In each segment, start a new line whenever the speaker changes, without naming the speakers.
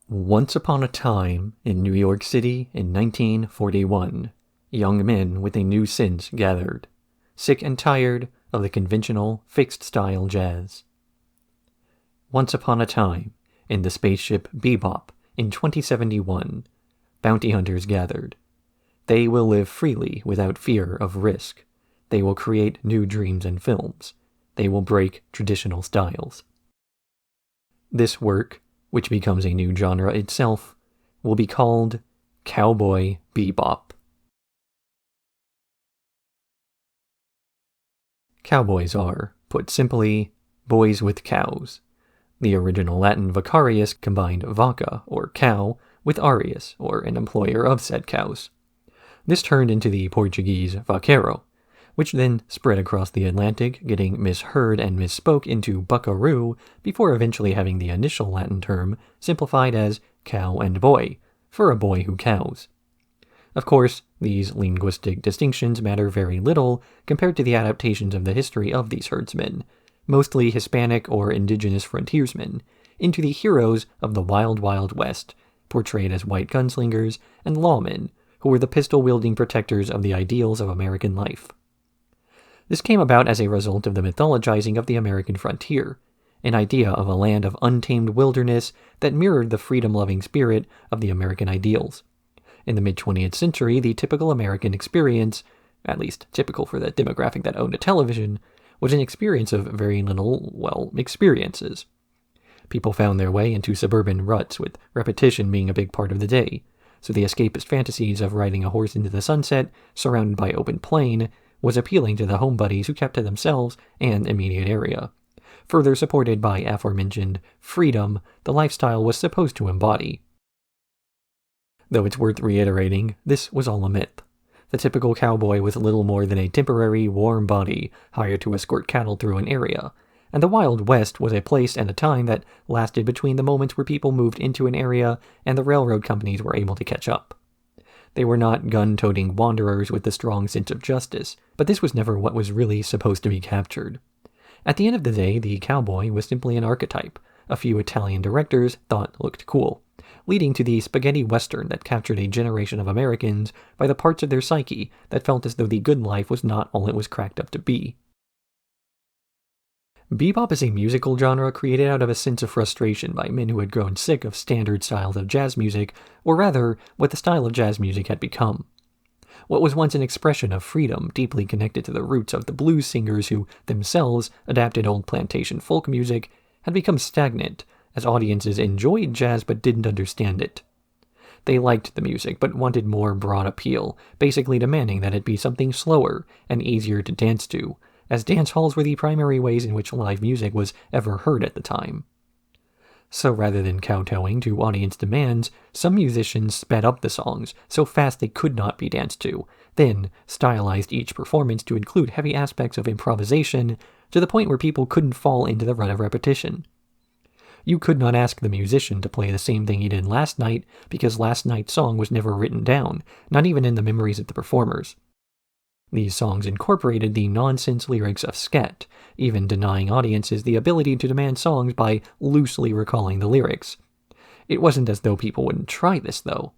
Once upon a time, in New York City in 1941, young men with a new scent gathered, sick and tired of the conventional, fixed-style jazz. Once upon a time, in the spaceship Bebop in 2071, bounty hunters gathered. They will live freely without fear of risk. They will create new dreams and films. They will break traditional styles. This work, which becomes a new genre itself, will be called Cowboy Bebop. Cowboys are, put simply, boys with cows. The original Latin vicarius combined vaca, or cow, with arius, or an employer of said cows. This turned into the Portuguese vaquero, which then spread across the Atlantic, getting misheard and misspoke into buckaroo before eventually having the initial Latin term simplified as cow and boy, for a boy who cows. Of course, these linguistic distinctions matter very little compared to the adaptations of the history of these herdsmen, mostly Hispanic or indigenous frontiersmen, into the heroes of the Wild Wild West, portrayed as white gunslingers and lawmen, who were the pistol-wielding protectors of the ideals of American life. This came about as a result of the mythologizing of the American frontier, an idea of a land of untamed wilderness that mirrored the freedom-loving spirit of the American ideals. In the mid-20th century, the typical American experience, at least typical for the demographic that owned a television, was an experience of very little, experiences. People found their way into suburban ruts, with repetition being a big part of the day, so the escapist fantasies of riding a horse into the sunset, surrounded by open plain, was appealing to the homebodies who kept to themselves and immediate area. Further supported by aforementioned freedom, the lifestyle was supposed to embody. Though it's worth reiterating, this was all a myth. The typical cowboy was little more than a temporary, warm body hired to escort cattle through an area, and the Wild West was a place and a time that lasted between the moments where people moved into an area and the railroad companies were able to catch up. They were not gun-toting wanderers with a strong sense of justice, but this was never what was really supposed to be captured. At the end of the day, the cowboy was simply an archetype a few Italian directors thought looked cool, leading to the spaghetti western that captured a generation of Americans by the parts of their psyche that felt as though the good life was not all it was cracked up to be. Bebop is a musical genre created out of a sense of frustration by men who had grown sick of standard styles of jazz music, or rather, what the style of jazz music had become. What was once an expression of freedom, deeply connected to the roots of the blues singers who themselves adapted old plantation folk music, had become stagnant, as audiences enjoyed jazz but didn't understand it. They liked the music, but wanted more broad appeal, basically demanding that it be something slower and easier to dance to, as dance halls were the primary ways in which live music was ever heard at the time. So rather than kowtowing to audience demands, some musicians sped up the songs so fast they could not be danced to, then stylized each performance to include heavy aspects of improvisation to the point where people couldn't fall into the rut of repetition. You could not ask the musician to play the same thing he did last night because last night's song was never written down, not even in the memories of the performers. These songs incorporated the nonsense lyrics of scat, even denying audiences the ability to demand songs by loosely recalling the lyrics. It wasn't as though people wouldn't try this, though.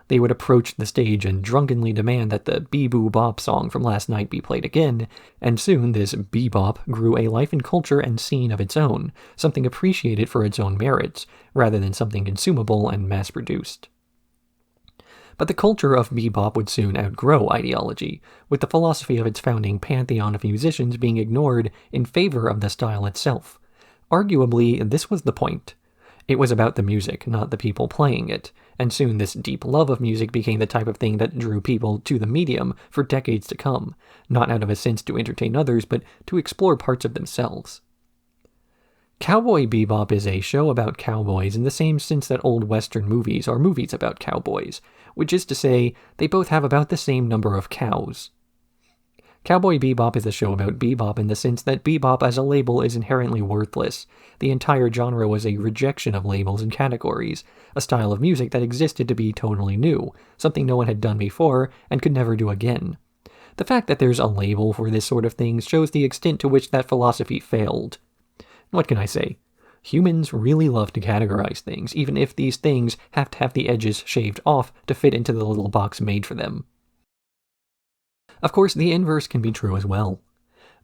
They would approach the stage and drunkenly demand that the bee-boo-bop song from last night be played again, and soon this bebop grew a life and culture and scene of its own, something appreciated for its own merits, rather than something consumable and mass-produced. But the culture of bebop would soon outgrow ideology, with the philosophy of its founding pantheon of musicians being ignored in favor of the style itself. Arguably, this was the point. It was about the music, not the people playing it, and soon this deep love of music became the type of thing that drew people to the medium for decades to come, not out of a sense to entertain others, but to explore parts of themselves. Cowboy Bebop is a show about cowboys in the same sense that old Western movies are movies about cowboys, which is to say, they both have about the same number of cows. Cowboy Bebop is a show about bebop in the sense that bebop as a label is inherently worthless. The entire genre was a rejection of labels and categories, a style of music that existed to be totally new, something no one had done before and could never do again. The fact that there's a label for this sort of thing shows the extent to which that philosophy failed. What can I say? Humans really love to categorize things, even if these things have to have the edges shaved off to fit into the little box made for them. Of course, the inverse can be true as well.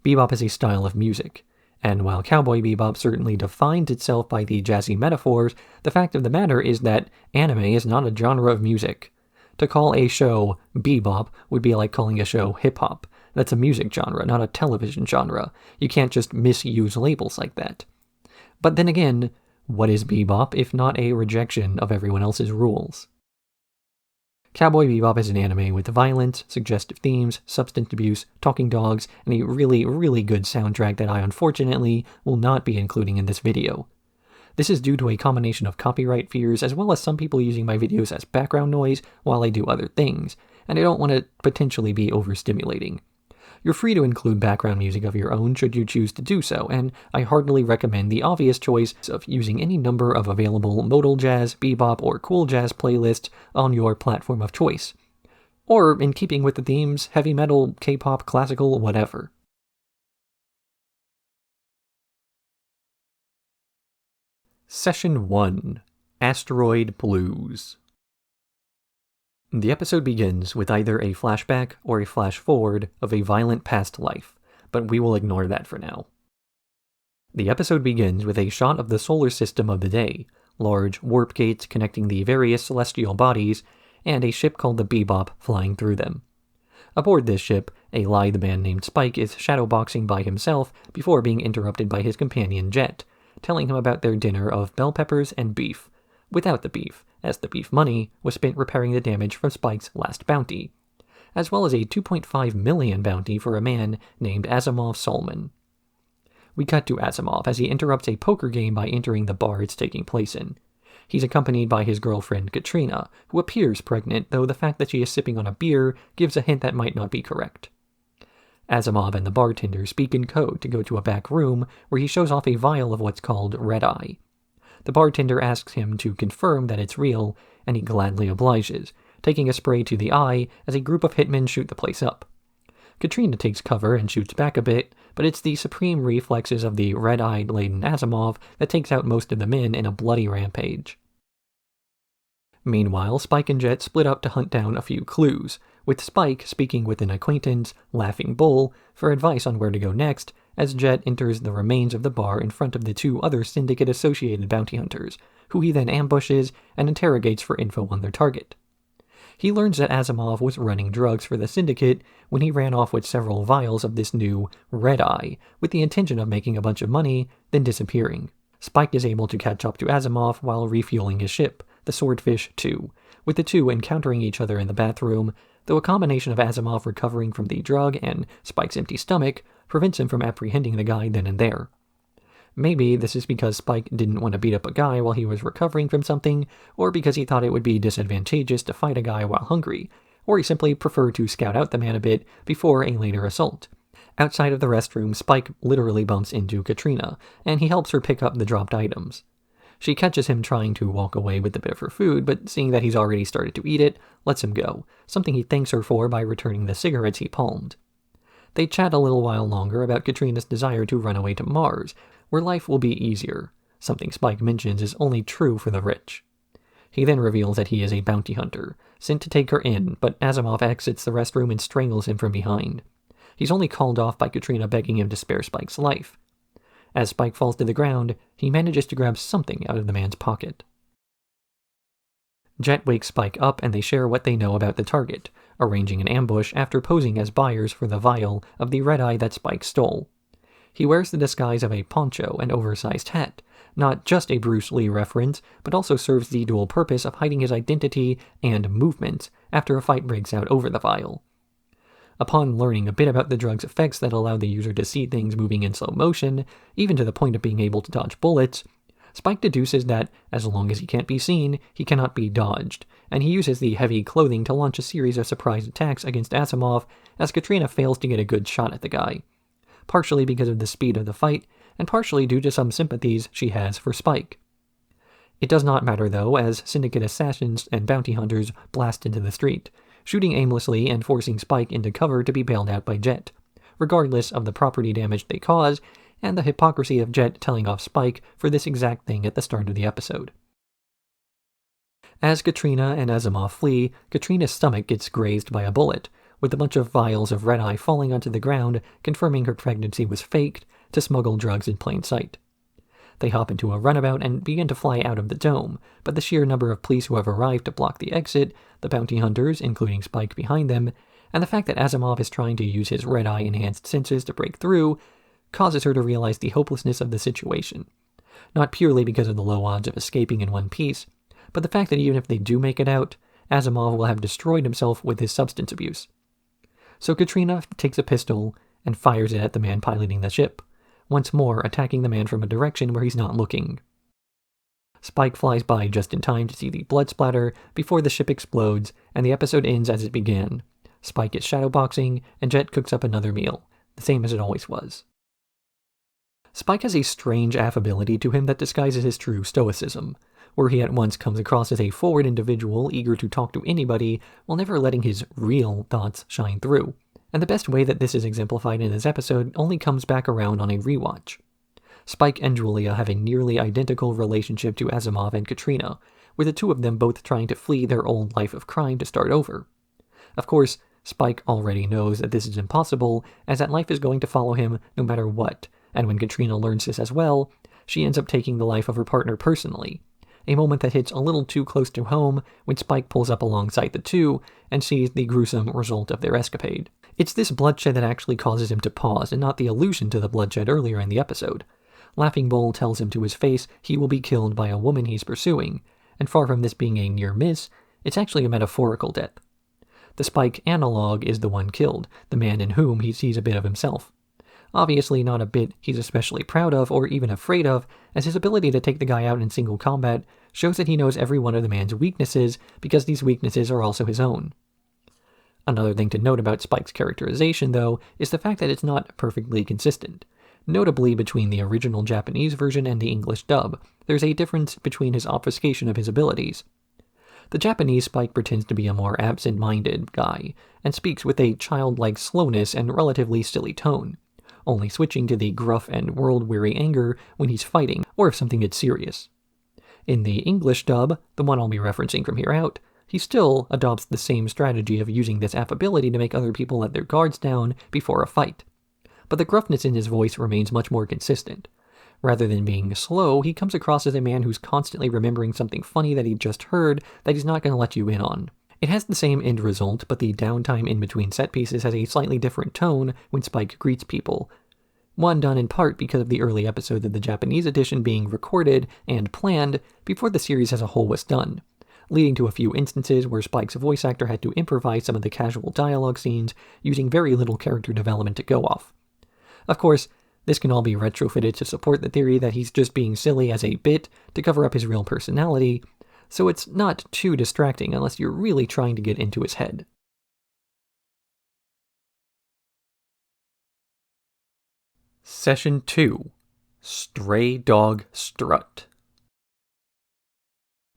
Bebop is a style of music, and while Cowboy Bebop certainly defines itself by the jazzy metaphors, the fact of the matter is that anime is not a genre of music. To call a show bebop would be like calling a show hip-hop. That's a music genre, not a television genre. You can't just misuse labels like that. But then again, what is bebop if not a rejection of everyone else's rules? Cowboy Bebop is an anime with violence, suggestive themes, substance abuse, talking dogs, and a really, really good soundtrack that I unfortunately will not be including in this video. This is due to a combination of copyright fears as well as some people using my videos as background noise while I do other things, and I don't want to potentially be overstimulating. You're free to include background music of your own should you choose to do so, and I heartily recommend the obvious choice of using any number of available modal jazz, bebop, or cool jazz playlists on your platform of choice. Or, in keeping with the themes, heavy metal, K-pop, classical, whatever. Session 1. Asteroid Blues. The episode begins with either a flashback or a flash forward of a violent past life, but we will ignore that for now. The episode begins with a shot of the solar system of the day, large warp gates connecting the various celestial bodies, and a ship called the Bebop flying through them. Aboard this ship, a lithe man named Spike is shadowboxing by himself before being interrupted by his companion Jet, telling him about their dinner of bell peppers and beef, without the beef, as the beef money was spent repairing the damage from Spike's last bounty, as well as a 2.5 million bounty for a man named Asimov Solman. We cut to Asimov as he interrupts a poker game by entering the bar it's taking place in. He's accompanied by his girlfriend Katrina, who appears pregnant, though the fact that she is sipping on a beer gives a hint that might not be correct. Asimov and the bartender speak in code to go to a back room where he shows off a vial of what's called red eye. The bartender asks him to confirm that it's real, and he gladly obliges, taking a spray to the eye as a group of hitmen shoot the place up. Katrina takes cover and shoots back a bit, but it's the supreme reflexes of the red-eyed laden Asimov that takes out most of the men in a bloody rampage. Meanwhile, Spike and Jet split up to hunt down a few clues, with Spike speaking with an acquaintance, Laughing Bull, for advice on where to go next, as Jet enters the remains of the bar in front of the two other Syndicate-associated bounty hunters, who he then ambushes and interrogates for info on their target. He learns that Asimov was running drugs for the Syndicate when he ran off with several vials of this new red eye, with the intention of making a bunch of money, then disappearing. Spike is able to catch up to Asimov while refueling his ship, the Swordfish 2, with the two encountering each other in the bathroom, though a combination of Asimov recovering from the drug and Spike's empty stomach prevents him from apprehending the guy then and there. Maybe this is because Spike didn't want to beat up a guy while he was recovering from something, or because he thought it would be disadvantageous to fight a guy while hungry, or he simply preferred to scout out the man a bit before a later assault. Outside of the restroom, Spike literally bumps into Katrina, and he helps her pick up the dropped items. She catches him trying to walk away with the bit of her food, but seeing that he's already started to eat it, lets him go, something he thanks her for by returning the cigarettes he palmed. They chat a little while longer about Katrina's desire to run away to Mars, where life will be easier, something Spike mentions is only true for the rich. He then reveals that he is a bounty hunter, sent to take her in, but Asimov exits the restroom and strangles him from behind. He's only called off by Katrina begging him to spare Spike's life. As Spike falls to the ground, he manages to grab something out of the man's pocket. Jet wakes Spike up and they share what they know about the target, arranging an ambush after posing as buyers for the vial of the red eye that Spike stole. He wears the disguise of a poncho and oversized hat, not just a Bruce Lee reference, but also serves the dual purpose of hiding his identity and movements after a fight breaks out over the vial. Upon learning a bit about the drug's effects that allow the user to see things moving in slow motion, even to the point of being able to dodge bullets, Spike deduces that, as long as he can't be seen, he cannot be dodged, and he uses the heavy clothing to launch a series of surprise attacks against Asimov as Katrina fails to get a good shot at the guy, partially because of the speed of the fight, and partially due to some sympathies she has for Spike. It does not matter though, as Syndicate assassins and bounty hunters blast into the street, shooting aimlessly and forcing Spike into cover to be bailed out by Jet, regardless of the property damage they cause, and the hypocrisy of Jet telling off Spike for this exact thing at the start of the episode. As Katrina and Asimov flee, Katrina's stomach gets grazed by a bullet, with a bunch of vials of red-eye falling onto the ground, confirming her pregnancy was faked to smuggle drugs in plain sight. They hop into a runabout and begin to fly out of the dome, but the sheer number of police who have arrived to block the exit, the bounty hunters, including Spike behind them, and the fact that Asimov is trying to use his red-eye enhanced senses to break through, causes her to realize the hopelessness of the situation. Not purely because of the low odds of escaping in one piece, but the fact that even if they do make it out, Asimov will have destroyed himself with his substance abuse. So Katrina takes a pistol and fires it at the man piloting the ship, once more attacking the man from a direction where he's not looking. Spike flies by just in time to see the blood splatter before the ship explodes, and the episode ends as it began. Spike is shadowboxing, and Jet cooks up another meal, the same as it always was. Spike has a strange affability to him that disguises his true stoicism, where he at once comes across as a forward individual eager to talk to anybody while never letting his real thoughts shine through. And the best way that this is exemplified in this episode only comes back around on a rewatch. Spike and Julia have a nearly identical relationship to Asimov and Katrina, with the two of them both trying to flee their old life of crime to start over. Of course, Spike already knows that this is impossible, as that life is going to follow him no matter what, and when Katrina learns this as well, she ends up taking the life of her partner personally, a moment that hits a little too close to home when Spike pulls up alongside the two and sees the gruesome result of their escapade. It's this bloodshed that actually causes him to pause, and not the allusion to the bloodshed earlier in the episode. Laughing Bull tells him to his face he will be killed by a woman he's pursuing, and far from this being a near miss, it's actually a metaphorical death. The Spike analog is the one killed, the man in whom he sees a bit of himself. Obviously not a bit he's especially proud of or even afraid of, as his ability to take the guy out in single combat shows that he knows every one of the man's weaknesses because these weaknesses are also his own. Another thing to note about Spike's characterization, though, is the fact that it's not perfectly consistent. Notably, between the original Japanese version and the English dub, there's a difference between his obfuscation of his abilities. The Japanese Spike pretends to be a more absent-minded guy, and speaks with a childlike slowness and relatively silly tone, only switching to the gruff and world-weary anger when he's fighting, or if something gets serious. In the English dub, the one I'll be referencing from here out, he still adopts the same strategy of using this affability to make other people let their guards down before a fight. But the gruffness in his voice remains much more consistent. Rather than being slow, he comes across as a man who's constantly remembering something funny that he just heard that he's not going to let you in on. It has the same end result, but the downtime in between set pieces has a slightly different tone when Spike greets people. One done in part because of the early episodes of the Japanese edition being recorded and planned before the series as a whole was done, leading to a few instances where Spike's voice actor had to improvise some of the casual dialogue scenes using very little character development to go off. Of course, this can all be retrofitted to support the theory that he's just being silly as a bit to cover up his real personality, so it's not too distracting unless you're really trying to get into his head. Session 2. Stray Dog Strut.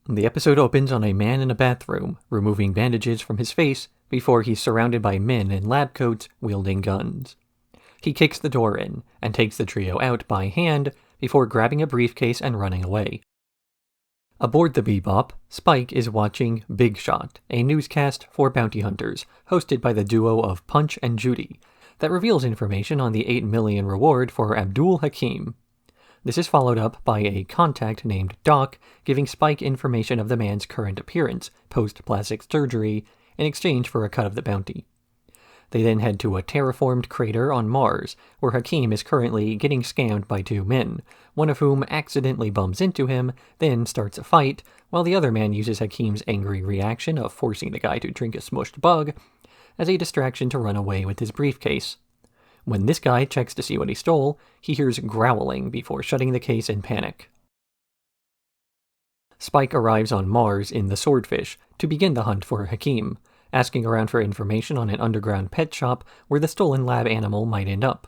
The episode opens on a man in a bathroom, removing bandages from his face before he's surrounded by men in lab coats wielding guns. He kicks the door in, and takes the trio out by hand before grabbing a briefcase and running away. Aboard the Bebop, Spike is watching Big Shot, a newscast for bounty hunters, hosted by the duo of Punch and Judy, that reveals information on the $8 million reward for Abdul Hakim. This is followed up by a contact named Doc giving Spike information of the man's current appearance, post-plastic surgery, in exchange for a cut of the bounty. They then head to a terraformed crater on Mars, where Hakim is currently getting scammed by two men, one of whom accidentally bumps into him, then starts a fight, while the other man uses Hakim's angry reaction of forcing the guy to drink a smushed bug as a distraction to run away with his briefcase. When this guy checks to see what he stole, he hears growling before shutting the case in panic. Spike arrives on Mars in the Swordfish to begin the hunt for Hakim, asking around for information on an underground pet shop where the stolen lab animal might end up.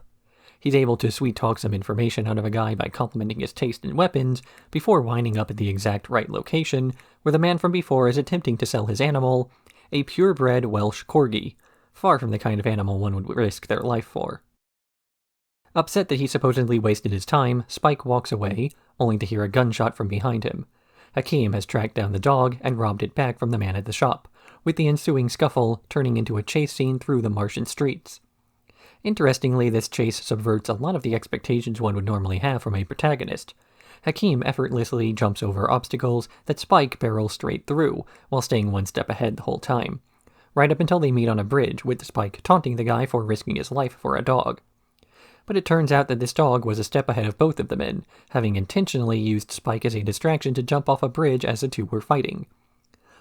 He's able to sweet-talk some information out of a guy by complimenting his taste in weapons, before winding up at the exact right location, where the man from before is attempting to sell his animal, a purebred Welsh corgi, far from the kind of animal one would risk their life for. Upset that he supposedly wasted his time, Spike walks away, only to hear a gunshot from behind him. Hakim has tracked down the dog and robbed it back from the man at the shop, with the ensuing scuffle turning into a chase scene through the Martian streets. Interestingly, this chase subverts a lot of the expectations one would normally have from a protagonist. Hakim effortlessly jumps over obstacles that Spike barrels straight through, while staying one step ahead the whole time, right up until they meet on a bridge, with Spike taunting the guy for risking his life for a dog. But it turns out that this dog was a step ahead of both of the men, having intentionally used Spike as a distraction to jump off a bridge as the two were fighting.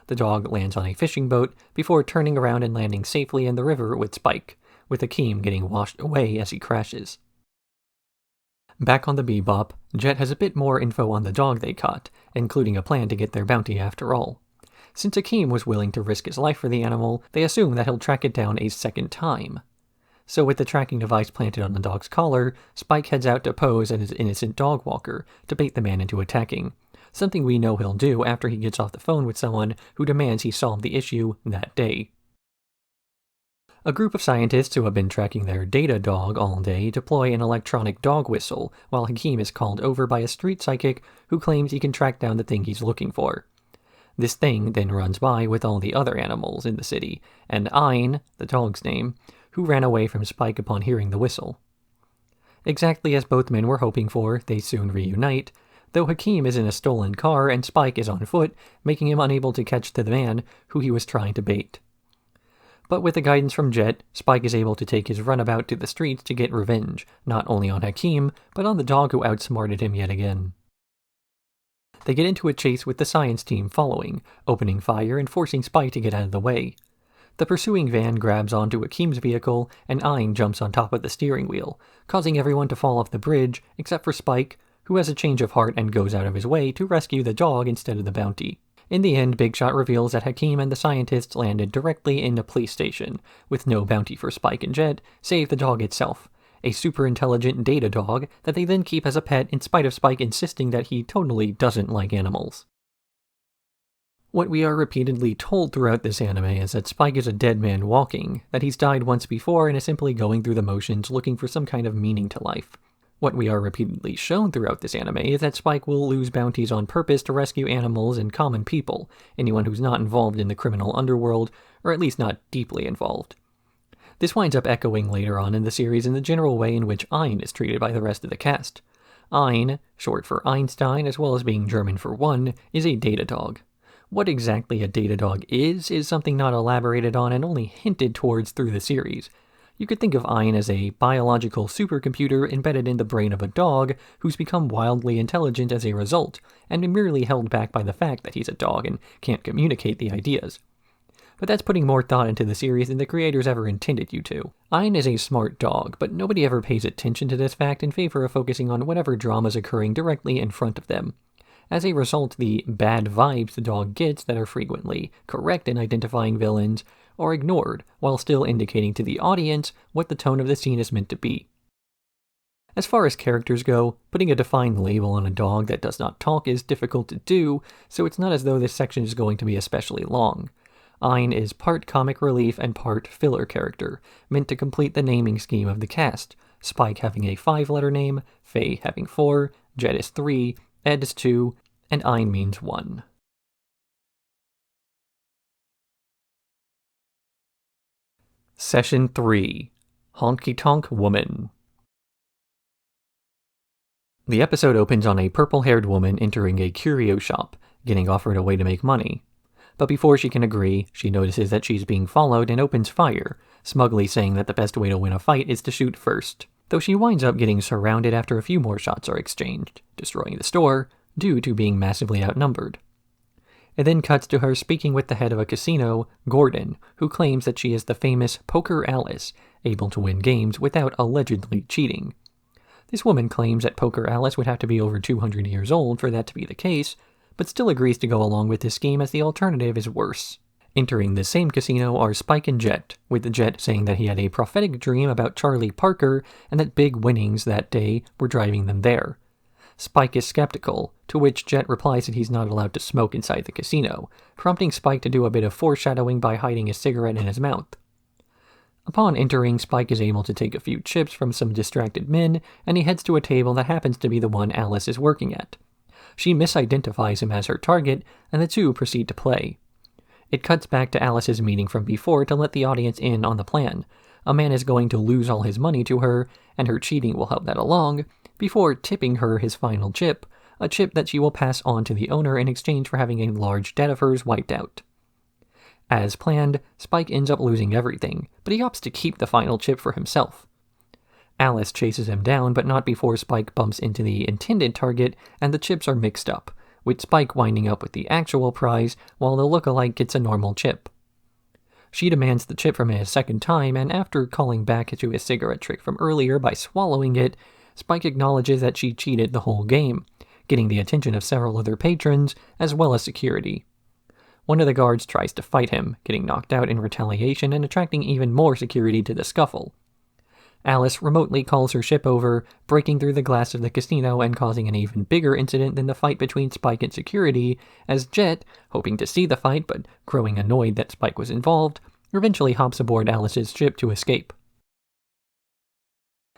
The dog lands on a fishing boat before turning around and landing safely in the river with Spike, with Hakim getting washed away as he crashes. Back on the Bebop, Jet has a bit more info on the dog they caught, including a plan to get their bounty after all. Since Hakim was willing to risk his life for the animal, they assume that he'll track it down a second time. So with the tracking device planted on the dog's collar, Spike heads out to pose as his innocent dog walker to bait the man into attacking, something we know he'll do after he gets off the phone with someone who demands he solve the issue that day. A group of scientists who have been tracking their data dog all day deploy an electronic dog whistle, while Hakim is called over by a street psychic who claims he can track down the thing he's looking for. This thing then runs by with all the other animals in the city, and Ein, the dog's name, who ran away from Spike upon hearing the whistle. Exactly as both men were hoping for, they soon reunite, though Hakim is in a stolen car and Spike is on foot, making him unable to catch the man who he was trying to bait. But with the guidance from Jet, Spike is able to take his runabout to the streets to get revenge, not only on Hakim, but on the dog who outsmarted him yet again. They get into a chase with the science team following, opening fire and forcing Spike to get out of the way. The pursuing van grabs onto Hakim's vehicle, and Ein jumps on top of the steering wheel, causing everyone to fall off the bridge, except for Spike, who has a change of heart and goes out of his way to rescue the dog instead of the bounty. In the end, Big Shot reveals that Hakim and the scientists landed directly in a police station, with no bounty for Spike and Jet, save the dog itself, a super-intelligent data dog that they then keep as a pet in spite of Spike insisting that he totally doesn't like animals. What we are repeatedly told throughout this anime is that Spike is a dead man walking, that he's died once before and is simply going through the motions looking for some kind of meaning to life. What we are repeatedly shown throughout this anime is that Spike will lose bounties on purpose to rescue animals and common people, anyone who's not involved in the criminal underworld, or at least not deeply involved. This winds up echoing later on in the series in the general way in which Ein is treated by the rest of the cast. Ein, short for Einstein as well as being German for one, is a data dog. What exactly a data dog is something not elaborated on and only hinted towards through the series. You could think of Ein as a biological supercomputer embedded in the brain of a dog who's become wildly intelligent as a result, and merely held back by the fact that he's a dog and can't communicate the ideas. But that's putting more thought into the series than the creators ever intended you to. Ein is a smart dog, but nobody ever pays attention to this fact in favor of focusing on whatever drama's occurring directly in front of them. As a result, the bad vibes the dog gets that are frequently correct in identifying villains are ignored, while still indicating to the audience what the tone of the scene is meant to be. As far as characters go, putting a defined label on a dog that does not talk is difficult to do, so it's not as though this section is going to be especially long. Ein is part comic relief and part filler character, meant to complete the naming scheme of the cast, Spike having a 5-letter name, Faye having 4, Jet is 3, Ed is 2, and Ein means 1. Session 3. Honky Tonk Woman. The episode opens on a purple-haired woman entering a curio shop, getting offered a way to make money. But before she can agree, she notices that she's being followed and opens fire, smugly saying that the best way to win a fight is to shoot first, though she winds up getting surrounded after a few more shots are exchanged, destroying the store, due to being massively outnumbered. It then cuts to her speaking with the head of a casino, Gordon, who claims that she is the famous Poker Alice, able to win games without allegedly cheating. This woman claims that Poker Alice would have to be over 200 years old for that to be the case, but still agrees to go along with this scheme as the alternative is worse. Entering the same casino are Spike and Jet, with the Jet saying that he had a prophetic dream about Charlie Parker and that big winnings that day were driving them there. Spike is skeptical, to which Jet replies that he's not allowed to smoke inside the casino, prompting Spike to do a bit of foreshadowing by hiding a cigarette in his mouth. Upon entering, Spike is able to take a few chips from some distracted men, and he heads to a table that happens to be the one Alice is working at. She misidentifies him as her target, and the two proceed to play. It cuts back to Alice's meeting from before to let the audience in on the plan. A man is going to lose all his money to her, and her cheating will help that along, before tipping her his final chip, a chip that she will pass on to the owner in exchange for having a large debt of hers wiped out. As planned, Spike ends up losing everything, but he opts to keep the final chip for himself. Alice chases him down, but not before Spike bumps into the intended target and the chips are mixed up, with Spike winding up with the actual prize while the look-alike gets a normal chip. She demands the chip from him a second time, and after calling back to his cigarette trick from earlier by swallowing it, Spike acknowledges that she cheated the whole game, getting the attention of several other patrons, as well as security. One of the guards tries to fight him, getting knocked out in retaliation and attracting even more security to the scuffle. Alice remotely calls her ship over, breaking through the glass of the casino and causing an even bigger incident than the fight between Spike and security, as Jet, hoping to see the fight but growing annoyed that Spike was involved, eventually hops aboard Alice's ship to escape.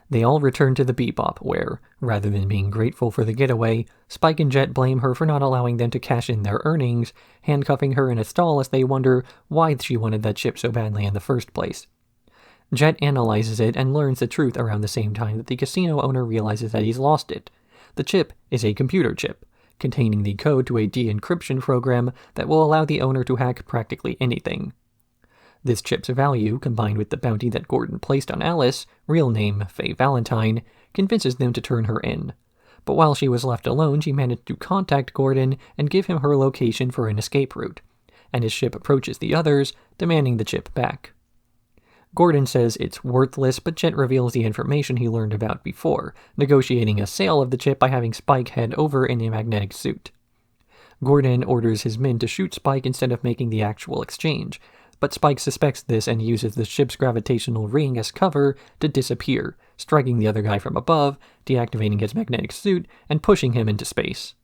They all return to the Bebop, where, rather than being grateful for the getaway, Spike and Jet blame her for not allowing them to cash in their earnings, handcuffing her in a stall as they wonder why she wanted that chip so badly in the first place. Jet analyzes it and learns the truth around the same time that the casino owner realizes that he's lost it. The chip is a computer chip, containing the code to a de-encryption program that will allow the owner to hack practically anything. This chip's value, combined with the bounty that Gordon placed on Alice, real name Funny Valentine, convinces them to turn her in. But while she was left alone, she managed to contact Gordon and give him her location for an escape route, and his ship approaches the others, demanding the chip back. Gordon says it's worthless, but Jet reveals the information he learned about before, negotiating a sale of the chip by having Spike head over in a magnetic suit. Gordon orders his men to shoot Spike instead of making the actual exchange, but Spike suspects this and uses the ship's gravitational ring as cover to disappear, striking the other guy from above, deactivating his magnetic suit, and pushing him into space.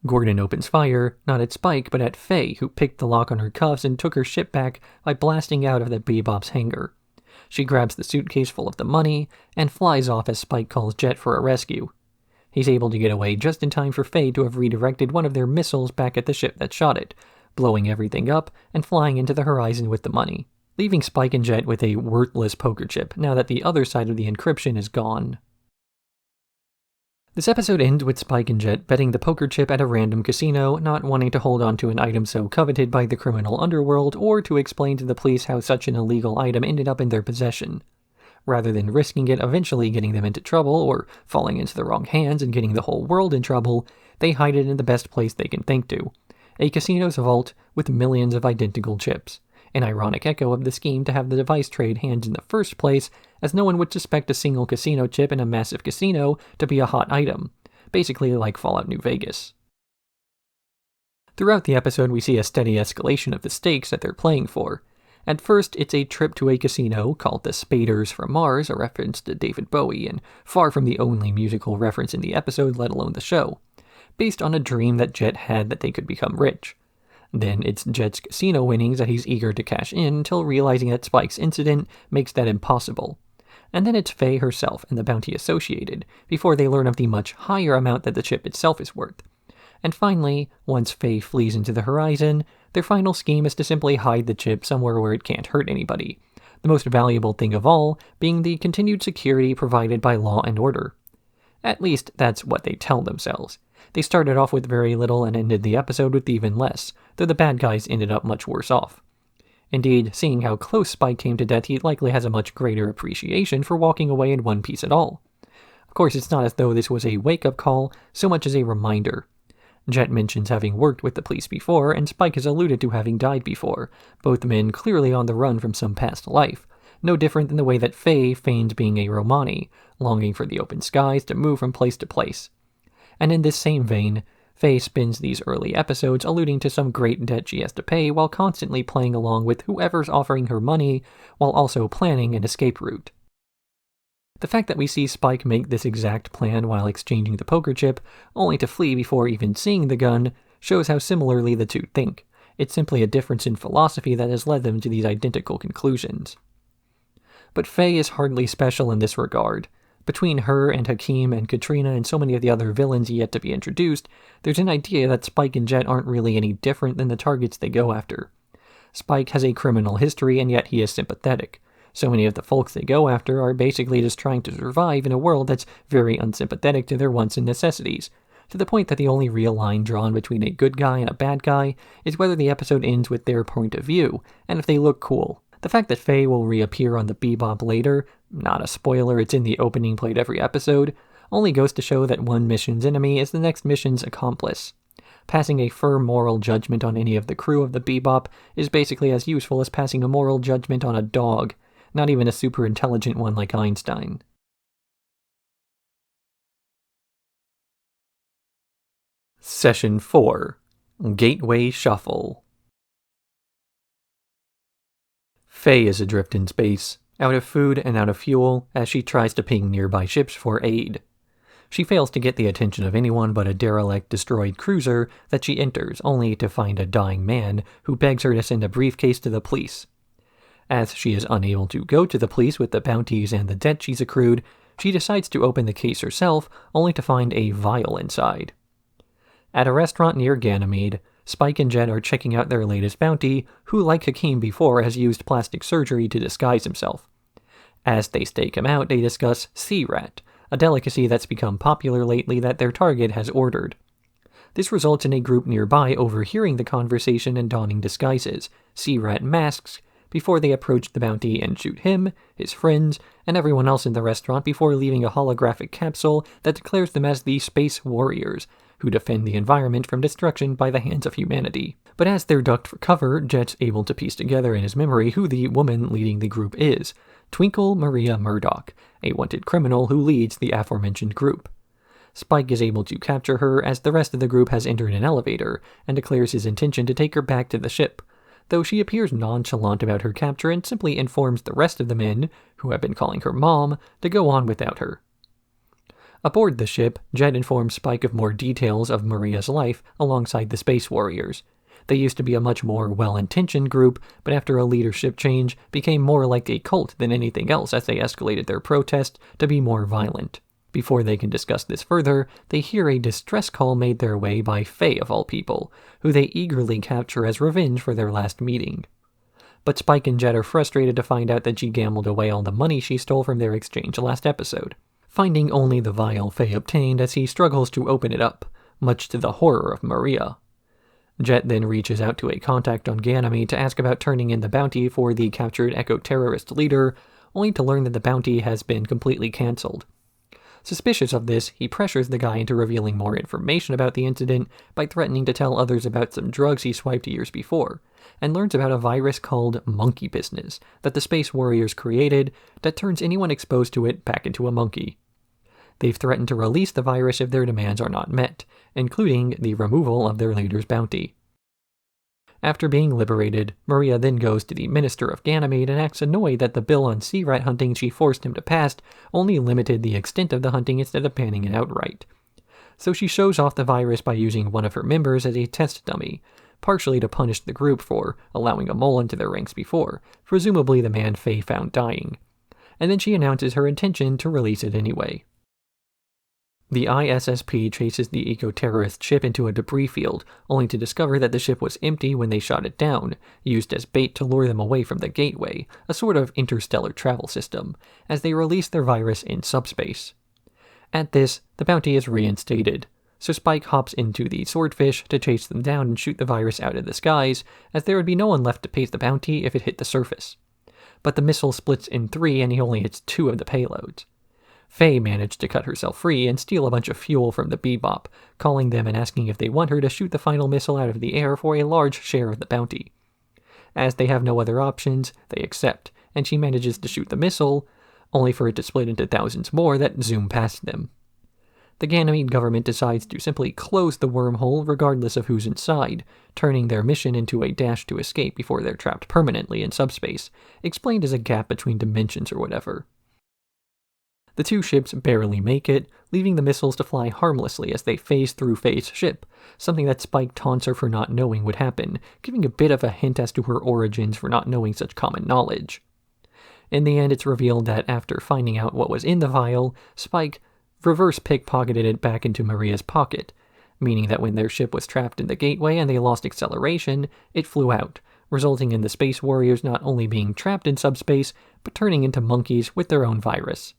Gordon opens fire, not at Spike, but at Faye, who picked the lock on her cuffs and took her ship back by blasting out of the Bebop's hangar. She grabs the suitcase full of the money, and flies off as Spike calls Jet for a rescue. He's able to get away just in time for Faye to have redirected one of their missiles back at the ship that shot it, blowing everything up and flying into the horizon with the money, leaving Spike and Jet with a worthless poker chip now that the other side of the encryption is gone. This episode ends with Spike and Jet betting the poker chip at a random casino, not wanting to hold on to an item so coveted by the criminal underworld or to explain to the police how such an illegal item ended up in their possession. Rather than risking it eventually getting them into trouble or falling into the wrong hands and getting the whole world in trouble, they hide it in the best place they can think to, a casino's vault with millions of identical chips. An ironic echo of the scheme to have the device trade hands in the first place, as no one would suspect a single casino chip in a massive casino to be a hot item, basically like Fallout New Vegas. Throughout the episode, we see a steady escalation of the stakes that they're playing for. At first, it's a trip to a casino called the Spaders from Mars, a reference to David Bowie, and far from the only musical reference in the episode, let alone the show, based on a dream that Jet had that they could become rich. Then it's Jet's casino winnings that he's eager to cash in until realizing that Spike's incident makes that impossible. And then it's Faye herself and the bounty associated, before they learn of the much higher amount that the chip itself is worth. And finally, once Faye flees into the horizon, their final scheme is to simply hide the chip somewhere where it can't hurt anybody, the most valuable thing of all being the continued security provided by law and order. At least, that's what they tell themselves. They started off with very little and ended the episode with even less, though the bad guys ended up much worse off. Indeed, seeing how close Spike came to death, he likely has a much greater appreciation for walking away in one piece at all. Of course, it's not as though this was a wake-up call, so much as a reminder. Jet mentions having worked with the police before, and Spike has alluded to having died before, both men clearly on the run from some past life, no different than the way that Faye feigns being a Romani, longing for the open skies to move from place to place. And in this same vein, Faye spends these early episodes alluding to some great debt she has to pay while constantly playing along with whoever's offering her money while also planning an escape route. The fact that we see Spike make this exact plan while exchanging the poker chip, only to flee before even seeing the gun, shows how similarly the two think, It's simply a difference in philosophy that has led them to these identical conclusions. But Faye is hardly special in this regard. Between her and Hakim and Katrina and so many of the other villains yet to be introduced, there's an idea that Spike and Jet aren't really any different than the targets they go after. Spike has a criminal history, and yet he is sympathetic. So many of the folks they go after are basically just trying to survive in a world that's very unsympathetic to their wants and necessities, to the point that the only real line drawn between a good guy and a bad guy is whether the episode ends with their point of view, and if they look cool. The fact that Faye will reappear on the Bebop later, not a spoiler, it's in the opening played every episode, only goes to show that one mission's enemy is the next mission's accomplice. Passing a firm moral judgment on any of the crew of the Bebop is basically as useful as passing a moral judgment on a dog, not even a super intelligent one like Einstein. Session 4. Gateway Shuffle. Faye is adrift in space, out of food and out of fuel, as she tries to ping nearby ships for aid. She fails to get the attention of anyone but a derelict, destroyed cruiser that she enters, only to find a dying man who begs her to send a briefcase to the police. As she is unable to go to the police with the bounties and the debt she's accrued, she decides to open the case herself, only to find a vial inside. At a restaurant near Ganymede, Spike and Jet are checking out their latest bounty, who, like Hakim before, has used plastic surgery to disguise himself. As they stake him out, they discuss sea rat, a delicacy that's become popular lately that their target has ordered. This results in a group nearby overhearing the conversation and donning disguises, sea rat masks, before they approach the bounty and shoot him, his friends, and everyone else in the restaurant before leaving a holographic capsule that declares them as the Space Warriors, who defend the environment from destruction by the hands of humanity. But as they're ducked for cover, Jet's able to piece together in his memory who the woman leading the group is, Twinkle Maria Murdoch, a wanted criminal who leads the aforementioned group. Spike is able to capture her as the rest of the group has entered an elevator and declares his intention to take her back to the ship, though she appears nonchalant about her capture and simply informs the rest of the men, who have been calling her Mom, to go on without her. Aboard the ship, Jet informs Spike of more details of Maria's life alongside the Space Warriors. They used to be a much more well-intentioned group, but after a leadership change, became more like a cult than anything else as they escalated their protest to be more violent. Before they can discuss this further, they hear a distress call made their way by Faye of all people, who they eagerly capture as revenge for their last meeting. But Spike and Jet are frustrated to find out that she gambled away all the money she stole from their exchange last episode, finding only the vial Faye obtained as he struggles to open it up, much to the horror of Maria. Jet then reaches out to a contact on Ganymede to ask about turning in the bounty for the captured eco-terrorist leader, only to learn that the bounty has been completely cancelled. Suspicious of this, he pressures the guy into revealing more information about the incident by threatening to tell others about some drugs he swiped years before, and learns about a virus called Monkey Business that the Space Warriors created that turns anyone exposed to it back into a monkey. They've threatened to release the virus if their demands are not met, including the removal of their leader's bounty. After being liberated, Maria then goes to the Minister of Ganymede and acts annoyed that the bill on sea rat hunting she forced him to pass only limited the extent of the hunting instead of banning it outright. So she shows off the virus by using one of her members as a test dummy, partially to punish the group for allowing a mole into their ranks before, presumably the man Faye found dying. And then she announces her intention to release it anyway. The ISSP chases the eco-terrorist ship into a debris field, only to discover that the ship was empty when they shot it down, used as bait to lure them away from the gateway, a sort of interstellar travel system, as they release their virus in subspace. At this, the bounty is reinstated, so Spike hops into the swordfish to chase them down and shoot the virus out of the skies, as there would be no one left to pay the bounty if it hit the surface. But the missile splits in 3 and he only hits 2 of the payloads. Faye managed to cut herself free and steal a bunch of fuel from the Bebop, calling them and asking if they want her to shoot the final missile out of the air for a large share of the bounty. As they have no other options, they accept, and she manages to shoot the missile, only for it to split into thousands more that zoom past them. The Ganymede government decides to simply close the wormhole regardless of who's inside, turning their mission into a dash to escape before they're trapped permanently in subspace, explained as a gap between dimensions or whatever. The two ships barely make it, leaving the missiles to fly harmlessly as they phase through Faye's ship, something that Spike taunts her for not knowing would happen, giving a bit of a hint as to her origins for not knowing such common knowledge. In the end, it's revealed that after finding out what was in the vial, Spike reverse pickpocketed it back into Maria's pocket, meaning that when their ship was trapped in the gateway and they lost acceleration, it flew out, resulting in the Space Warriors not only being trapped in subspace, but turning into monkeys with their own virus.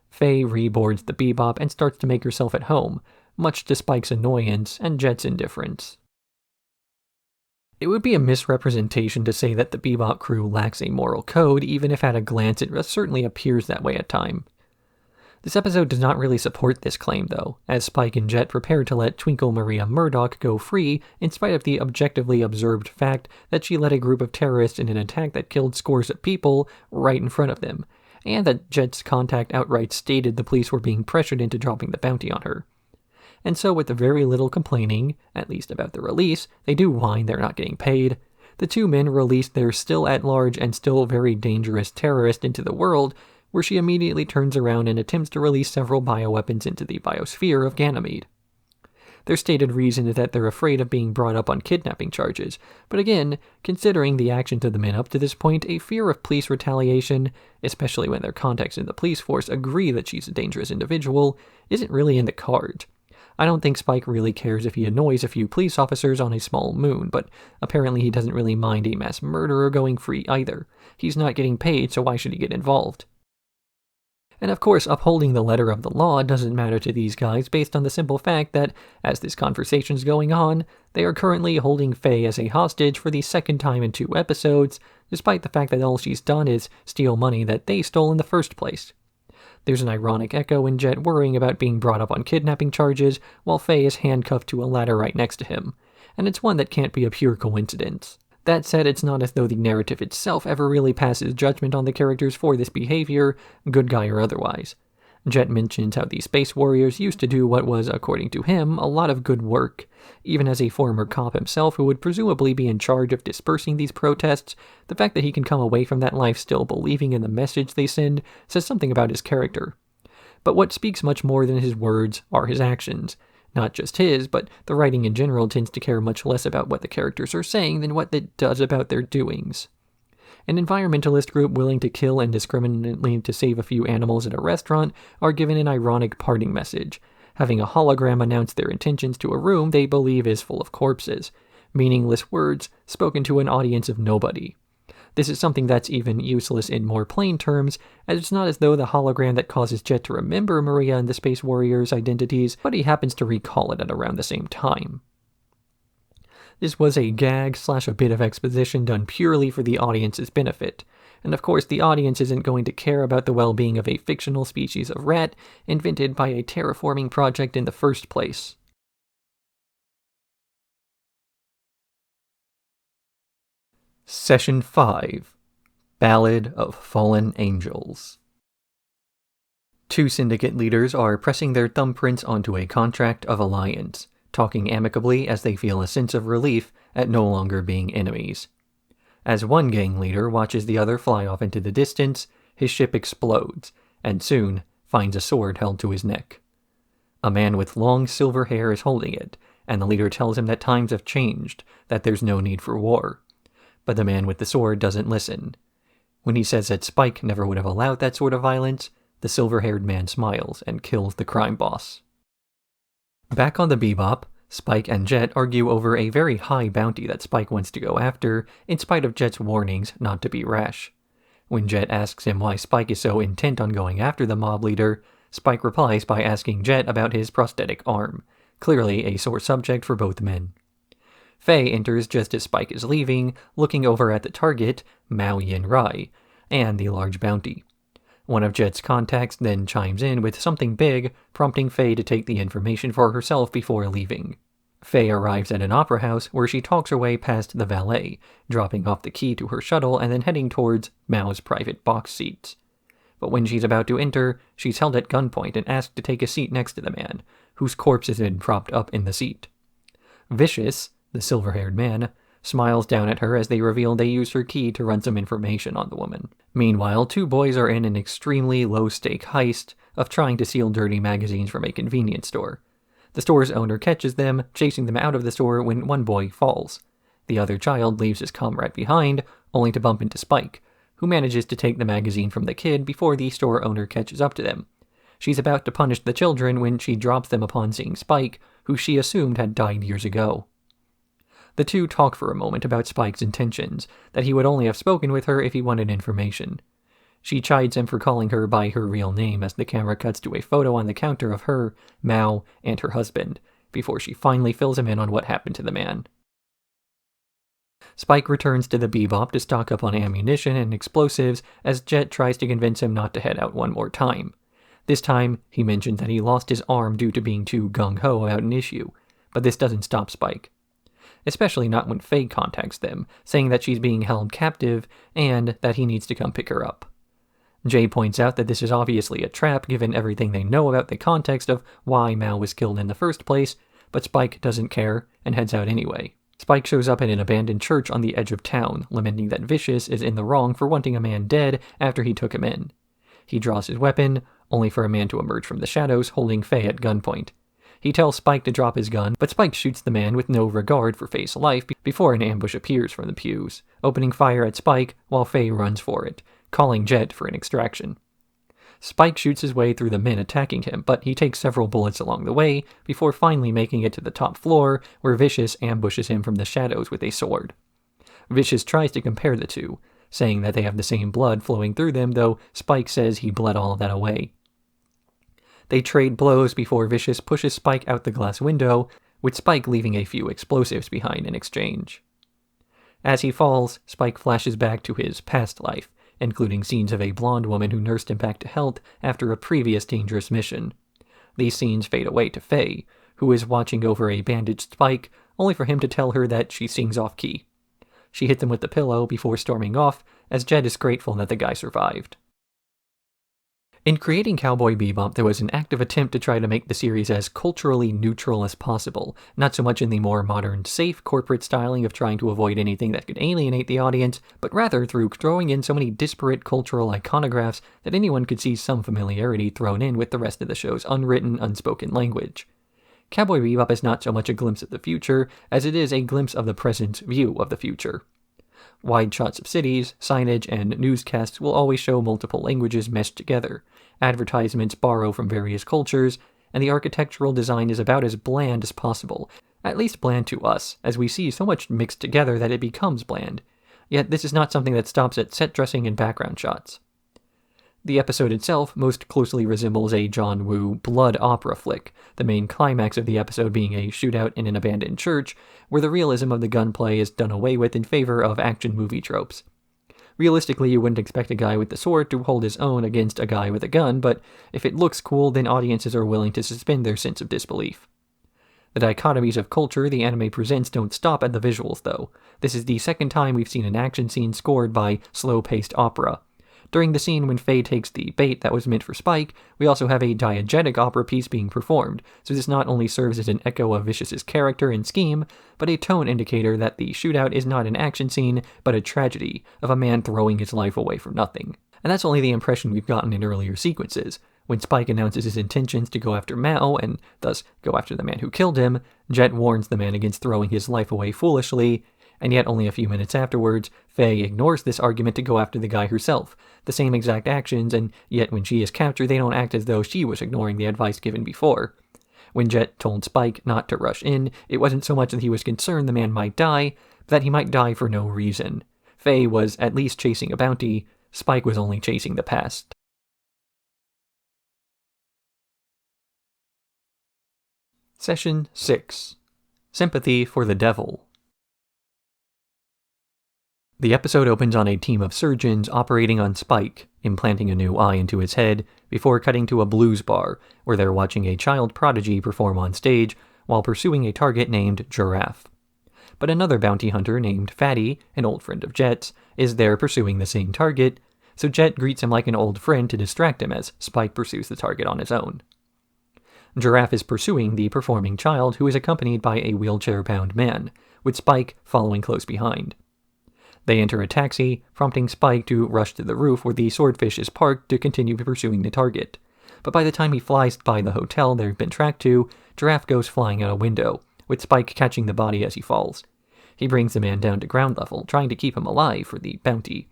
Faye reboards the Bebop and starts to make herself at home, much to Spike's annoyance and Jet's indifference. It would be a misrepresentation to say that the Bebop crew lacks a moral code, even if at a glance it certainly appears that way at times. This episode does not really support this claim, though, as Spike and Jet prepare to let Twinkle Maria Murdoch go free in spite of the objectively observed fact that she led a group of terrorists in an attack that killed scores of people right in front of them, and that Jet's contact outright stated the police were being pressured into dropping the bounty on her. And so with very little complaining, at least about the release, they do whine they're not getting paid. The two men release their still at large and still very dangerous terrorist into the world, where she immediately turns around and attempts to release several bioweapons into the biosphere of Ganymede. Their stated reason is that they're afraid of being brought up on kidnapping charges, but again, considering the actions of the men up to this point, a fear of police retaliation, especially when their contacts in the police force agree that she's a dangerous individual, isn't really in the cards. I don't think Spike really cares if he annoys a few police officers on a small moon, but apparently he doesn't really mind a mass murderer going free either. He's not getting paid, so why should he get involved? And of course, upholding the letter of the law doesn't matter to these guys based on the simple fact that, as this conversation's going on, they are currently holding Faye as a hostage for the second time in 2 episodes, despite the fact that all she's done is steal money that they stole in the first place. There's an ironic echo in Jet worrying about being brought up on kidnapping charges, while Faye is handcuffed to a ladder right next to him, and it's one that can't be a pure coincidence. That said, it's not as though the narrative itself ever really passes judgment on the characters for this behavior, good guy or otherwise. Jet mentions how the Space Warriors used to do what was, according to him, a lot of good work. Even as a former cop himself who would presumably be in charge of dispersing these protests, the fact that he can come away from that life still believing in the message they send says something about his character. But what speaks much more than his words are his actions. Not just his, but the writing in general tends to care much less about what the characters are saying than what it does about their doings. An environmentalist group willing to kill indiscriminately to save a few animals at a restaurant are given an ironic parting message, having a hologram announce their intentions to a room they believe is full of corpses, meaningless words spoken to an audience of nobody. This is something that's even useless in more plain terms, as it's not as though the hologram that causes Jet to remember Maria and the Space Warriors' identities, but he happens to recall it at around the same time. This was a gag / a bit of exposition done purely for the audience's benefit, and of course the audience isn't going to care about the well-being of a fictional species of rat invented by a terraforming project in the first place. Session 5. Ballad of Fallen Angels. 2 syndicate leaders are pressing their thumbprints onto a contract of alliance, talking amicably as they feel a sense of relief at no longer being enemies. As one gang leader watches the other fly off into the distance, his ship explodes, and soon finds a sword held to his neck. A man with long silver hair is holding it, and the leader tells him that times have changed, that there's no need for war. But the man with the sword doesn't listen. When he says that Spike never would have allowed that sort of violence, the silver-haired man smiles and kills the crime boss. Back on the Bebop, Spike and Jet argue over a very high bounty that Spike wants to go after, in spite of Jet's warnings not to be rash. When Jet asks him why Spike is so intent on going after the mob leader, Spike replies by asking Jet about his prosthetic arm, clearly a sore subject for both men. Faye enters just as Spike is leaving, looking over at the target, Mao Yin Rai, and the large bounty. One of Jet's contacts then chimes in with something big, prompting Faye to take the information for herself before leaving. Faye arrives at an opera house where she talks her way past the valet, dropping off the key to her shuttle and then heading towards Mao's private box seats. But when she's about to enter, she's held at gunpoint and asked to take a seat next to the man, whose corpse has been propped up in the seat. Vicious, the silver-haired man, smiles down at her as they reveal they used her key to run some information on the woman. Meanwhile, two boys are in an extremely low-stake heist of trying to steal dirty magazines from a convenience store. The store's owner catches them, chasing them out of the store when one boy falls. The other child leaves his comrade behind, only to bump into Spike, who manages to take the magazine from the kid before the store owner catches up to them. She's about to punish the children when she drops them upon seeing Spike, who she assumed had died years ago. The two talk for a moment about Spike's intentions, that he would only have spoken with her if he wanted information. She chides him for calling her by her real name as the camera cuts to a photo on the counter of her, Mao, and her husband, before she finally fills him in on what happened to the man. Spike returns to the Bebop to stock up on ammunition and explosives as Jet tries to convince him not to head out one more time. This time, he mentions that he lost his arm due to being too gung-ho about an issue, but this doesn't stop Spike. Especially not when Faye contacts them, saying that she's being held captive and that he needs to come pick her up. Jay points out that this is obviously a trap given everything they know about the context of why Mao was killed in the first place, but Spike doesn't care and heads out anyway. Spike shows up at an abandoned church on the edge of town, lamenting that Vicious is in the wrong for wanting a man dead after he took him in. He draws his weapon, only for a man to emerge from the shadows holding Faye at gunpoint. He tells Spike to drop his gun, but Spike shoots the man with no regard for Faye's life before an ambush appears from the pews, opening fire at Spike while Faye runs for it, calling Jet for an extraction. Spike shoots his way through the men attacking him, but he takes several bullets along the way before finally making it to the top floor where Vicious ambushes him from the shadows with a sword. Vicious tries to compare the two, saying that they have the same blood flowing through them, though Spike says he bled all of that away. They trade blows before Vicious pushes Spike out the glass window, with Spike leaving a few explosives behind in exchange. As he falls, Spike flashes back to his past life, including scenes of a blonde woman who nursed him back to health after a previous dangerous mission. These scenes fade away to Faye, who is watching over a bandaged Spike, only for him to tell her that she sings off-key. She hits him with the pillow before storming off, as Jet is grateful that the guy survived. In creating Cowboy Bebop, there was an active attempt to try to make the series as culturally neutral as possible, not so much in the more modern, safe corporate styling of trying to avoid anything that could alienate the audience, but rather through throwing in so many disparate cultural iconographs that anyone could see some familiarity thrown in with the rest of the show's unwritten, unspoken language. Cowboy Bebop is not so much a glimpse of the future, as it is a glimpse of the present view of the future. Wide shots of cities, signage, and newscasts will always show multiple languages meshed together. Advertisements borrow from various cultures, and the architectural design is about as bland as possible, at least bland to us, as we see so much mixed together that it becomes bland. Yet this is not something that stops at set dressing and background shots. The episode itself most closely resembles a John Woo blood opera flick, the main climax of the episode being a shootout in an abandoned church, where the realism of the gunplay is done away with in favor of action movie tropes. Realistically, you wouldn't expect a guy with the sword to hold his own against a guy with a gun, but if it looks cool, then audiences are willing to suspend their sense of disbelief. The dichotomies of culture the anime presents don't stop at the visuals, though. This is the second time we've seen an action scene scored by slow-paced opera. During the scene when Faye takes the bait that was meant for Spike, we also have a diegetic opera piece being performed, so this not only serves as an echo of Vicious's character and scheme, but a tone indicator that the shootout is not an action scene, but a tragedy of a man throwing his life away for nothing. And that's only the impression we've gotten in earlier sequences. When Spike announces his intentions to go after Mao, and thus go after the man who killed him, Jet warns the man against throwing his life away foolishly, and yet only a few minutes afterwards, Faye ignores this argument to go after the guy herself. The same exact actions, and yet when she is captured, they don't act as though she was ignoring the advice given before. When Jet told Spike not to rush in, it wasn't so much that he was concerned the man might die, but that he might die for no reason. Faye was at least chasing a bounty, Spike was only chasing the past. Session 6. Sympathy for the Devil. The episode opens on a team of surgeons operating on Spike, implanting a new eye into his head, before cutting to a blues bar, where they're watching a child prodigy perform on stage while pursuing a target named Giraffe. But another bounty hunter named Fatty, an old friend of Jet's, is there pursuing the same target, so Jet greets him like an old friend to distract him as Spike pursues the target on his own. Giraffe is pursuing the performing child, who is accompanied by a wheelchair-bound man, with Spike following close behind. They enter a taxi, prompting Spike to rush to the roof where the swordfish is parked to continue pursuing the target. But by the time he flies by the hotel they've been tracked to, Giraffe goes flying out a window, with Spike catching the body as he falls. He brings the man down to ground level, trying to keep him alive for the bounty,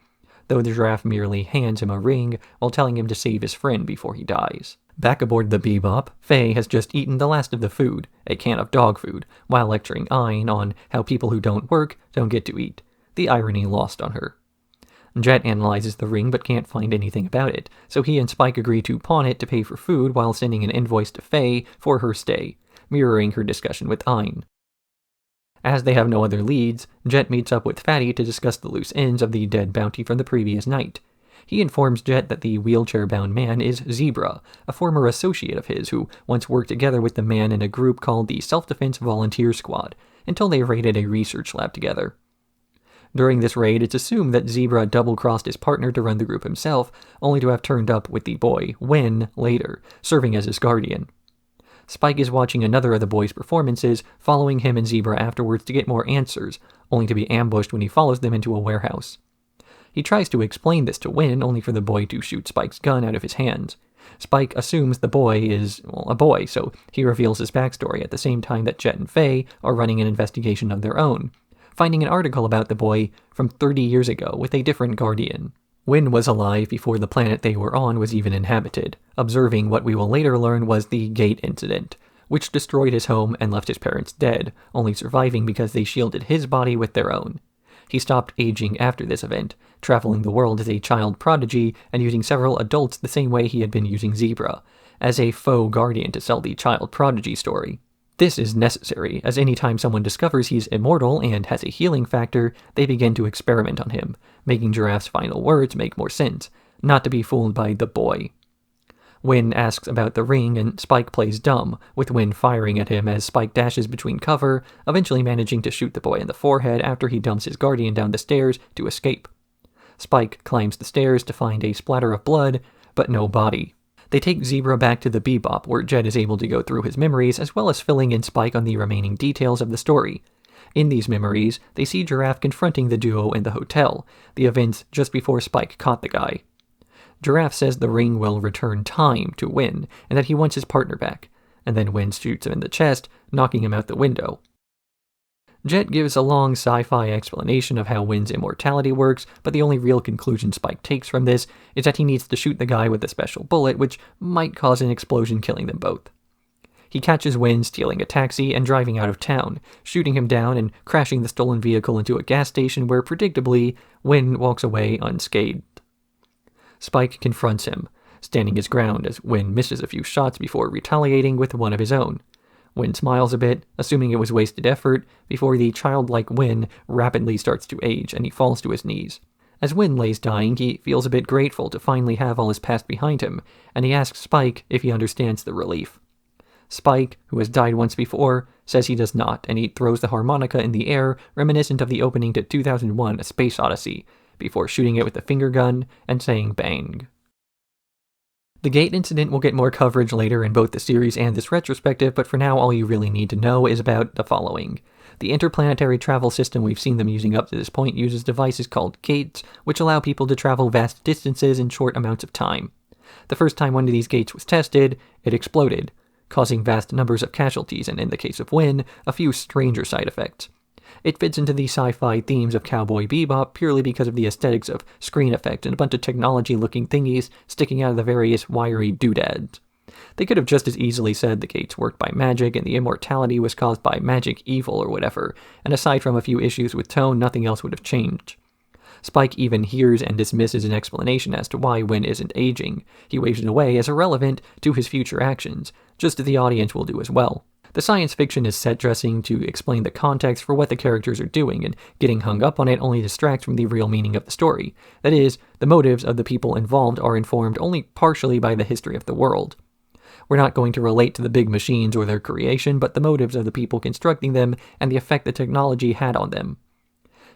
though the giraffe merely hands him a ring while telling him to save his friend before he dies. Back aboard the Bebop, Faye has just eaten the last of the food, a can of dog food, while lecturing Ein on how people who don't work don't get to eat, the irony lost on her. Jet analyzes the ring but can't find anything about it, so he and Spike agree to pawn it to pay for food while sending an invoice to Faye for her stay, mirroring her discussion with Ein. As they have no other leads, Jet meets up with Fatty to discuss the loose ends of the dead bounty from the previous night. He informs Jet that the wheelchair-bound man is Zebra, a former associate of his who once worked together with the man in a group called the Self-Defense Volunteer Squad, until they raided a research lab together. During this raid, it's assumed that Zebra double-crossed his partner to run the group himself, only to have turned up with the boy, Win, later, serving as his guardian. Spike is watching another of the boy's performances, following him and Zebra afterwards to get more answers, only to be ambushed when he follows them into a warehouse. He tries to explain this to Win, only for the boy to shoot Spike's gun out of his hands. Spike assumes the boy is, a boy, so he reveals his backstory at the same time that Jet and Faye are running an investigation of their own, finding an article about the boy from 30 years ago with a different guardian. Win was alive before the planet they were on was even inhabited, observing what we will later learn was the Gate Incident, which destroyed his home and left his parents dead, only surviving because they shielded his body with their own. He stopped aging after this event, traveling the world as a child prodigy and using several adults the same way he had been using Zebra, as a faux guardian to sell the child prodigy story. This is necessary, as any time someone discovers he's immortal and has a healing factor, they begin to experiment on him, making Giraffe's final words make more sense, not to be fooled by the boy. Win asks about the ring, and Spike plays dumb, with Win firing at him as Spike dashes between cover, eventually managing to shoot the boy in the forehead after he dumps his guardian down the stairs to escape. Spike climbs the stairs to find a splatter of blood, but no body. They take Zebra back to the Bebop, where Jet is able to go through his memories, as well as filling in Spike on the remaining details of the story. In these memories, they see Giraffe confronting the duo in the hotel, the events just before Spike caught the guy. Giraffe says the ring will return time to Win, and that he wants his partner back, and then Win shoots him in the chest, knocking him out the window. Jet gives a long sci-fi explanation of how Win's immortality works, but the only real conclusion Spike takes from this is that he needs to shoot the guy with a special bullet, which might cause an explosion killing them both. He catches Win stealing a taxi and driving out of town, shooting him down and crashing the stolen vehicle into a gas station where, predictably, Win walks away unscathed. Spike confronts him, standing his ground as Win misses a few shots before retaliating with one of his own. Win smiles a bit, assuming it was wasted effort, before the childlike Win rapidly starts to age and he falls to his knees. As Win lays dying, he feels a bit grateful to finally have all his past behind him, and he asks Spike if he understands the relief. Spike, who has died once before, says he does not, and he throws the harmonica in the air, reminiscent of the opening to 2001: A Space Odyssey, before shooting it with a finger gun and saying bang. The Gate Incident will get more coverage later in both the series and this retrospective, but for now all you really need to know is about the following. The interplanetary travel system we've seen them using up to this point uses devices called gates, which allow people to travel vast distances in short amounts of time. The first time one of these gates was tested, it exploded, causing vast numbers of casualties and, in the case of Win, a few stranger side effects. It fits into the sci-fi themes of Cowboy Bebop purely because of the aesthetics of screen effects and a bunch of technology-looking thingies sticking out of the various wiry doodads. They could have just as easily said the gates worked by magic and the immortality was caused by magic evil or whatever, and aside from a few issues with tone, nothing else would have changed. Spike even hears and dismisses an explanation as to why Win isn't aging. He waves it away as irrelevant to his future actions, just as the audience will do as well. The science fiction is set dressing to explain the context for what the characters are doing, and getting hung up on it only distracts from the real meaning of the story. That is, the motives of the people involved are informed only partially by the history of the world. We're not going to relate to the big machines or their creation, but the motives of the people constructing them and the effect the technology had on them.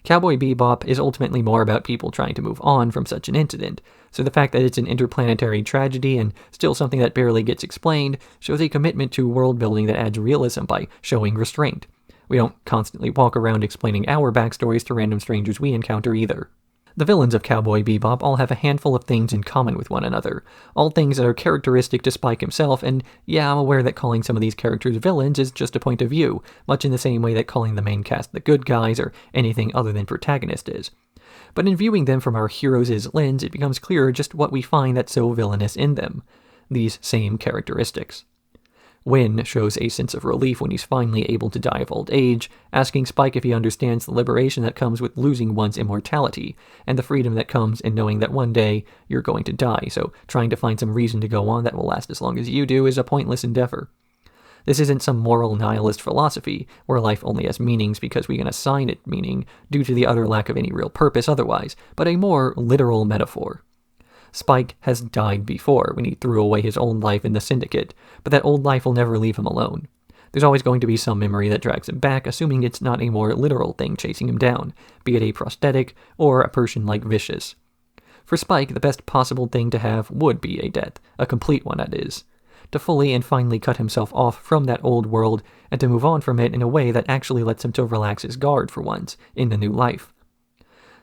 Cowboy Bebop is ultimately more about people trying to move on from such an incident, so the fact that it's an interplanetary tragedy and still something that barely gets explained shows a commitment to world building that adds realism by showing restraint. We don't constantly walk around explaining our backstories to random strangers we encounter either. The villains of Cowboy Bebop all have a handful of things in common with one another, all things that are characteristic to Spike himself, and yeah, I'm aware that calling some of these characters villains is just a point of view, much in the same way that calling the main cast the good guys or anything other than protagonist is. But in viewing them from our heroes' lens, it becomes clearer just what we find that's so villainous in them, these same characteristics. Win shows a sense of relief when he's finally able to die of old age, asking Spike if he understands the liberation that comes with losing one's immortality, and the freedom that comes in knowing that one day you're going to die, so trying to find some reason to go on that will last as long as you do is a pointless endeavor. This isn't some moral nihilist philosophy, where life only has meanings because we can assign it meaning due to the utter lack of any real purpose otherwise, but a more literal metaphor. Spike has died before when he threw away his old life in the Syndicate, but that old life will never leave him alone. There's always going to be some memory that drags him back, assuming it's not a more literal thing chasing him down, be it a prosthetic or a person like Vicious. For Spike, the best possible thing to have would be a death, a complete one that is. To fully and finally cut himself off from that old world and to move on from it in a way that actually lets him to relax his guard for once in the new life.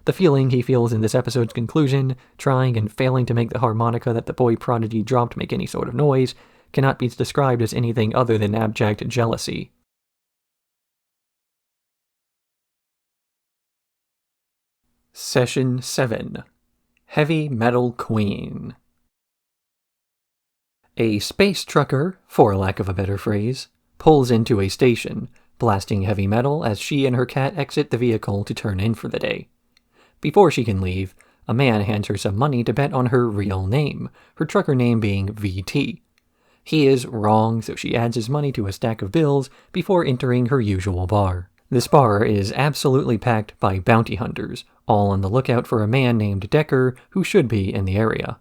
The feeling he feels in this episode's conclusion, trying and failing to make the harmonica that the boy prodigy dropped make any sort of noise, cannot be described as anything other than abject jealousy. Session 7. Heavy Metal Queen. A space trucker, for lack of a better phrase, pulls into a station, blasting heavy metal as she and her cat exit the vehicle to turn in for the day. Before she can leave, a man hands her some money to bet on her real name, her trucker name being VT. He is wrong, so she adds his money to a stack of bills before entering her usual bar. This bar is absolutely packed by bounty hunters, all on the lookout for a man named Decker who should be in the area.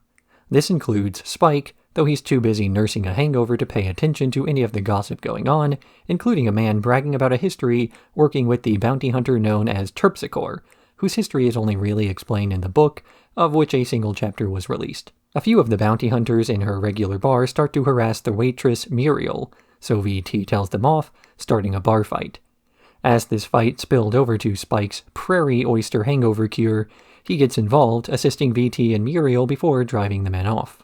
This includes Spike, though he's too busy nursing a hangover to pay attention to any of the gossip going on, including a man bragging about a history working with the bounty hunter known as Terpsichore, whose history is only really explained in the book, of which a single chapter was released. A few of the bounty hunters in her regular bar start to harass the waitress Muriel, so VT tells them off, starting a bar fight. As this fight spilled over to Spike's prairie oyster hangover cure, he gets involved, assisting VT and Muriel before driving the men off.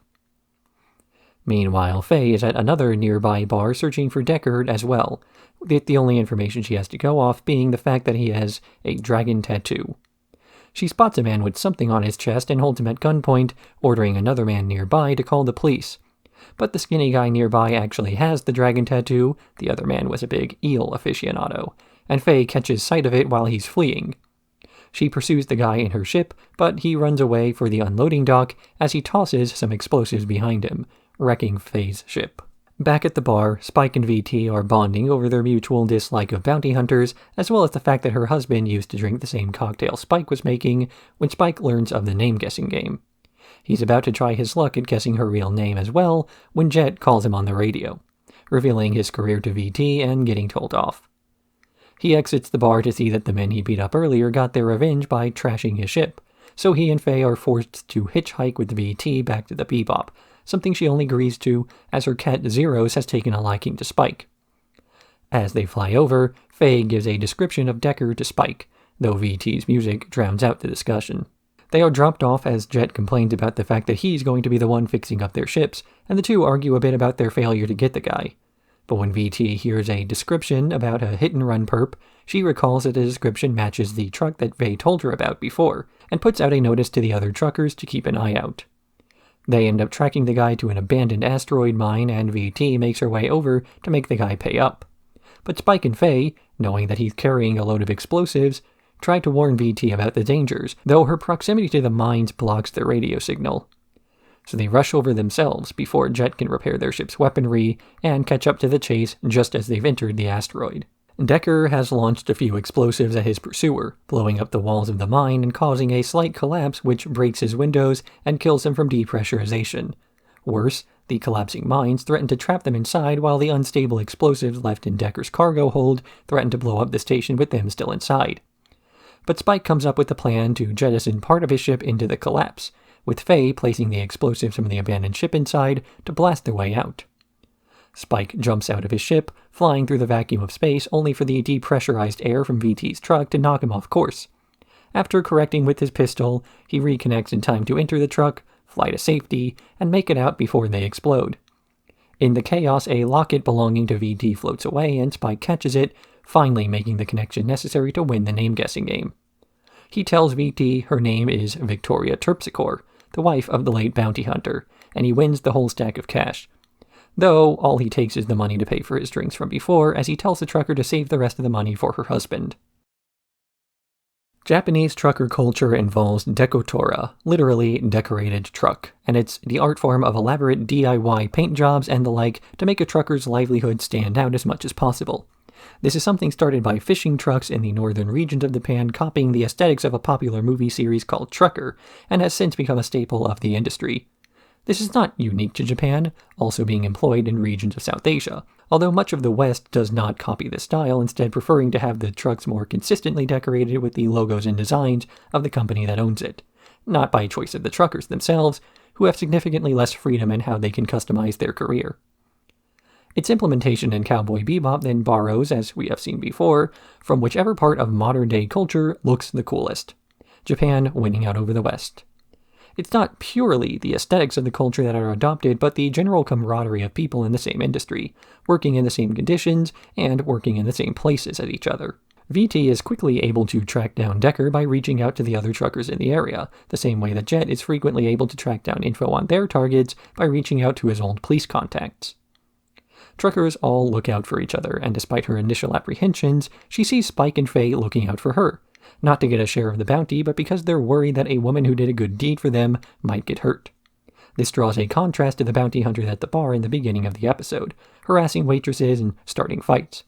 Meanwhile, Faye is at another nearby bar searching for Deckard as well, with the only information she has to go off being the fact that he has a dragon tattoo. She spots a man with something on his chest and holds him at gunpoint, ordering another man nearby to call the police. But the skinny guy nearby actually has the dragon tattoo, the other man was a big eel aficionado, and Faye catches sight of it while he's fleeing. She pursues the guy in her ship, but he runs away for the unloading dock as he tosses some explosives behind him, wrecking Faye's ship. Back at the bar, Spike and VT are bonding over their mutual dislike of bounty hunters, as well as the fact that her husband used to drink the same cocktail Spike was making when Spike learns of the name-guessing game. He's about to try his luck at guessing her real name as well when Jet calls him on the radio, revealing his career to VT and getting told off. He exits the bar to see that the men he beat up earlier got their revenge by trashing his ship, so he and Faye are forced to hitchhike with VT back to the Bebop, something she only agrees to as her cat Zeros has taken a liking to Spike. As they fly over, Faye gives a description of Decker to Spike, though VT's music drowns out the discussion. They are dropped off as Jet complains about the fact that he's going to be the one fixing up their ships, and the two argue a bit about their failure to get the guy. But when VT hears a description about a hit-and-run perp, she recalls that the description matches the truck that Faye told her about before, and puts out a notice to the other truckers to keep an eye out. They end up tracking the guy to an abandoned asteroid mine, and VT makes her way over to make the guy pay up. But Spike and Faye, knowing that he's carrying a load of explosives, try to warn VT about the dangers, though her proximity to the mines blocks their radio signal. So they rush over themselves before Jet can repair their ship's weaponry and catch up to the chase just as they've entered the asteroid. Decker has launched a few explosives at his pursuer, blowing up the walls of the mine and causing a slight collapse which breaks his windows and kills him from depressurization. Worse, the collapsing mines threaten to trap them inside while the unstable explosives left in Decker's cargo hold threaten to blow up the station with them still inside. But Spike comes up with the plan to jettison part of his ship into the collapse, with Faye placing the explosives from the abandoned ship inside to blast their way out. Spike jumps out of his ship, flying through the vacuum of space only for the depressurized air from VT's truck to knock him off course. After correcting with his pistol, he reconnects in time to enter the truck, fly to safety, and make it out before they explode. In the chaos, a locket belonging to VT floats away and Spike catches it, finally making the connection necessary to win the name-guessing game. He tells VT her name is Victoria Terpsichore, the wife of the late bounty hunter, and he wins the whole stack of cash. Though all he takes is the money to pay for his drinks from before, as he tells the trucker to save the rest of the money for her husband. Japanese trucker culture involves dekotora, literally decorated truck, and it's the art form of elaborate DIY paint jobs and the like to make a trucker's livelihood stand out as much as possible. This is something started by fishing trucks in the northern regions of Japan, copying the aesthetics of a popular movie series called Trucker, and has since become a staple of the industry. This is not unique to Japan, also being employed in regions of South Asia, although much of the West does not copy this style, instead preferring to have the trucks more consistently decorated with the logos and designs of the company that owns it, not by choice of the truckers themselves, who have significantly less freedom in how they can customize their career. Its implementation in Cowboy Bebop then borrows, as we have seen before, from whichever part of modern-day culture looks the coolest, Japan winning out over the West. It's not purely the aesthetics of the culture that are adopted, but the general camaraderie of people in the same industry, working in the same conditions, and working in the same places as each other. VT is quickly able to track down Decker by reaching out to the other truckers in the area, the same way that Jet is frequently able to track down info on their targets by reaching out to his old police contacts. Truckers all look out for each other, and despite her initial apprehensions, she sees Spike and Faye looking out for her. Not to get a share of the bounty, but because they're worried that a woman who did a good deed for them might get hurt. This draws a contrast to the bounty hunters at the bar in the beginning of the episode, harassing waitresses and starting fights.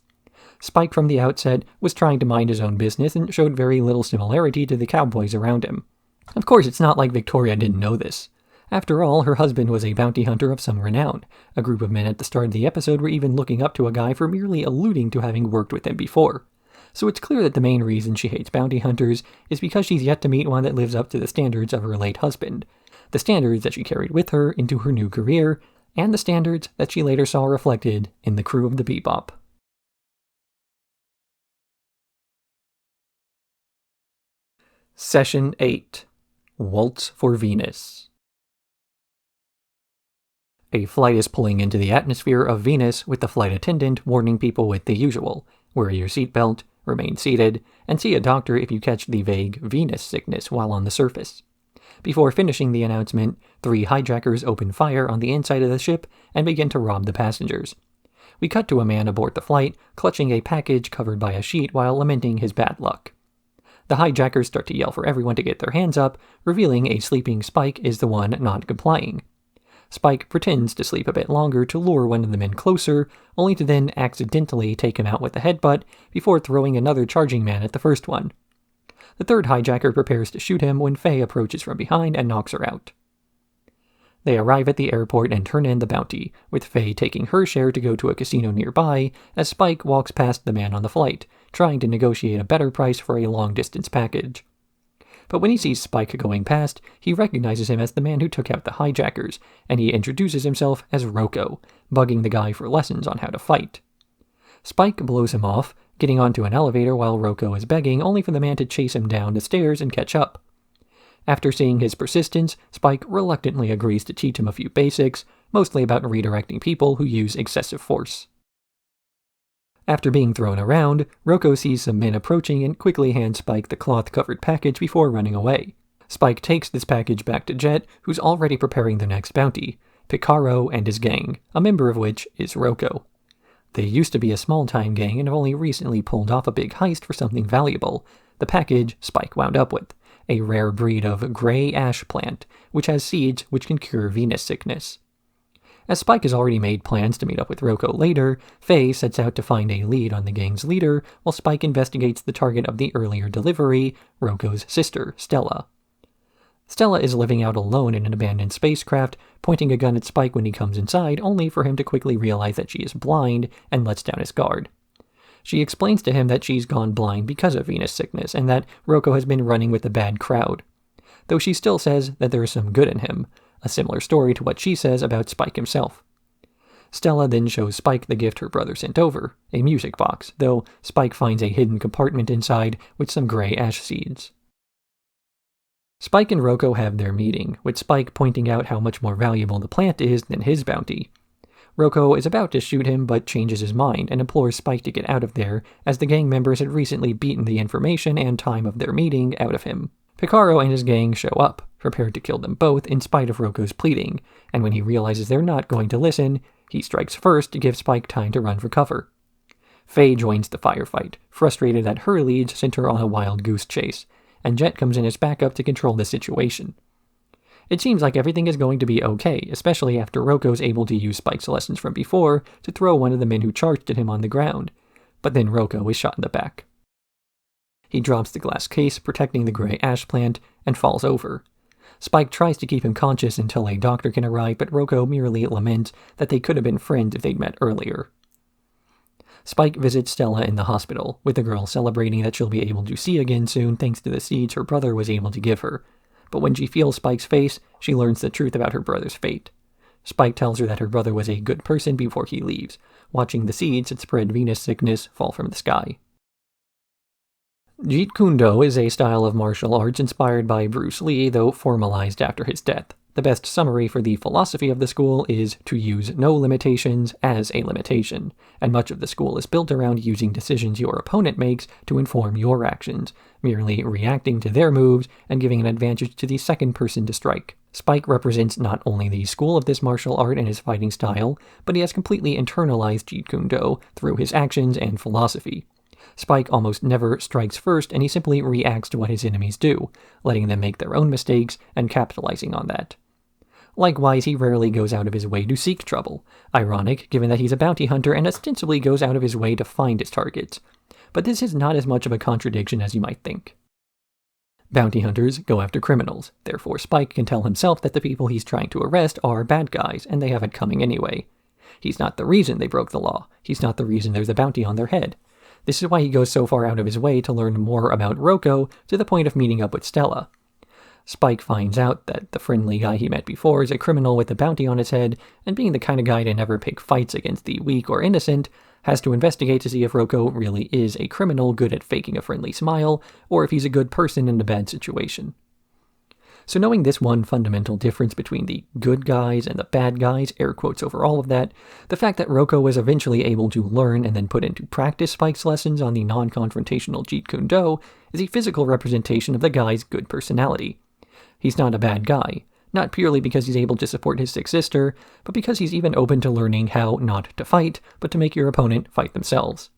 Spike from the outset was trying to mind his own business and showed very little similarity to the cowboys around him. Of course, it's not like Victoria didn't know this. After all, her husband was a bounty hunter of some renown. A group of men at the start of the episode were even looking up to a guy for merely alluding to having worked with him before. So it's clear that the main reason she hates bounty hunters is because she's yet to meet one that lives up to the standards of her late husband, the standards that she carried with her into her new career, and the standards that she later saw reflected in the crew of the Bebop. Session 8. Waltz for Venus. A flight is pulling into the atmosphere of Venus with the flight attendant warning people with the usual: wear your seatbelt, remain seated, and see a doctor if you catch the vague Venus sickness while on the surface. Before finishing the announcement, 3 hijackers open fire on the inside of the ship and begin to rob the passengers. We cut to a man aboard the flight, clutching a package covered by a sheet while lamenting his bad luck. The hijackers start to yell for everyone to get their hands up, revealing a sleeping Spike is the one not complying. Spike pretends to sleep a bit longer to lure one of the men closer, only to then accidentally take him out with a headbutt before throwing another charging man at the first one. The third hijacker prepares to shoot him when Faye approaches from behind and knocks her out. They arrive at the airport and turn in the bounty, with Faye taking her share to go to a casino nearby as Spike walks past the man on the flight, trying to negotiate a better price for a long-distance package. But when he sees Spike going past, he recognizes him as the man who took out the hijackers, and he introduces himself as Rocco, bugging the guy for lessons on how to fight. Spike blows him off, getting onto an elevator while Rocco is begging, only for the man to chase him down the stairs and catch up. After seeing his persistence, Spike reluctantly agrees to teach him a few basics, mostly about redirecting people who use excessive force. After being thrown around, Rocco sees some men approaching and quickly hands Spike the cloth-covered package before running away. Spike takes this package back to Jet, who's already preparing the next bounty, Picaro and his gang, a member of which is Rocco. They used to be a small-time gang and have only recently pulled off a big heist for something valuable, the package Spike wound up with, a rare breed of gray ash plant, which has seeds which can cure Venus sickness. As Spike has already made plans to meet up with Rocco later, Faye sets out to find a lead on the gang's leader, while Spike investigates the target of the earlier delivery, Rocco's sister, Stella. Stella is living out alone in an abandoned spacecraft, pointing a gun at Spike when he comes inside, only for him to quickly realize that she is blind and lets down his guard. She explains to him that she's gone blind because of Venus sickness and that Rocco has been running with a bad crowd. Though she still says that there is some good in him, a similar story to what she says about Spike himself. Stella then shows Spike the gift her brother sent over, a music box, though Spike finds a hidden compartment inside with some gray ash seeds. Spike and Rocco have their meeting, with Spike pointing out how much more valuable the plant is than his bounty. Rocco is about to shoot him but changes his mind and implores Spike to get out of there, as the gang members had recently beaten the information and time of their meeting out of him. Picaro and his gang show up, prepared to kill them both in spite of Rocco's pleading, and when he realizes they're not going to listen, he strikes first to give Spike time to run for cover. Faye joins the firefight, frustrated that her leads sent her on a wild goose chase, and Jet comes in as backup to control the situation. It seems like everything is going to be okay, especially after Rocco's able to use Spike's lessons from before to throw one of the men who charged at him on the ground, but then Rocco is shot in the back. He drops the glass case protecting the gray ash plant and falls over. Spike tries to keep him conscious until a doctor can arrive, but Rocco merely laments that they could have been friends if they'd met earlier. Spike visits Stella in the hospital, with the girl celebrating that she'll be able to see again soon thanks to the seeds her brother was able to give her. But when she feels Spike's face, she learns the truth about her brother's fate. Spike tells her that her brother was a good person before he leaves, watching the seeds that spread Venus sickness fall from the sky. Jeet Kune Do is a style of martial arts inspired by Bruce Lee, though formalized after his death. The best summary for the philosophy of the school is to use no limitations as a limitation, and much of the school is built around using decisions your opponent makes to inform your actions, merely reacting to their moves and giving an advantage to the second person to strike. Spike represents not only the school of this martial art and his fighting style, but he has completely internalized Jeet Kune Do through his actions and philosophy. Spike almost never strikes first, and he simply reacts to what his enemies do, letting them make their own mistakes and capitalizing on that. Likewise, he rarely goes out of his way to seek trouble, ironic given that he's a bounty hunter and ostensibly goes out of his way to find his targets. But this is not as much of a contradiction as you might think. Bounty hunters go after criminals, therefore Spike can tell himself that the people he's trying to arrest are bad guys, and they have it coming anyway. He's not the reason they broke the law, he's not the reason there's a bounty on their head. This is why he goes so far out of his way to learn more about Rocco, to the point of meeting up with Stella. Spike finds out that the friendly guy he met before is a criminal with a bounty on his head, and being the kind of guy to never pick fights against the weak or innocent, has to investigate to see if Rocco really is a criminal good at faking a friendly smile, or if he's a good person in a bad situation. So knowing this one fundamental difference between the good guys and the bad guys, air quotes over all of that, the fact that Rocco was eventually able to learn and then put into practice Spike's lessons on the non-confrontational Jeet Kune Do is a physical representation of the guy's good personality. He's not a bad guy, not purely because he's able to support his sick sister, but because he's even open to learning how not to fight, but to make your opponent fight themselves.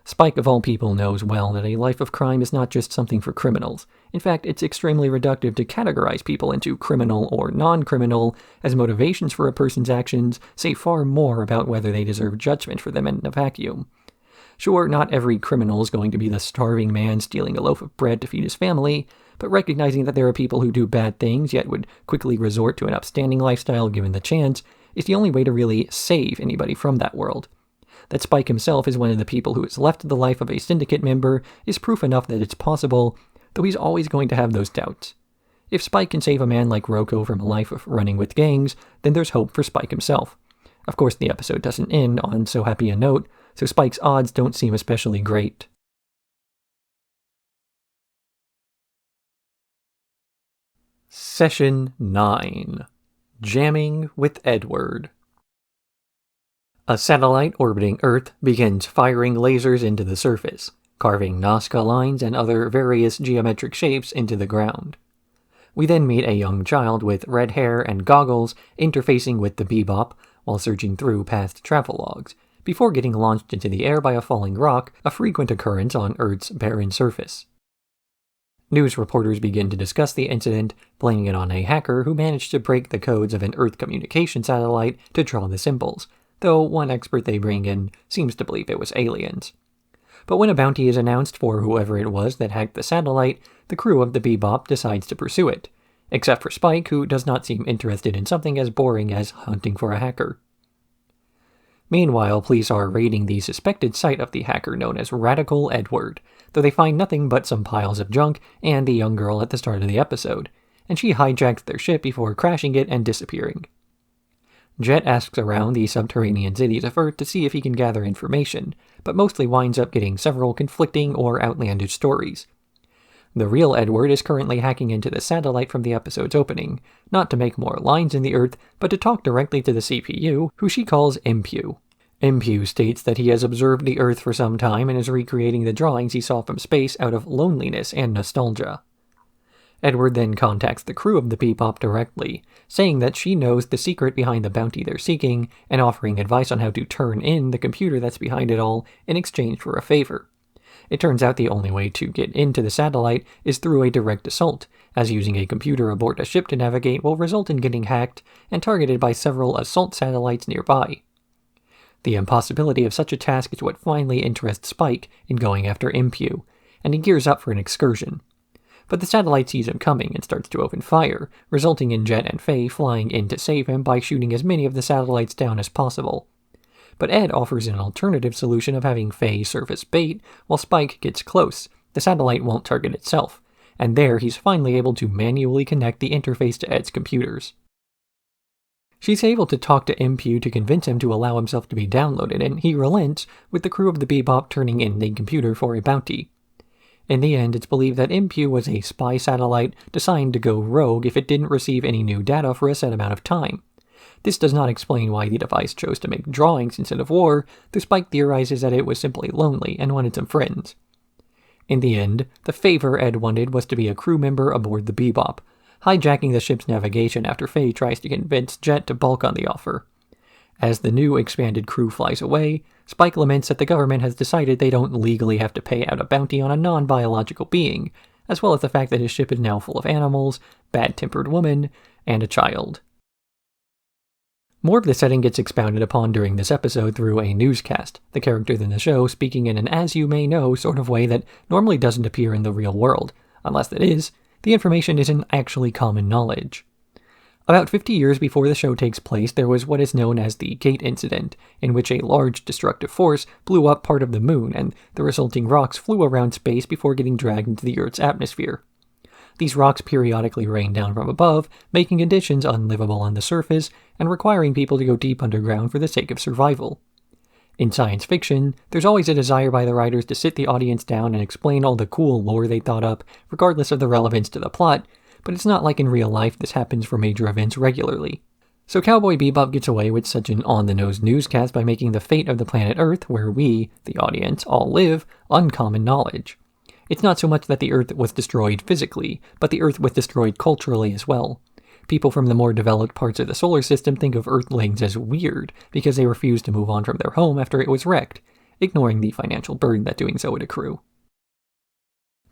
Spike, of all people, knows well that a life of crime is not just something for criminals. In fact, it's extremely reductive to categorize people into criminal or non-criminal, as motivations for a person's actions say far more about whether they deserve judgment for them in a vacuum. Sure, not every criminal is going to be the starving man stealing a loaf of bread to feed his family, but recognizing that there are people who do bad things yet would quickly resort to an upstanding lifestyle given the chance is the only way to really save anybody from that world. That Spike himself is one of the people who has left the life of a syndicate member is proof enough that it's possible, though he's always going to have those doubts. If Spike can save a man like Rocco from a life of running with gangs, then there's hope for Spike himself. Of course, the episode doesn't end on so happy a note, so Spike's odds don't seem especially great. Session 9. Jamming with Edward. A satellite orbiting Earth begins firing lasers into the surface, carving Nazca lines and other various geometric shapes into the ground. We then meet a young child with red hair and goggles interfacing with the Bebop while searching through past travelogues, before getting launched into the air by a falling rock, a frequent occurrence on Earth's barren surface. News reporters begin to discuss the incident, blaming it on a hacker who managed to break the codes of an Earth communication satellite to draw the symbols, though one expert they bring in seems to believe it was aliens. But when a bounty is announced for whoever it was that hacked the satellite, the crew of the Bebop decides to pursue it, except for Spike, who does not seem interested in something as boring as hunting for a hacker. Meanwhile, police are raiding the suspected site of the hacker known as Radical Edward, though they find nothing but some piles of junk and the young girl at the start of the episode, and she hijacks their ship before crashing it and disappearing. Jet asks around the subterranean cities of Earth to see if he can gather information, but mostly winds up getting several conflicting or outlandish stories. The real Edward is currently hacking into the satellite from the episode's opening, not to make more lines in the Earth, but to talk directly to the CPU, who she calls Impu. Impu states that he has observed the Earth for some time and is recreating the drawings he saw from space out of loneliness and nostalgia. Edward then contacts the crew of the Bebop directly, saying that she knows the secret behind the bounty they're seeking and offering advice on how to turn in the computer that's behind it all in exchange for a favor. It turns out the only way to get into the satellite is through a direct assault, as using a computer aboard a ship to navigate will result in getting hacked and targeted by several assault satellites nearby. The impossibility of such a task is what finally interests Spike in going after Impu, and he gears up for an excursion. But the satellite sees him coming and starts to open fire, resulting in Jet and Faye flying in to save him by shooting as many of the satellites down as possible. But Ed offers an alternative solution of having Faye serve as bait while Spike gets close. The satellite won't target itself, and there he's finally able to manually connect the interface to Ed's computers. She's able to talk to Impu to convince him to allow himself to be downloaded, and he relents, with the crew of the Bebop turning in the computer for a bounty. In the end, it's believed that Impu was a spy satellite designed to go rogue if it didn't receive any new data for a set amount of time. This does not explain why the device chose to make drawings instead of war, though Spike theorizes that it was simply lonely and wanted some friends. In the end, the favor Ed wanted was to be a crew member aboard the Bebop, hijacking the ship's navigation after Faye tries to convince Jet to balk on the offer. As the new expanded crew flies away, Spike laments that the government has decided they don't legally have to pay out a bounty on a non-biological being, as well as the fact that his ship is now full of animals, bad-tempered women, and a child. More of the setting gets expounded upon during this episode through a newscast, the characters in the show speaking in an as-you-may-know sort of way that normally doesn't appear in the real world. Unless it is, the information isn't actually common knowledge. About 50 years before the show takes place, there was what is known as the Gate Incident, in which a large destructive force blew up part of the moon, and the resulting rocks flew around space before getting dragged into the Earth's atmosphere. These rocks periodically rain down from above, making conditions unlivable on the surface, and requiring people to go deep underground for the sake of survival. In science fiction, there's always a desire by the writers to sit the audience down and explain all the cool lore they thought up, regardless of the relevance to the plot, but it's not like in real life this happens for major events regularly. So Cowboy Bebop gets away with such an on-the-nose newscast by making the fate of the planet Earth, where we, the audience, all live, uncommon knowledge. It's not so much that the Earth was destroyed physically, but the Earth was destroyed culturally as well. People from the more developed parts of the solar system think of Earthlings as weird because they refuse to move on from their home after it was wrecked, ignoring the financial burden that doing so would accrue.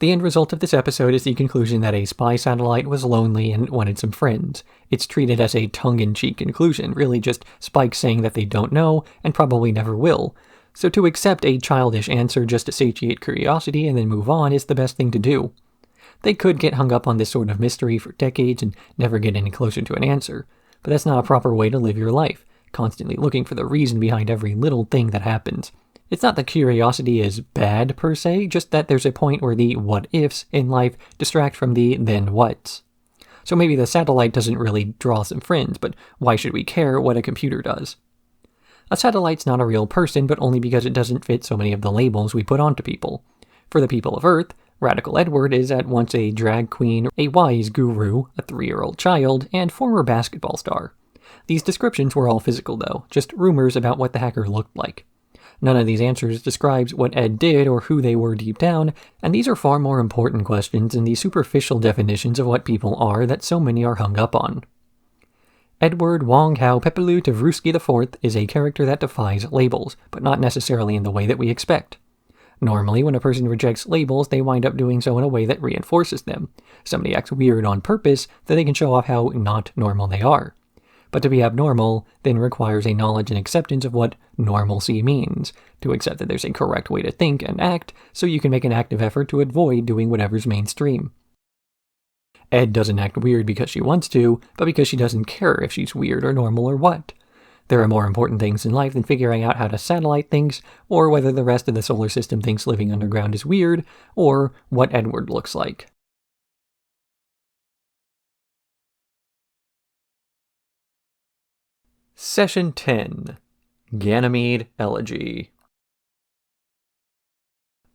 The end result of this episode is the conclusion that a spy satellite was lonely and wanted some friends. It's treated as a tongue-in-cheek conclusion, really just Spike saying that they don't know and probably never will. So to accept a childish answer just to satiate curiosity and then move on is the best thing to do. They could get hung up on this sort of mystery for decades and never get any closer to an answer, but that's not a proper way to live your life, constantly looking for the reason behind every little thing that happens. It's not that curiosity is bad per se, just that there's a point where the what-ifs in life distract from the then-whats. So maybe the satellite doesn't really draw some friends, but why should we care what a computer does? A satellite's not a real person, but only because it doesn't fit so many of the labels we put onto people. For the people of Earth, Radical Edward is at once a drag queen, a wise guru, a 3-year-old child, and former basketball star. These descriptions were all physical though, just rumors about what the hacker looked like. None of these answers describes what Ed did or who they were deep down, and these are far more important questions than the superficial definitions of what people are that so many are hung up on. Edward Wong Hao Pepelu Tavruski IV is a character that defies labels, but not necessarily in the way that we expect. Normally, when a person rejects labels, they wind up doing so in a way that reinforces them. Somebody acts weird on purpose, that they can show off how not normal they are. But to be abnormal then requires a knowledge and acceptance of what normalcy means, to accept that there's a correct way to think and act, so you can make an active effort to avoid doing whatever's mainstream. Ed doesn't act weird because she wants to, but because she doesn't care if she's weird or normal or what. There are more important things in life than figuring out how to satellite things, or whether the rest of the solar system thinks living underground is weird, or what Edward looks like. Session 10. Ganymede Elegy.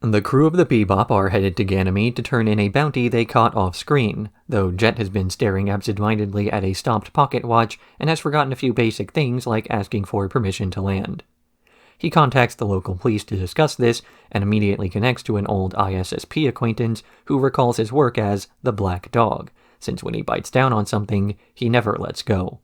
The crew of the Bebop are headed to Ganymede to turn in a bounty they caught off-screen, though Jet has been staring absent-mindedly at a stopped pocket watch and has forgotten a few basic things like asking for permission to land. He contacts the local police to discuss this and immediately connects to an old ISSP acquaintance who recalls his work as the Black Dog, since when he bites down on something, he never lets go.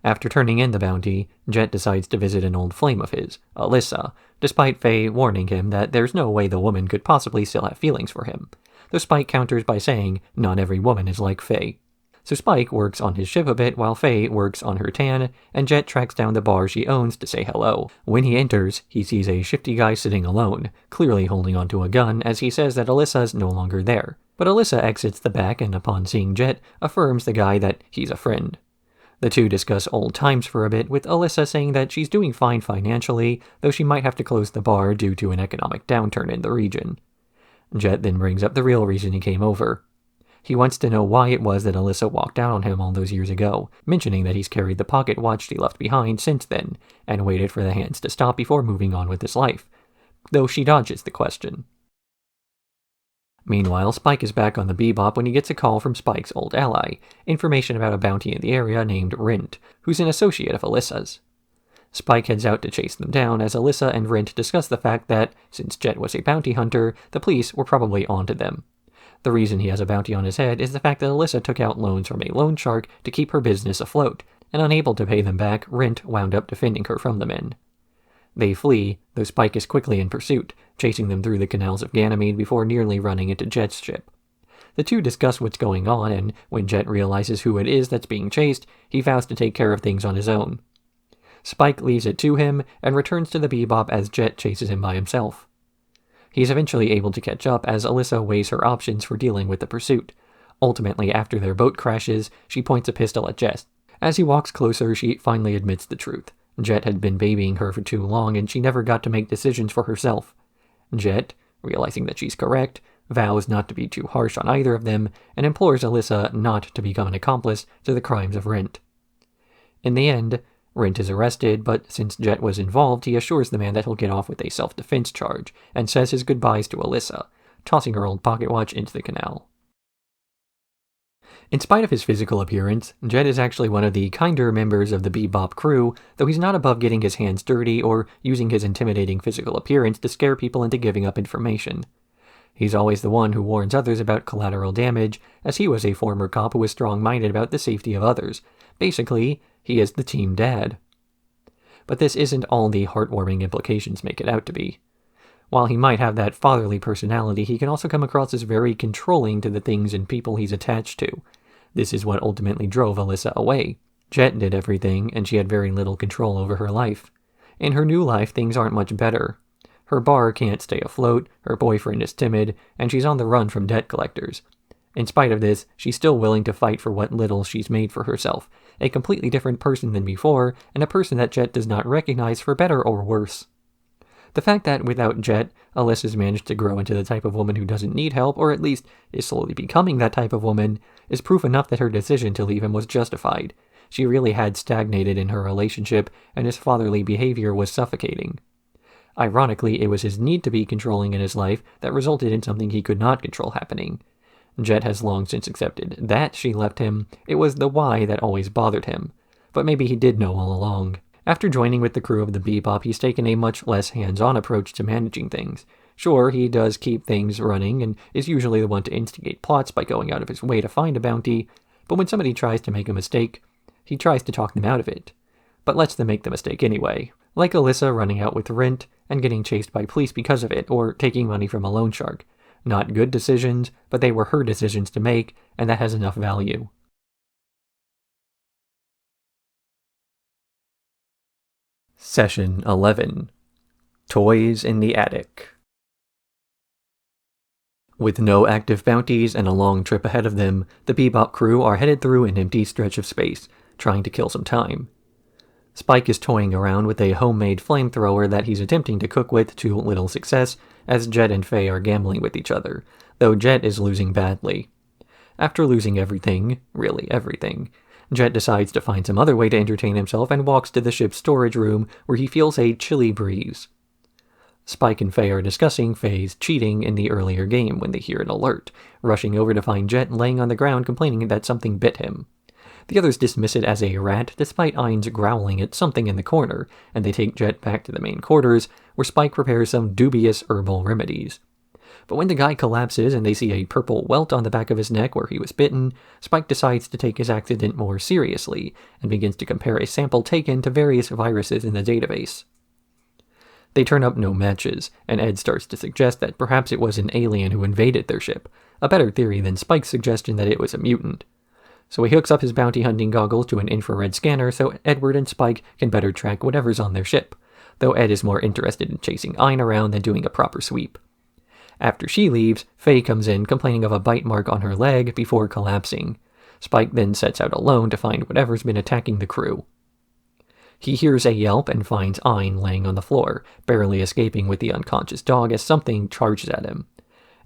After turning in the bounty, Jet decides to visit an old flame of his, Alyssa, despite Faye warning him that there's no way the woman could possibly still have feelings for him, though Spike counters by saying not every woman is like Faye. So Spike works on his ship a bit while Faye works on her tan, and Jet tracks down the bar she owns to say hello. When he enters, he sees a shifty guy sitting alone, clearly holding onto a gun as he says that Alyssa's no longer there. But Alyssa exits the back and upon seeing Jet, affirms the guy that he's a friend. The two discuss old times for a bit, with Alyssa saying that she's doing fine financially, though she might have to close the bar due to an economic downturn in the region. Jet then brings up the real reason he came over. He wants to know why it was that Alyssa walked out on him all those years ago, mentioning that he's carried the pocket watch she left behind since then, and waited for the hands to stop before moving on with his life, though she dodges the question. Meanwhile, Spike is back on the Bebop when he gets a call from Spike's old ally, information about a bounty in the area named Rint, who's an associate of Alyssa's. Spike heads out to chase them down as Alyssa and Rint discuss the fact that, since Jet was a bounty hunter, the police were probably onto them. The reason he has a bounty on his head is the fact that Alyssa took out loans from a loan shark to keep her business afloat, and unable to pay them back, Rint wound up defending her from the men. They flee, though Spike is quickly in pursuit, chasing them through the canals of Ganymede before nearly running into Jet's ship. The two discuss what's going on, and when Jet realizes who it is that's being chased, he vows to take care of things on his own. Spike leaves it to him, and returns to the Bebop as Jet chases him by himself. He's eventually able to catch up as Alyssa weighs her options for dealing with the pursuit. Ultimately, after their boat crashes, she points a pistol at Jet. As he walks closer, she finally admits the truth. Jet had been babying her for too long, and she never got to make decisions for herself. Jet, realizing that she's correct, vows not to be too harsh on either of them, and implores Alyssa not to become an accomplice to the crimes of Rint. In the end, Rint is arrested, but since Jet was involved, he assures the man that he'll get off with a self-defense charge, and says his goodbyes to Alyssa, tossing her old pocket watch into the canal. In spite of his physical appearance, Jet is actually one of the kinder members of the Bebop crew, though he's not above getting his hands dirty or using his intimidating physical appearance to scare people into giving up information. He's always the one who warns others about collateral damage, as he was a former cop who was strong-minded about the safety of others. Basically, he is the team dad. But this isn't all the heartwarming implications make it out to be. While he might have that fatherly personality, he can also come across as very controlling to the things and people he's attached to. This is what ultimately drove Alyssa away. Jet did everything, and she had very little control over her life. In her new life, things aren't much better. Her bar can't stay afloat, her boyfriend is timid, and she's on the run from debt collectors. In spite of this, she's still willing to fight for what little she's made for herself, a completely different person than before, and a person that Jet does not recognize for better or worse. The fact that without Jet, Alyssa's managed to grow into the type of woman who doesn't need help, or at least is slowly becoming that type of woman, is proof enough that her decision to leave him was justified. She really had stagnated in her relationship, and his fatherly behavior was suffocating. Ironically, it was his need to be controlling in his life that resulted in something he could not control happening. Jet has long since accepted that she left him. It was the why that always bothered him. But maybe he did know all along. After joining with the crew of the Bebop, he's taken a much less hands-on approach to managing things. Sure, he does keep things running and is usually the one to instigate plots by going out of his way to find a bounty, but when somebody tries to make a mistake, he tries to talk them out of it, but lets them make the mistake anyway. Like Alyssa running out with Rint and getting chased by police because of it, or taking money from a loan shark. Not good decisions, but they were her decisions to make, and that has enough value. Session 11. Toys in the Attic. With no active bounties and a long trip ahead of them, the Bebop crew are headed through an empty stretch of space, trying to kill some time. Spike is toying around with a homemade flamethrower that he's attempting to cook with to little success, as Jet and Faye are gambling with each other, though Jet is losing badly. After losing everything, really everything, Jet decides to find some other way to entertain himself and walks to the ship's storage room where he feels a chilly breeze. Spike and Faye are discussing Faye's cheating in the earlier game when they hear an alert, rushing over to find Jet laying on the ground complaining that something bit him. The others dismiss it as a rat, despite Ain's growling at something in the corner, and they take Jet back to the main quarters, where Spike prepares some dubious herbal remedies. But when the guy collapses and they see a purple welt on the back of his neck where he was bitten, Spike decides to take his accident more seriously, and begins to compare a sample taken to various viruses in the database. They turn up no matches, and Ed starts to suggest that perhaps it was an alien who invaded their ship, a better theory than Spike's suggestion that it was a mutant. So he hooks up his bounty hunting goggles to an infrared scanner so Edward and Spike can better track whatever's on their ship, though Ed is more interested in chasing Ayn around than doing a proper sweep. After she leaves, Faye comes in complaining of a bite mark on her leg before collapsing. Spike then sets out alone to find whatever's been attacking the crew. He hears a yelp and finds Ayn laying on the floor, barely escaping with the unconscious dog as something charges at him.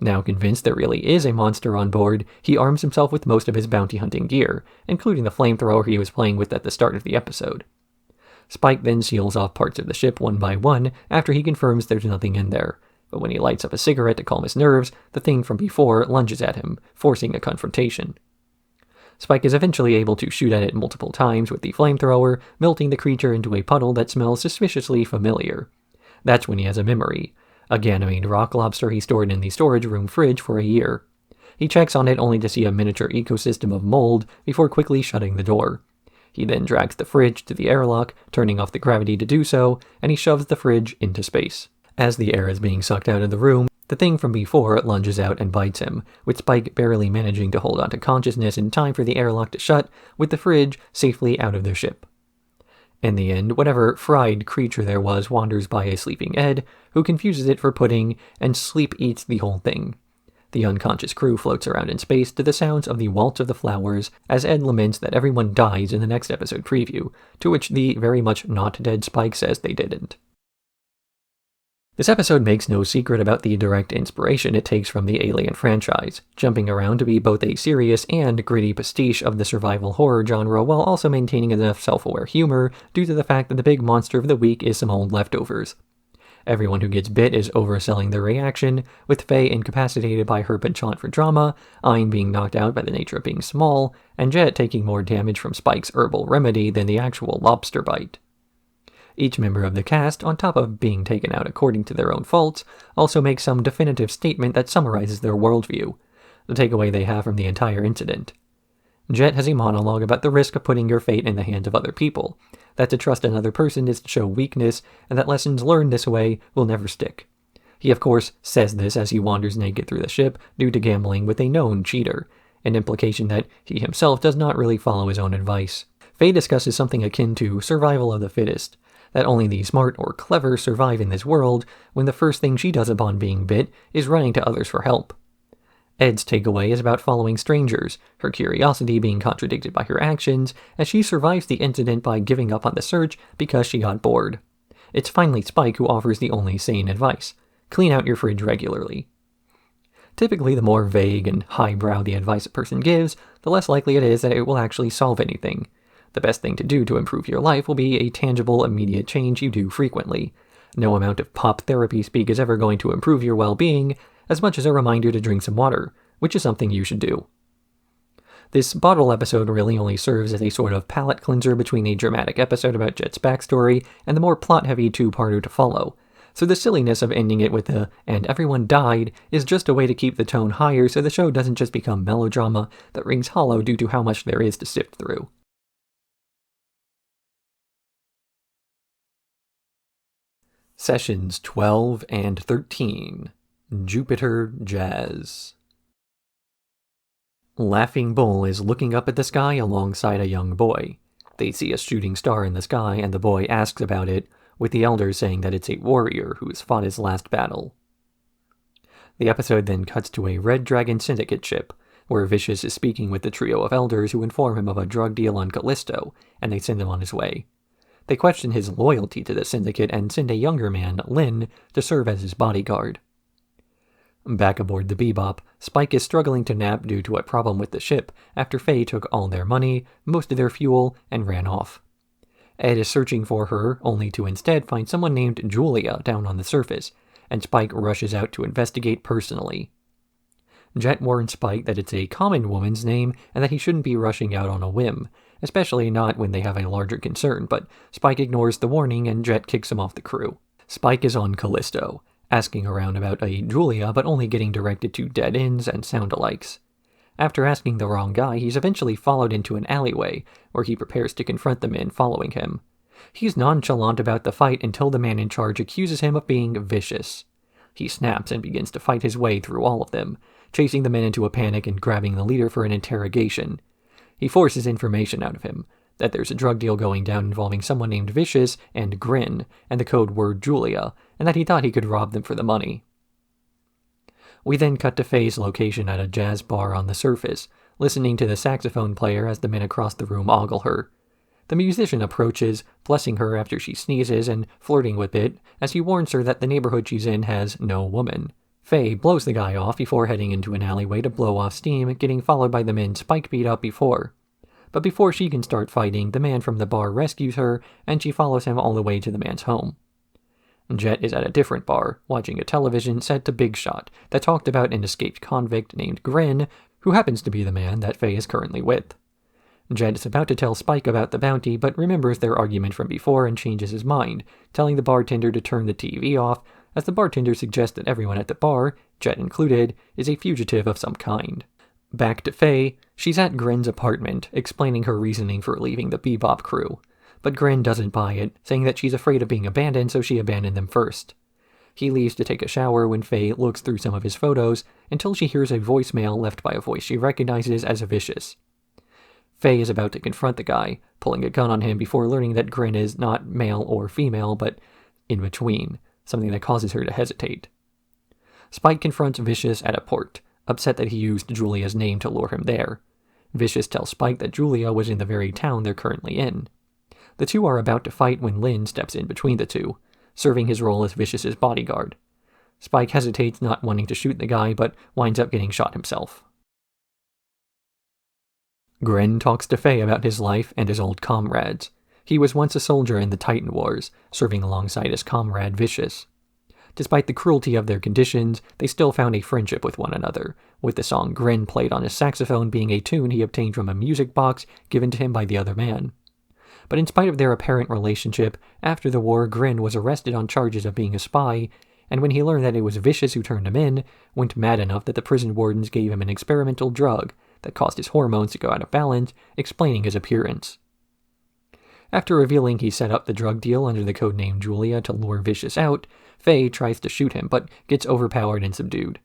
Now convinced there really is a monster on board, he arms himself with most of his bounty hunting gear, including the flamethrower he was playing with at the start of the episode. Spike then seals off parts of the ship one by one after he confirms there's nothing in there, but when he lights up a cigarette to calm his nerves, the thing from before lunges at him, forcing a confrontation. Spike is eventually able to shoot at it multiple times with the flamethrower, melting the creature into a puddle that smells suspiciously familiar. That's when he has a memory. A Ganymede rock lobster he stored in the storage room fridge for a year. He checks on it only to see a miniature ecosystem of mold before quickly shutting the door. He then drags the fridge to the airlock, turning off the gravity to do so, and he shoves the fridge into space. As the air is being sucked out of the room, the thing from before lunges out and bites him, with Spike barely managing to hold on to consciousness in time for the airlock to shut, with the fridge safely out of their ship. In the end, whatever fried creature there was wanders by a sleeping Ed, who confuses it for pudding, and sleep eats the whole thing. The unconscious crew floats around in space to the sounds of the Waltz of the Flowers, as Ed laments that everyone dies in the next episode preview, to which the very much not dead Spike says they didn't. This episode makes no secret about the direct inspiration it takes from the Alien franchise, jumping around to be both a serious and gritty pastiche of the survival horror genre while also maintaining enough self-aware humor due to the fact that the big monster of the week is some old leftovers. Everyone who gets bit is overselling their reaction, with Faye incapacitated by her penchant for drama, Ayn being knocked out by the nature of being small, and Jet taking more damage from Spike's herbal remedy than the actual lobster bite. Each member of the cast, on top of being taken out according to their own faults, also makes some definitive statement that summarizes their worldview, the takeaway they have from the entire incident. Jet has a monologue about the risk of putting your fate in the hands of other people, that to trust another person is to show weakness, and that lessons learned this way will never stick. He of course says this as he wanders naked through the ship due to gambling with a known cheater, an implication that he himself does not really follow his own advice. Faye discusses something akin to survival of the fittest, that only the smart or clever survive in this world when the first thing she does upon being bit is running to others for help. Ed's takeaway is about following strangers, her curiosity being contradicted by her actions, as she survives the incident by giving up on the search because she got bored. It's finally Spike who offers the only sane advice: clean out your fridge regularly. Typically, the more vague and highbrow the advice a person gives, the less likely it is that it will actually solve anything. The best thing to do to improve your life will be a tangible, immediate change you do frequently. No amount of pop therapy speak is ever going to improve your well-being, as much as a reminder to drink some water, which is something you should do. This bottle episode really only serves as a sort of palate cleanser between a dramatic episode about Jet's backstory and the more plot-heavy two-parter to follow, so the silliness of ending it with the "and everyone died" is just a way to keep the tone higher so the show doesn't just become melodrama that rings hollow due to how much there is to sift through. Sessions 12 and 13. Jupiter Jazz. Laughing Bull is looking up at the sky alongside a young boy. They see a shooting star in the sky, and the boy asks about it, with the elders saying that it's a warrior who has fought his last battle. The episode then cuts to a Red Dragon Syndicate ship, where Vicious is speaking with the trio of elders who inform him of a drug deal on Callisto, and they send him on his way. They question his loyalty to the syndicate and send a younger man, Lin, to serve as his bodyguard. Back aboard the Bebop, Spike is struggling to nap due to a problem with the ship after Faye took all their money, most of their fuel, and ran off. Ed is searching for her, only to instead find someone named Julia down on the surface, and Spike rushes out to investigate personally. Jet warns Spike that it's a common woman's name and that he shouldn't be rushing out on a whim, especially not when they have a larger concern, but Spike ignores the warning and Jet kicks him off the crew. Spike is on Callisto, asking around about a Julia but only getting directed to dead ends and sound-alikes. After asking the wrong guy, he's eventually followed into an alleyway, where he prepares to confront the men following him. He's nonchalant about the fight until the man in charge accuses him of being vicious. He snaps and begins to fight his way through all of them, chasing the men into a panic and grabbing the leader for an interrogation. He forces information out of him, that there's a drug deal going down involving someone named Vicious and Grin, and the code word Julia, and that he thought he could rob them for the money. We then cut to Faye's location at a jazz bar on the surface, listening to the saxophone player as the men across the room ogle her. The musician approaches, blessing her after she sneezes and flirting with it, as he warns her that the neighborhood she's in has no woman. Faye blows the guy off before heading into an alleyway to blow off steam, getting followed by the men Spike beat up before. But before she can start fighting, the man from the bar rescues her, and she follows him all the way to the man's home. Jet is at a different bar, watching a television set to Big Shot that talked about an escaped convict named Grin, who happens to be the man that Faye is currently with. Jet is about to tell Spike about the bounty, but remembers their argument from before and changes his mind, telling the bartender to turn the TV off, as the bartender suggests that everyone at the bar, Jet included, is a fugitive of some kind. Back to Faye, she's at Grin's apartment, explaining her reasoning for leaving the Bebop crew. But Grin doesn't buy it, saying that she's afraid of being abandoned, so she abandoned them first. He leaves to take a shower when Faye looks through some of his photos, until she hears a voicemail left by a voice she recognizes as Vicious. Faye is about to confront the guy, pulling a gun on him before learning that Grin is not male or female, but in between, something that causes her to hesitate. Spike confronts Vicious at a port, upset that he used Julia's name to lure him there. Vicious tells Spike that Julia was in the very town they're currently in. The two are about to fight when Lin steps in between the two, serving his role as Vicious's bodyguard. Spike hesitates, not wanting to shoot the guy, but winds up getting shot himself. Grin talks to Faye about his life and his old comrades. He was once a soldier in the Titan Wars, serving alongside his comrade Vicious. Despite the cruelty of their conditions, they still found a friendship with one another, with the song Grin played on his saxophone being a tune he obtained from a music box given to him by the other man. But in spite of their apparent relationship, after the war, Grin was arrested on charges of being a spy, and when he learned that it was Vicious who turned him in, went mad enough that the prison wardens gave him an experimental drug that caused his hormones to go out of balance, explaining his appearance. After revealing he set up the drug deal under the codename Julia to lure Vicious out, Faye tries to shoot him, but gets overpowered and subdued.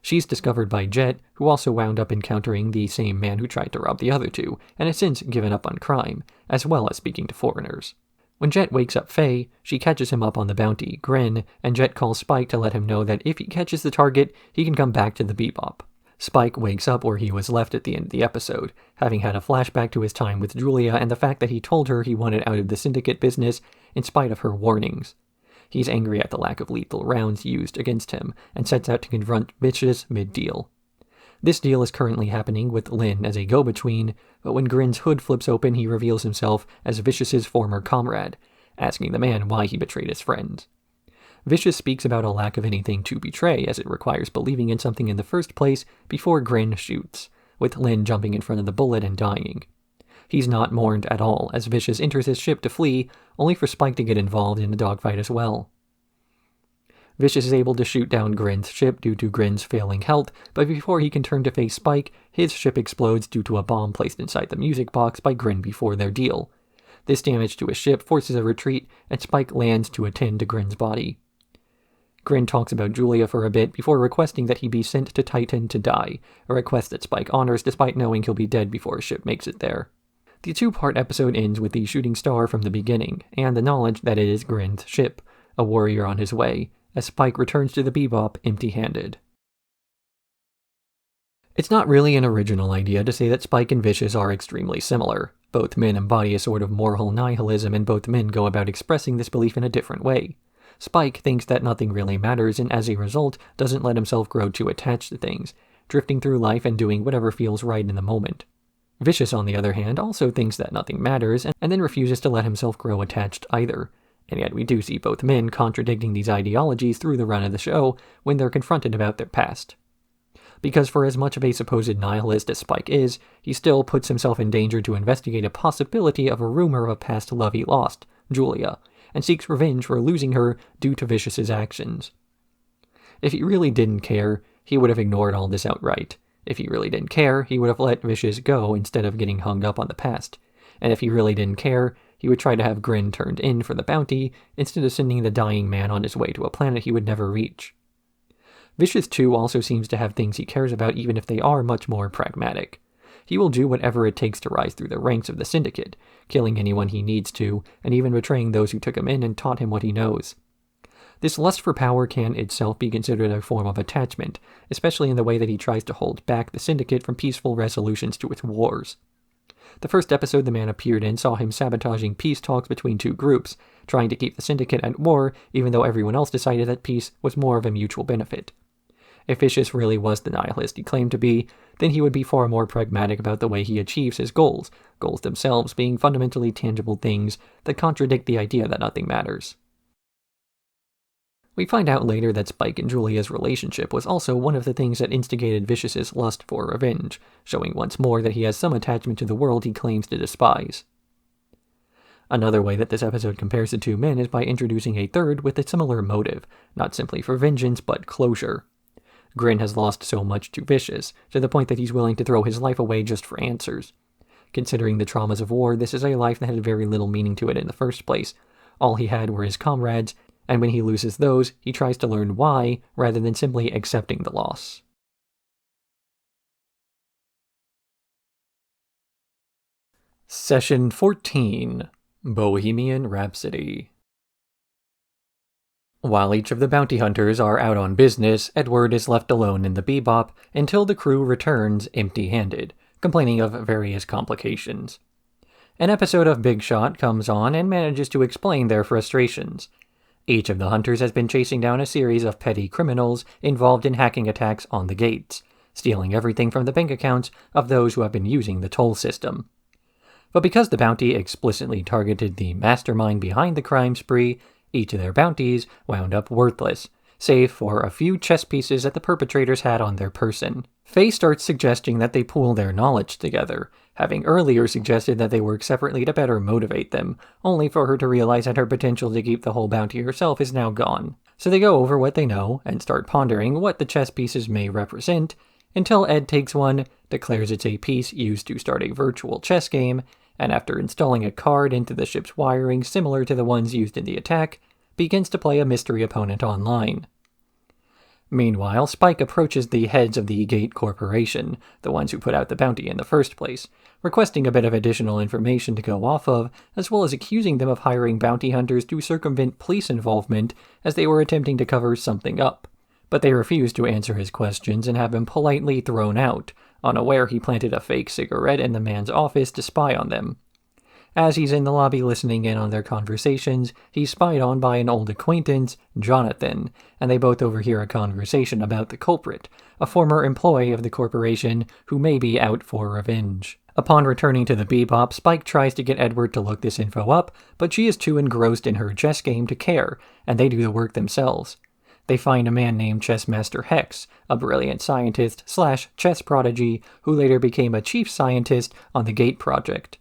She's discovered by Jet, who also wound up encountering the same man who tried to rob the other two, and has since given up on crime, as well as speaking to foreigners. When Jet wakes up Faye, she catches him up on the bounty, Grin, and Jet calls Spike to let him know that if he catches the target, he can come back to the Bebop. Spike wakes up where he was left at the end of the episode, having had a flashback to his time with Julia and the fact that he told her he wanted out of the syndicate business in spite of her warnings. He's angry at the lack of lethal rounds used against him, and sets out to confront Vicious mid-deal. This deal is currently happening with Lin as a go-between, but when Grin's hood flips open, he reveals himself as Vicious's former comrade, asking the man why he betrayed his friends. Vicious speaks about a lack of anything to betray, as it requires believing in something in the first place before Grin shoots, with Lin jumping in front of the bullet and dying. He's not mourned at all, as Vicious enters his ship to flee, only for Spike to get involved in the dogfight as well. Vicious is able to shoot down Grin's ship due to Grin's failing health, but before he can turn to face Spike, his ship explodes due to a bomb placed inside the music box by Grin before their deal. This damage to his ship forces a retreat, and Spike lands to attend to Grin's body. Grin talks about Julia for a bit before requesting that he be sent to Titan to die, a request that Spike honors despite knowing he'll be dead before his ship makes it there. The two-part episode ends with the shooting star from the beginning, and the knowledge that it is Grin's ship, a warrior on his way, as Spike returns to the Bebop empty-handed. It's not really an original idea to say that Spike and Vicious are extremely similar. Both men embody a sort of moral nihilism, and both men go about expressing this belief in a different way. Spike thinks that nothing really matters, and as a result, doesn't let himself grow too attached to things, drifting through life and doing whatever feels right in the moment. Vicious, on the other hand, also thinks that nothing matters, and then refuses to let himself grow attached either. And yet we do see both men contradicting these ideologies through the run of the show when they're confronted about their past. Because for as much of a supposed nihilist as Spike is, he still puts himself in danger to investigate a possibility of a rumor of a past love he lost, Julia, and seeks revenge for losing her due to Vicious's actions. If he really didn't care, he would have ignored all this outright. If he really didn't care, he would have let Vicious go instead of getting hung up on the past. And if he really didn't care, he would try to have Grin turned in for the bounty instead of sending the dying man on his way to a planet he would never reach. Vicious, too, also seems to have things he cares about, even if they are much more pragmatic. He will do whatever it takes to rise through the ranks of the syndicate, killing anyone he needs to, and even betraying those who took him in and taught him what he knows. This lust for power can itself be considered a form of attachment, especially in the way that he tries to hold back the syndicate from peaceful resolutions to its wars. The first episode the man appeared in saw him sabotaging peace talks between two groups, trying to keep the syndicate at war even though everyone else decided that peace was more of a mutual benefit. If Vicious really was the nihilist he claimed to be, then he would be far more pragmatic about the way he achieves his goals themselves being fundamentally tangible things that contradict the idea that nothing matters. We find out later that Spike and Julia's relationship was also one of the things that instigated Vicious's lust for revenge, showing once more that he has some attachment to the world he claims to despise. Another way that this episode compares the two men is by introducing a third with a similar motive, not simply for vengeance, but closure. Grin has lost so much to Vicious, to the point that he's willing to throw his life away just for answers. Considering the traumas of war, this is a life that had very little meaning to it in the first place. All he had were his comrades, and when he loses those, he tries to learn why, rather than simply accepting the loss. Session 14. Bohemian Rhapsody. While each of the bounty hunters are out on business, Edward is left alone in the Bebop until the crew returns empty-handed, complaining of various complications. An episode of Big Shot comes on and manages to explain their frustrations. Each of the hunters has been chasing down a series of petty criminals involved in hacking attacks on the gates, stealing everything from the bank accounts of those who have been using the toll system. But because the bounty explicitly targeted the mastermind behind the crime spree, each of their bounties wound up worthless, save for a few chess pieces that the perpetrators had on their person. Faye starts suggesting that they pool their knowledge together, having earlier suggested that they work separately to better motivate them, only for her to realize that her potential to keep the whole bounty herself is now gone. So they go over what they know, and start pondering what the chess pieces may represent, until Ed takes one, declares it's a piece used to start a virtual chess game, and after installing a card into the ship's wiring similar to the ones used in the attack, begins to play a mystery opponent online. Meanwhile, Spike approaches the heads of the Gate Corporation, the ones who put out the bounty in the first place, requesting a bit of additional information to go off of, as well as accusing them of hiring bounty hunters to circumvent police involvement as they were attempting to cover something up. But they refuse to answer his questions and have him politely thrown out, unaware he planted a fake cigarette in the man's office to spy on them. As he's in the lobby listening in on their conversations, he's spied on by an old acquaintance, Jonathan, and they both overhear a conversation about the culprit, a former employee of the corporation who may be out for revenge. Upon returning to the Bebop, Spike tries to get Edward to look this info up, but she is too engrossed in her chess game to care, and they do the work themselves. They find a man named Chessmaster Hex, a brilliant scientist/chess prodigy who later became a chief scientist on the Gate project.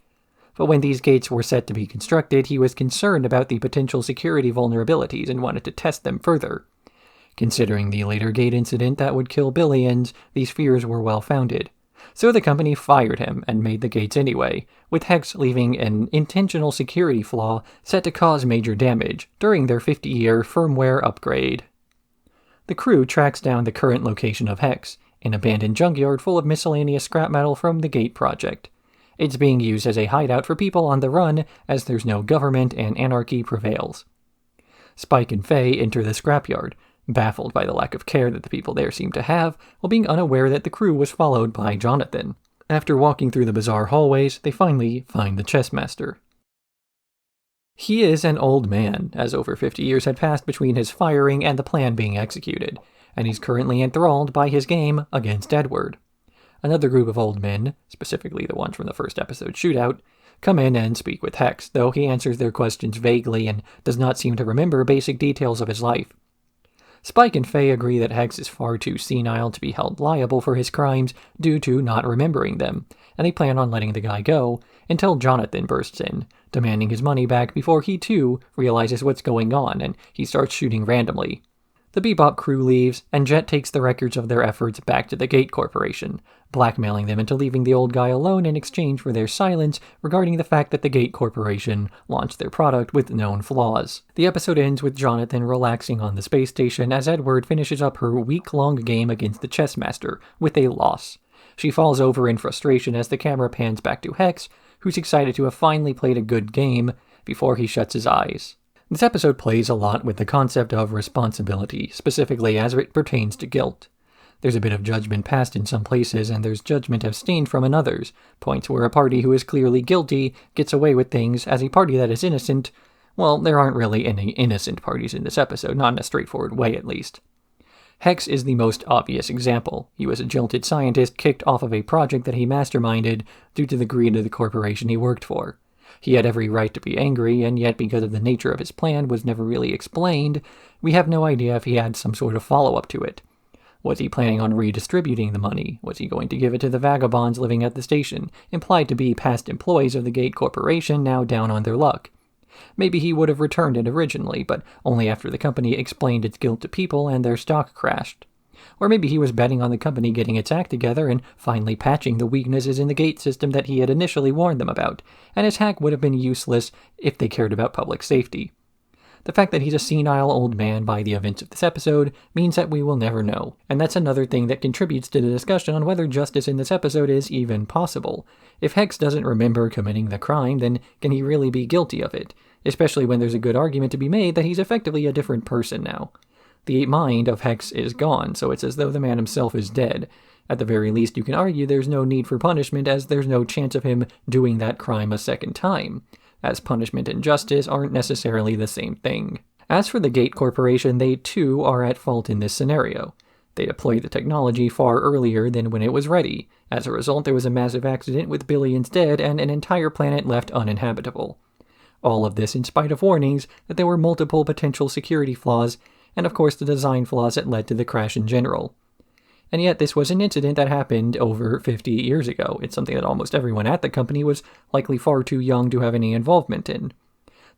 But when these gates were set to be constructed, he was concerned about the potential security vulnerabilities and wanted to test them further. Considering the later gate incident that would kill billions, these fears were well-founded. So the company fired him and made the gates anyway, with Hex leaving an intentional security flaw set to cause major damage during their 50-year firmware upgrade. The crew tracks down the current location of Hex, an abandoned junkyard full of miscellaneous scrap metal from the Gate project. It's being used as a hideout for people on the run, as there's no government and anarchy prevails. Spike and Faye enter the scrapyard, baffled by the lack of care that the people there seem to have, while being unaware that the crew was followed by Jonathan. After walking through the bizarre hallways, they finally find the chess master. He is an old man, as over 50 years had passed between his firing and the plan being executed, and he's currently enthralled by his game against Edward. Another group of old men, specifically the ones from the first episode shootout, come in and speak with Hex, though he answers their questions vaguely and does not seem to remember basic details of his life. Spike and Faye agree that Hex is far too senile to be held liable for his crimes due to not remembering them, and they plan on letting the guy go until Jonathan bursts in, demanding his money back before he too realizes what's going on and he starts shooting randomly. The Bebop crew leaves, and Jet takes the records of their efforts back to the Gate Corporation, blackmailing them into leaving the old guy alone in exchange for their silence regarding the fact that the Gate Corporation launched their product with known flaws. The episode ends with Jonathan relaxing on the space station as Edward finishes up her week-long game against the chess master with a loss. She falls over in frustration as the camera pans back to Hex, who's excited to have finally played a good game before he shuts his eyes. This episode plays a lot with the concept of responsibility, specifically as it pertains to guilt. There's a bit of judgment passed in some places, and there's judgment abstained from in others, points where a party who is clearly guilty gets away with things as a party that is innocent. Well, there aren't really any innocent parties in this episode, not in a straightforward way at least. Hex is the most obvious example. He was a jilted scientist kicked off of a project that he masterminded due to the greed of the corporation he worked for. He had every right to be angry, and yet because of the nature of his plan was never really explained, we have no idea if he had some sort of follow-up to it. Was he planning on redistributing the money? Was he going to give it to the vagabonds living at the station, implied to be past employees of the Gate Corporation now down on their luck? Maybe he would have returned it originally, but only after the company explained its guilt to people and their stock crashed. Or maybe he was betting on the company getting its act together and finally patching the weaknesses in the gate system that he had initially warned them about, and his hack would have been useless if they cared about public safety. The fact that he's a senile old man by the events of this episode means that we will never know, and that's another thing that contributes to the discussion on whether justice in this episode is even possible. If Hex doesn't remember committing the crime, then can he really be guilty of it? Especially when there's a good argument to be made that he's effectively a different person now. The mind of Hex is gone, so it's as though the man himself is dead. At the very least, you can argue there's no need for punishment, as there's no chance of him doing that crime a second time, as punishment and justice aren't necessarily the same thing. As for the Gate Corporation, they too are at fault in this scenario. They deployed the technology far earlier than when it was ready. As a result, there was a massive accident with billions dead and an entire planet left uninhabitable. All of this in spite of warnings that there were multiple potential security flaws, and of course the design flaws that led to the crash in general. And yet this was an incident that happened over 50 years ago. It's something that almost everyone at the company was likely far too young to have any involvement in.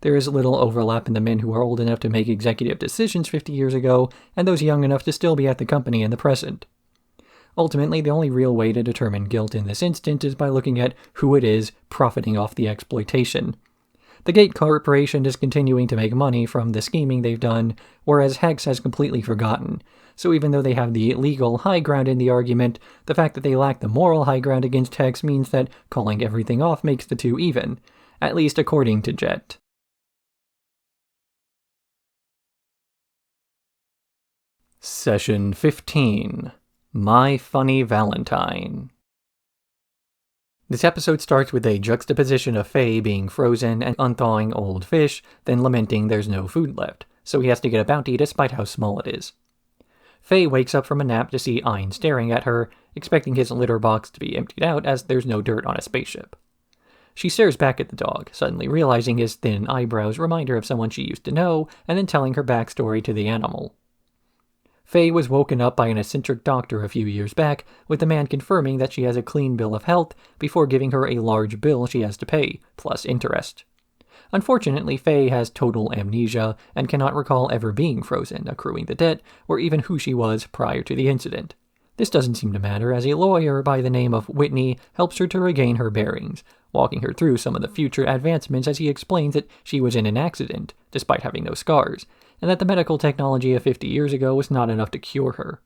There is little overlap in the men who are old enough to make executive decisions 50 years ago, and those young enough to still be at the company in the present. Ultimately, the only real way to determine guilt in this instance is by looking at who it is profiting off the exploitation. The Gate Corporation is continuing to make money from the scheming they've done, whereas Hex has completely forgotten. So even though they have the legal high ground in the argument, the fact that they lack the moral high ground against Hex means that calling everything off makes the two even, at least according to Jet. Session 15. My Funny Valentine. This episode starts with a juxtaposition of Faye being frozen and unthawing old fish, then lamenting there's no food left, so he has to get a bounty despite how small it is. Faye wakes up from a nap to see Ein staring at her, expecting his litter box to be emptied out as there's no dirt on a spaceship. She stares back at the dog, suddenly realizing his thin eyebrows remind her of someone she used to know, and then telling her backstory to the animal. Faye was woken up by an eccentric doctor a few years back, with the man confirming that she has a clean bill of health before giving her a large bill she has to pay, plus interest. Unfortunately, Faye has total amnesia and cannot recall ever being frozen, accruing the debt, or even who she was prior to the incident. This doesn't seem to matter, as a lawyer by the name of Whitney helps her to regain her bearings, walking her through some of the future advancements as he explains that she was in an accident, despite having no scars, and that the medical technology of 50 years ago was not enough to cure her.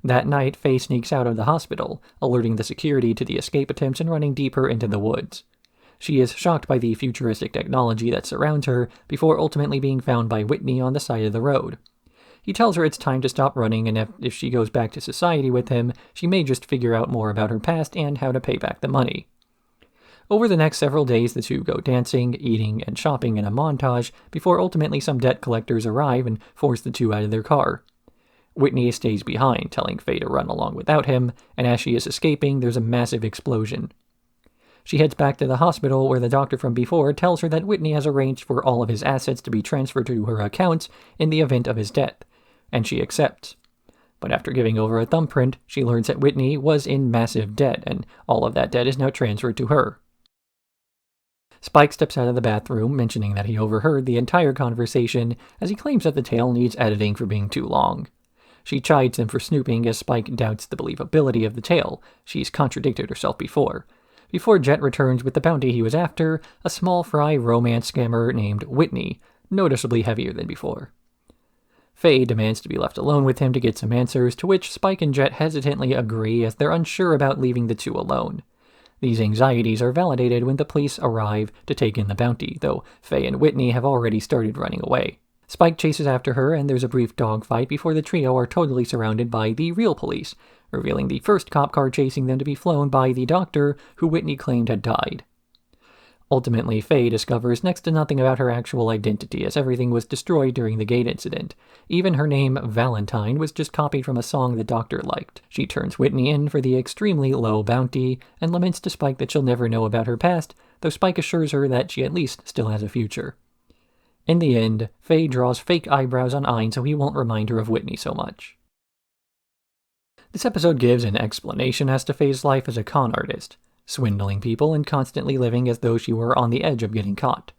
That night, Faye sneaks out of the hospital, alerting the security to the escape attempts and running deeper into the woods. She is shocked by the futuristic technology that surrounds her, before ultimately being found by Whitney on the side of the road. He tells her it's time to stop running, and if she goes back to society with him, she may just figure out more about her past and how to pay back the money. Over the next several days, the two go dancing, eating, and shopping in a montage before ultimately some debt collectors arrive and force the two out of their car. Whitney stays behind, telling Faye to run along without him, and as she is escaping, there's a massive explosion. She heads back to the hospital where the doctor from before tells her that Whitney has arranged for all of his assets to be transferred to her accounts in the event of his death, and she accepts. But after giving over a thumbprint, she learns that Whitney was in massive debt, and all of that debt is now transferred to her. Spike steps out of the bathroom, mentioning that he overheard the entire conversation, as he claims that the tale needs editing for being too long. She chides him for snooping as Spike doubts the believability of the tale. She's contradicted herself before. Before Jet returns with the bounty he was after, a small fry romance scammer named Whitney, noticeably heavier than before. Faye demands to be left alone with him to get some answers, to which Spike and Jet hesitantly agree as they're unsure about leaving the two alone. These anxieties are validated when the police arrive to take in the bounty, though Faye and Whitney have already started running away. Spike chases after her, and there's a brief dogfight before the trio are totally surrounded by the real police, revealing the first cop car chasing them to be flown by the doctor who Whitney claimed had died. Ultimately, Faye discovers next to nothing about her actual identity, as everything was destroyed during the gate incident. Even her name, Valentine, was just copied from a song the doctor liked. She turns Whitney in for the extremely low bounty, and laments to Spike that she'll never know about her past, though Spike assures her that she at least still has a future. In the end, Faye draws fake eyebrows on Ein so he won't remind her of Whitney so much. This episode gives an explanation as to Faye's life as a con artist, swindling people and constantly living as though she were on the edge of getting caught.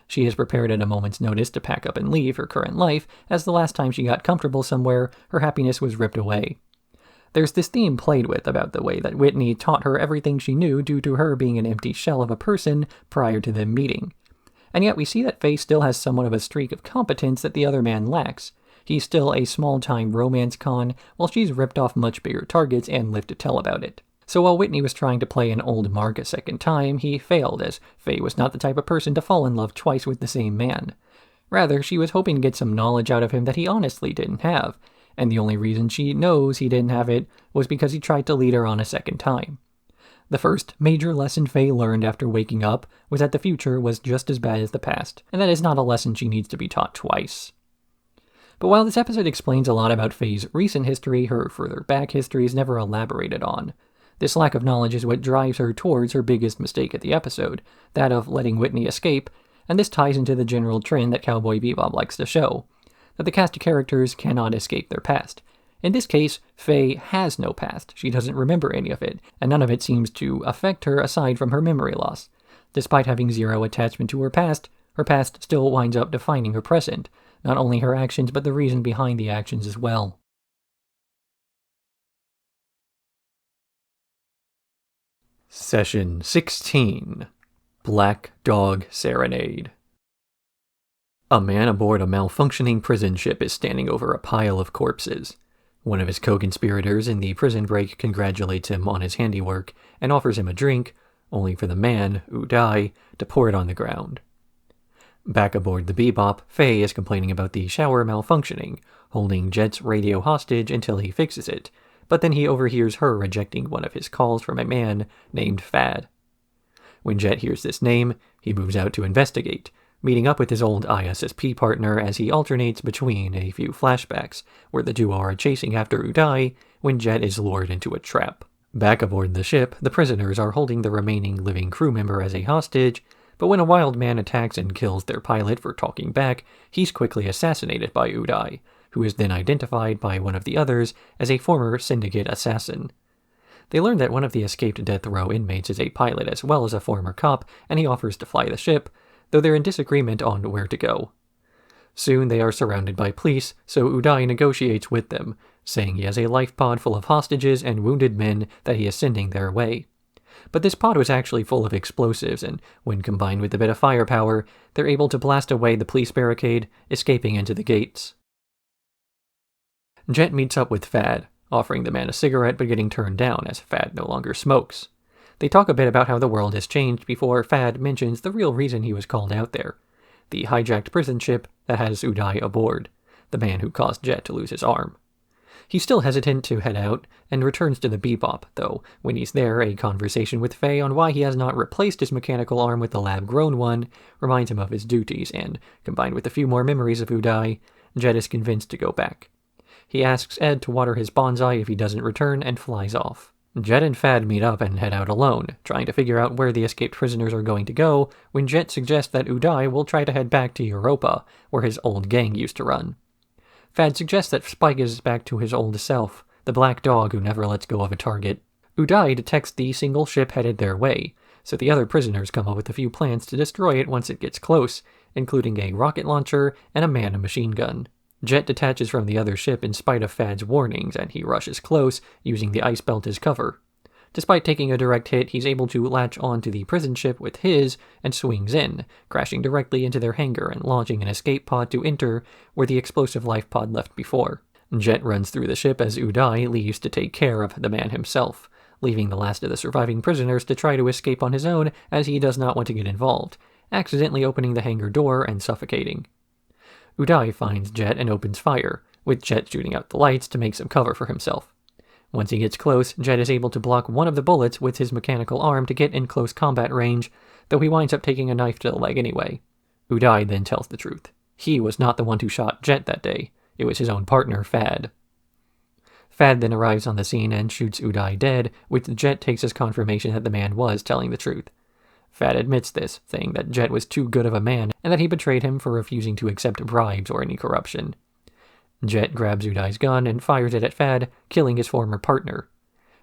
She is prepared at a moment's notice to pack up and leave her current life, as the last time she got comfortable somewhere, her happiness was ripped away. There's this theme played with about the way that Whitney taught her everything she knew due to her being an empty shell of a person prior to them meeting. And yet we see that Faye still has somewhat of a streak of competence that the other man lacks. He's still a small-time romance con, while she's ripped off much bigger targets and lived to tell about it. So while Whitney was trying to play an old mark a second time, he failed, as Faye was not the type of person to fall in love twice with the same man. Rather, she was hoping to get some knowledge out of him that he honestly didn't have, and the only reason she knows he didn't have it was because he tried to lead her on a second time. The first major lesson Faye learned after waking up was that the future was just as bad as the past, and that is not a lesson she needs to be taught twice. But while this episode explains a lot about Faye's recent history, her further back history is never elaborated on. This lack of knowledge is what drives her towards her biggest mistake of the episode, that of letting Whitney escape, and this ties into the general trend that Cowboy Bebop likes to show, that the cast of characters cannot escape their past. In this case, Faye has no past. She doesn't remember any of it, and none of it seems to affect her aside from her memory loss. Despite having zero attachment to her past still winds up defining her present, not only her actions but the reason behind the actions as well. Session 16. Black Dog Serenade. A man aboard a malfunctioning prison ship is standing over a pile of corpses. One of his co-conspirators in the prison break congratulates him on his handiwork and offers him a drink, only for the man, Udai, to pour it on the ground. Back aboard the Bebop, Faye is complaining about the shower malfunctioning, holding Jet's radio hostage until he fixes it, but then he overhears her rejecting one of his calls from a man named Fad. When Jet hears this name, he moves out to investigate, meeting up with his old ISSP partner as he alternates between a few flashbacks, where the duo are chasing after Udai when Jet is lured into a trap. Back aboard the ship, the prisoners are holding the remaining living crew member as a hostage, but when a wild man attacks and kills their pilot for talking back, he's quickly assassinated by Udai, who is then identified by one of the others as a former Syndicate assassin. They learn that one of the escaped death row inmates is a pilot as well as a former cop, and he offers to fly the ship, though they're in disagreement on where to go. Soon they are surrounded by police, so Udai negotiates with them, saying he has a life pod full of hostages and wounded men that he is sending their way. But this pod was actually full of explosives, and when combined with a bit of firepower, they're able to blast away the police barricade, escaping into the gates. Jet meets up with Fad, offering the man a cigarette but getting turned down as Fad no longer smokes. They talk a bit about how the world has changed before Fad mentions the real reason he was called out there, the hijacked prison ship that has Udai aboard. the man who caused Jet to lose his arm. He's still hesitant to head out, and returns to the Bebop, though when he's there, a conversation with Fei on why he has not replaced his mechanical arm with the lab-grown one reminds him of his duties, and, combined with a few more memories of Udai, Jet is convinced to go back. He asks Ed to water his bonsai if he doesn't return, and flies off. Jet and Fad meet up and head out alone, trying to figure out where the escaped prisoners are going to go, when Jet suggests that Udai will try to head back to Europa, where his old gang used to run. Fad suggests that Spike is back to his old self, the black dog who never lets go of a target. Udai detects the single ship headed their way, so the other prisoners come up with a few plans to destroy it once it gets close, including a rocket launcher and a machine gun. Jet detaches from the other ship in spite of Fad's warnings, and he rushes close, using the ice belt as cover. Despite taking a direct hit, he's able to latch onto the prison ship with his and swings in, crashing directly into their hangar and launching an escape pod to enter where the explosive life pod left before. Jet runs through the ship as Udai leaves to take care of the man himself, leaving the last of the surviving prisoners to try to escape on his own as he does not want to get involved, accidentally opening the hangar door and suffocating. Udai finds Jet and opens fire, with Jet shooting out the lights to make some cover for himself. Once he gets close, Jet is able to block one of the bullets with his mechanical arm to get in close combat range, though he winds up taking a knife to the leg anyway. Udai then tells the truth. He was not the one who shot Jet that day. It was his own partner, Fad. Fad then arrives on the scene and shoots Udai dead, which Jet takes as confirmation that the man was telling the truth. Fad admits this, saying that Jet was too good of a man and that he betrayed him for refusing to accept bribes or any corruption. Jet grabs Udai's gun and fires it at Fad, killing his former partner.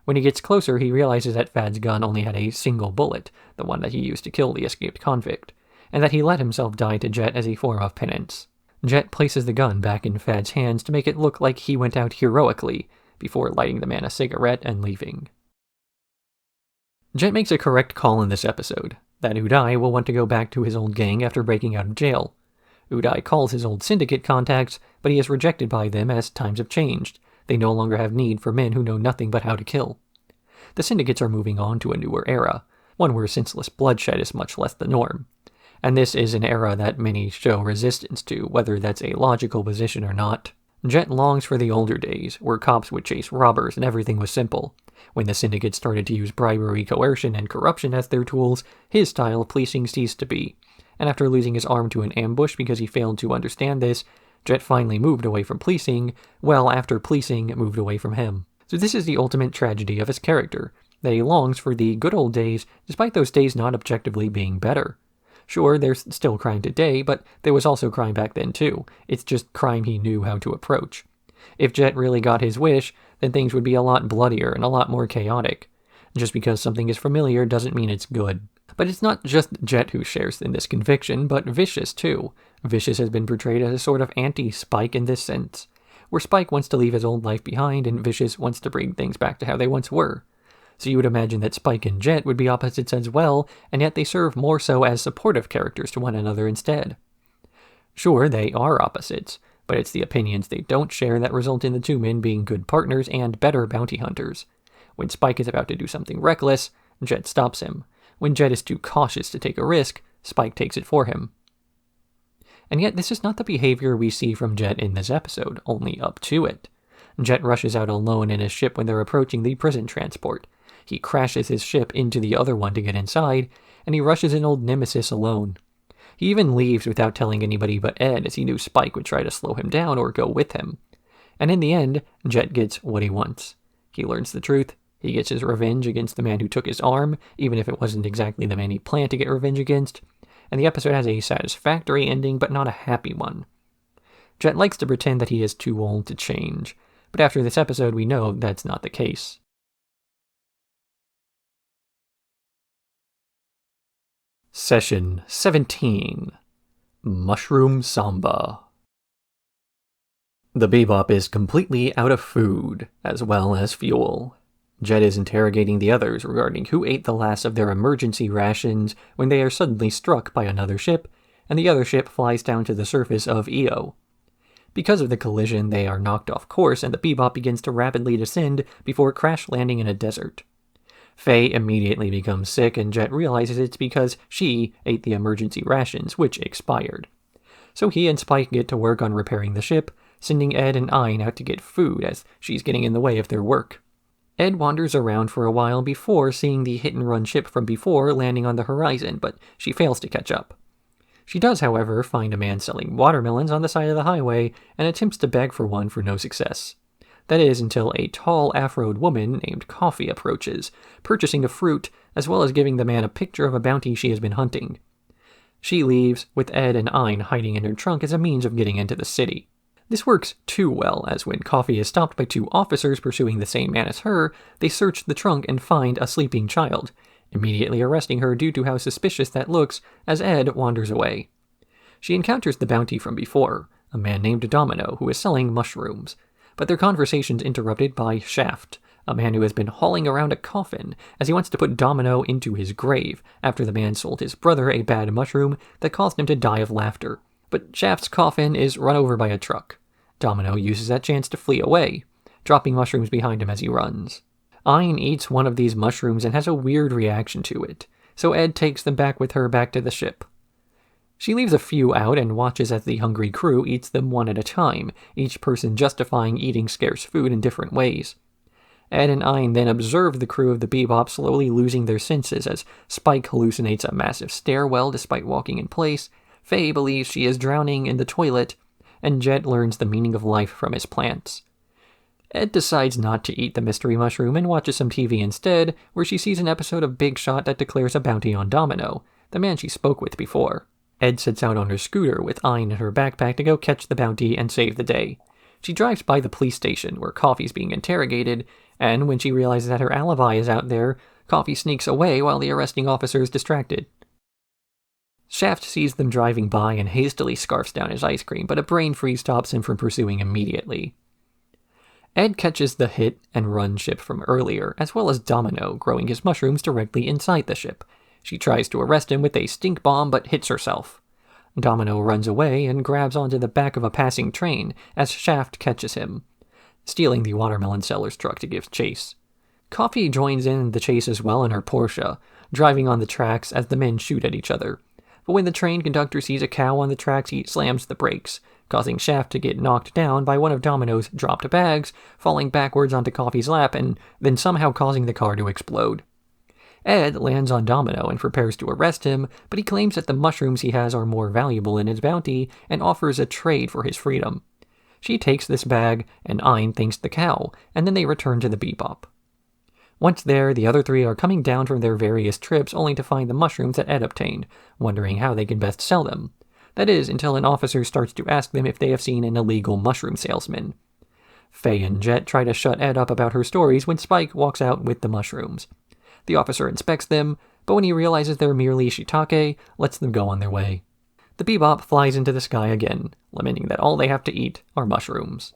When he gets closer, he realizes that Fad's gun only had a single bullet, the one that he used to kill the escaped convict, and that he let himself die to Jet as a form of penance. Jet places the gun back in Fad's hands to make it look like he went out heroically, before lighting the man a cigarette and leaving. Jet makes a correct call in this episode, that Udai will want to go back to his old gang after breaking out of jail. Udai calls his old syndicate contacts, but he is rejected by them as times have changed. They no longer have need for men who know nothing but how to kill. The syndicates are moving on to a newer era, one where senseless bloodshed is much less the norm. And this is an era that many show resistance to, whether that's a logical position or not. Jet longs for the older days, where cops would chase robbers and everything was simple. When the syndicate started to use bribery, coercion, and corruption as their tools, his style of policing ceased to be. And after losing his arm to an ambush because he failed to understand this, Jet finally moved away from policing, well after policing moved away from him. So this is the ultimate tragedy of his character, that he longs for the good old days, despite those days not objectively being better. Sure, there's still crime today, but there was also crime back then too. It's just crime he knew how to approach. If Jet really got his wish, then things would be a lot bloodier and a lot more chaotic. Just because something is familiar doesn't mean it's good. But it's not just Jet who shares in this conviction, but Vicious too. Vicious has been portrayed as a sort of anti-Spike in this sense, where Spike wants to leave his old life behind and Vicious wants to bring things back to how they once were. So you would imagine that Spike and Jet would be opposites as well, and yet they serve more so as supportive characters to one another instead. Sure, they are opposites, but it's the opinions they don't share that result in the two men being good partners and better bounty hunters. When Spike is about to do something reckless, Jet stops him. When Jet is too cautious to take a risk, Spike takes it for him. And yet this is not the behavior we see from Jet in this episode, only up to it. Jet rushes out alone in his ship when they're approaching the prison transport. He crashes his ship into the other one to get inside, and he rushes an old nemesis alone. He even leaves without telling anybody but Ed, as he knew Spike would try to slow him down or go with him. And in the end, Jet gets what he wants. He learns the truth. He gets his revenge against the man who took his arm, even if it wasn't exactly the man he planned to get revenge against. And the episode has a satisfactory ending, but not a happy one. Jet likes to pretend that he is too old to change, but after this episode we know that's not the case. Session 17. Mushroom Samba. The Bebop is completely out of food, as well as fuel. Jet is interrogating the others regarding who ate the last of their emergency rations when they are suddenly struck by another ship, and the other ship flies down to the surface of Io. Because of the collision, they are knocked off course, and the Bebop begins to rapidly descend before crash landing in a desert. Fei immediately becomes sick, and Jet realizes it's because she ate the emergency rations, which expired. So he and Spike get to work on repairing the ship, sending Ed and Ein out to get food as she's getting in the way of their work. Ed wanders around for a while before seeing the hit-and-run ship from before landing on the horizon, but she fails to catch up. She does, however, find a man selling watermelons on the side of the highway and attempts to beg for one for no success. That is, until a tall, afroed woman named Coffee approaches, purchasing a fruit, as well as giving the man a picture of a bounty she has been hunting. She leaves, with Ed and Ein hiding in her trunk as a means of getting into the city. This works too well, as when Coffee is stopped by two officers pursuing the same man as her, they search the trunk and find a sleeping child, immediately arresting her due to how suspicious that looks as Ed wanders away. She encounters the bounty from before, a man named Domino who is selling mushrooms, but their conversation's interrupted by Shaft, a man who has been hauling around a coffin as he wants to put Domino into his grave after the man sold his brother a bad mushroom that caused him to die of laughter. But Shaft's coffin is run over by a truck. Domino uses that chance to flee away, dropping mushrooms behind him as he runs. Ein eats one of these mushrooms and has a weird reaction to it, so Ed takes them back with her back to the ship. She leaves a few out and watches as the hungry crew eats them one at a time, each person justifying eating scarce food in different ways. Ed and Ein then observe the crew of the Bebop slowly losing their senses as Spike hallucinates a massive stairwell despite walking in place, Faye believes she is drowning in the toilet, and Jet learns the meaning of life from his plants. Ed decides not to eat the mystery mushroom and watches some TV instead, where she sees an episode of Big Shot that declares a bounty on Domino, the man she spoke with before. Ed sets out on her scooter with Ein in her backpack to go catch the bounty and save the day. She drives by the police station where Coffee's being interrogated, and when she realizes that her alibi is out there, Coffee sneaks away while the arresting officer is distracted. Shaft sees them driving by and hastily scarfs down his ice cream, but a brain freeze stops him from pursuing immediately. Ed catches the hit-and-run ship from earlier, as well as Domino growing his mushrooms directly inside the ship. She tries to arrest him with a stink bomb, but hits herself. Domino runs away and grabs onto the back of a passing train as Shaft catches him, stealing the watermelon seller's truck to give chase. Coffee joins in the chase as well in her Porsche, driving on the tracks as the men shoot at each other. But when the train conductor sees a cow on the tracks, he slams the brakes, causing Shaft to get knocked down by one of Domino's dropped bags, falling backwards onto Coffee's lap and then somehow causing the car to explode. Ed lands on Domino and prepares to arrest him, but he claims that the mushrooms he has are more valuable in his bounty and offers a trade for his freedom. She takes this bag, and Ein thanks the cow, and then they return to the Bebop. Once there, the other three are coming down from their various trips only to find the mushrooms that Ed obtained, wondering how they can best sell them. That is, until an officer starts to ask them if they have seen an illegal mushroom salesman. Faye and Jet try to shut Ed up about her stories when Spike walks out with the mushrooms. The officer inspects them, but when he realizes they're merely shiitake, lets them go on their way. The Bebop flies into the sky again, lamenting that all they have to eat are mushrooms.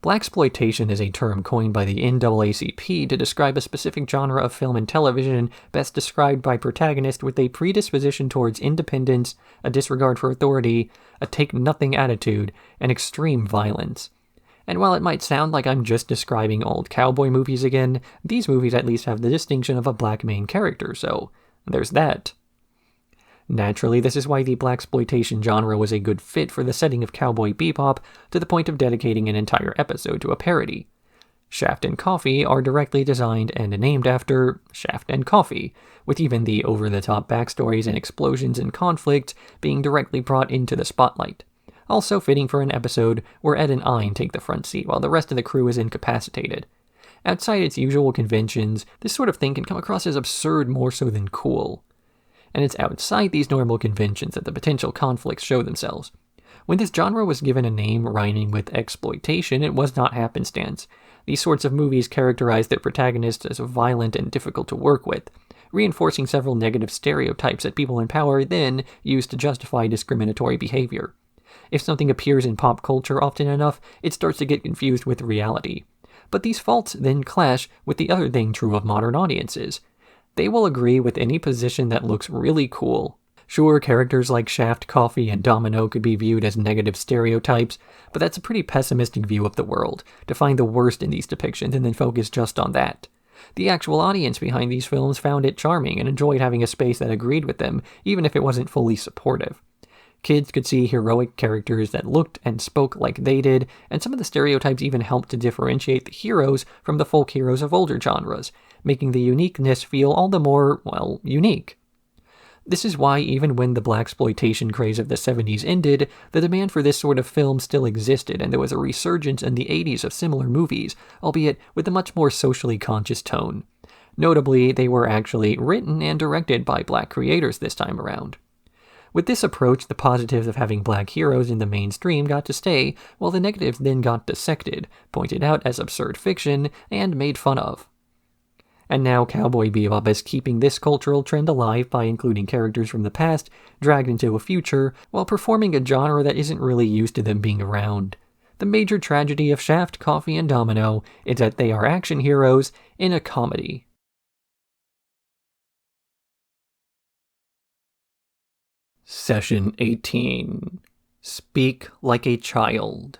Blaxploitation is a term coined by the NAACP to describe a specific genre of film and television best described by protagonists with a predisposition towards independence, a disregard for authority, a take-nothing attitude, and extreme violence. And while it might sound like I'm just describing old cowboy movies again, these movies at least have the distinction of a black main character, so there's that. Naturally, this is why the blaxploitation genre was a good fit for the setting of Cowboy Bebop, to the point of dedicating an entire episode to a parody. Shaft and Coffee are directly designed and named after Shaft and Coffee, with even the over-the-top backstories and explosions and conflict being directly brought into the spotlight. Also fitting for an episode where Ed and Ein take the front seat while the rest of the crew is incapacitated. Outside its usual conventions, this sort of thing can come across as absurd more so than cool. And it's outside these normal conventions that the potential conflicts show themselves. When this genre was given a name rhyming with exploitation, it was not happenstance. These sorts of movies characterize their protagonists as violent and difficult to work with, reinforcing several negative stereotypes that people in power then use to justify discriminatory behavior. If something appears in pop culture often enough, it starts to get confused with reality. But these faults then clash with the other thing true of modern audiences. They will agree with any position that looks really cool. Sure, characters like Shaft, Coffee, and Domino could be viewed as negative stereotypes, but that's a pretty pessimistic view of the world, to find the worst in these depictions and then focus just on that. The actual audience behind these films found it charming and enjoyed having a space that agreed with them, even if it wasn't fully supportive. Kids could see heroic characters that looked and spoke like they did, and some of the stereotypes even helped to differentiate the heroes from the folk heroes of older genres, making the uniqueness feel all the more, well, unique. This is why even when the blaxploitation craze of the 70s ended, the demand for this sort of film still existed, and there was a resurgence in the 80s of similar movies, albeit with a much more socially conscious tone. Notably, they were actually written and directed by black creators this time around. With this approach, the positives of having black heroes in the mainstream got to stay, while the negatives then got dissected, pointed out as absurd fiction, and made fun of. And now Cowboy Bebop is keeping this cultural trend alive by including characters from the past dragged into a future, while performing a genre that isn't really used to them being around. The major tragedy of Shaft, Coffee, and Domino is that they are action heroes in a comedy. Session 18. Speak Like a Child.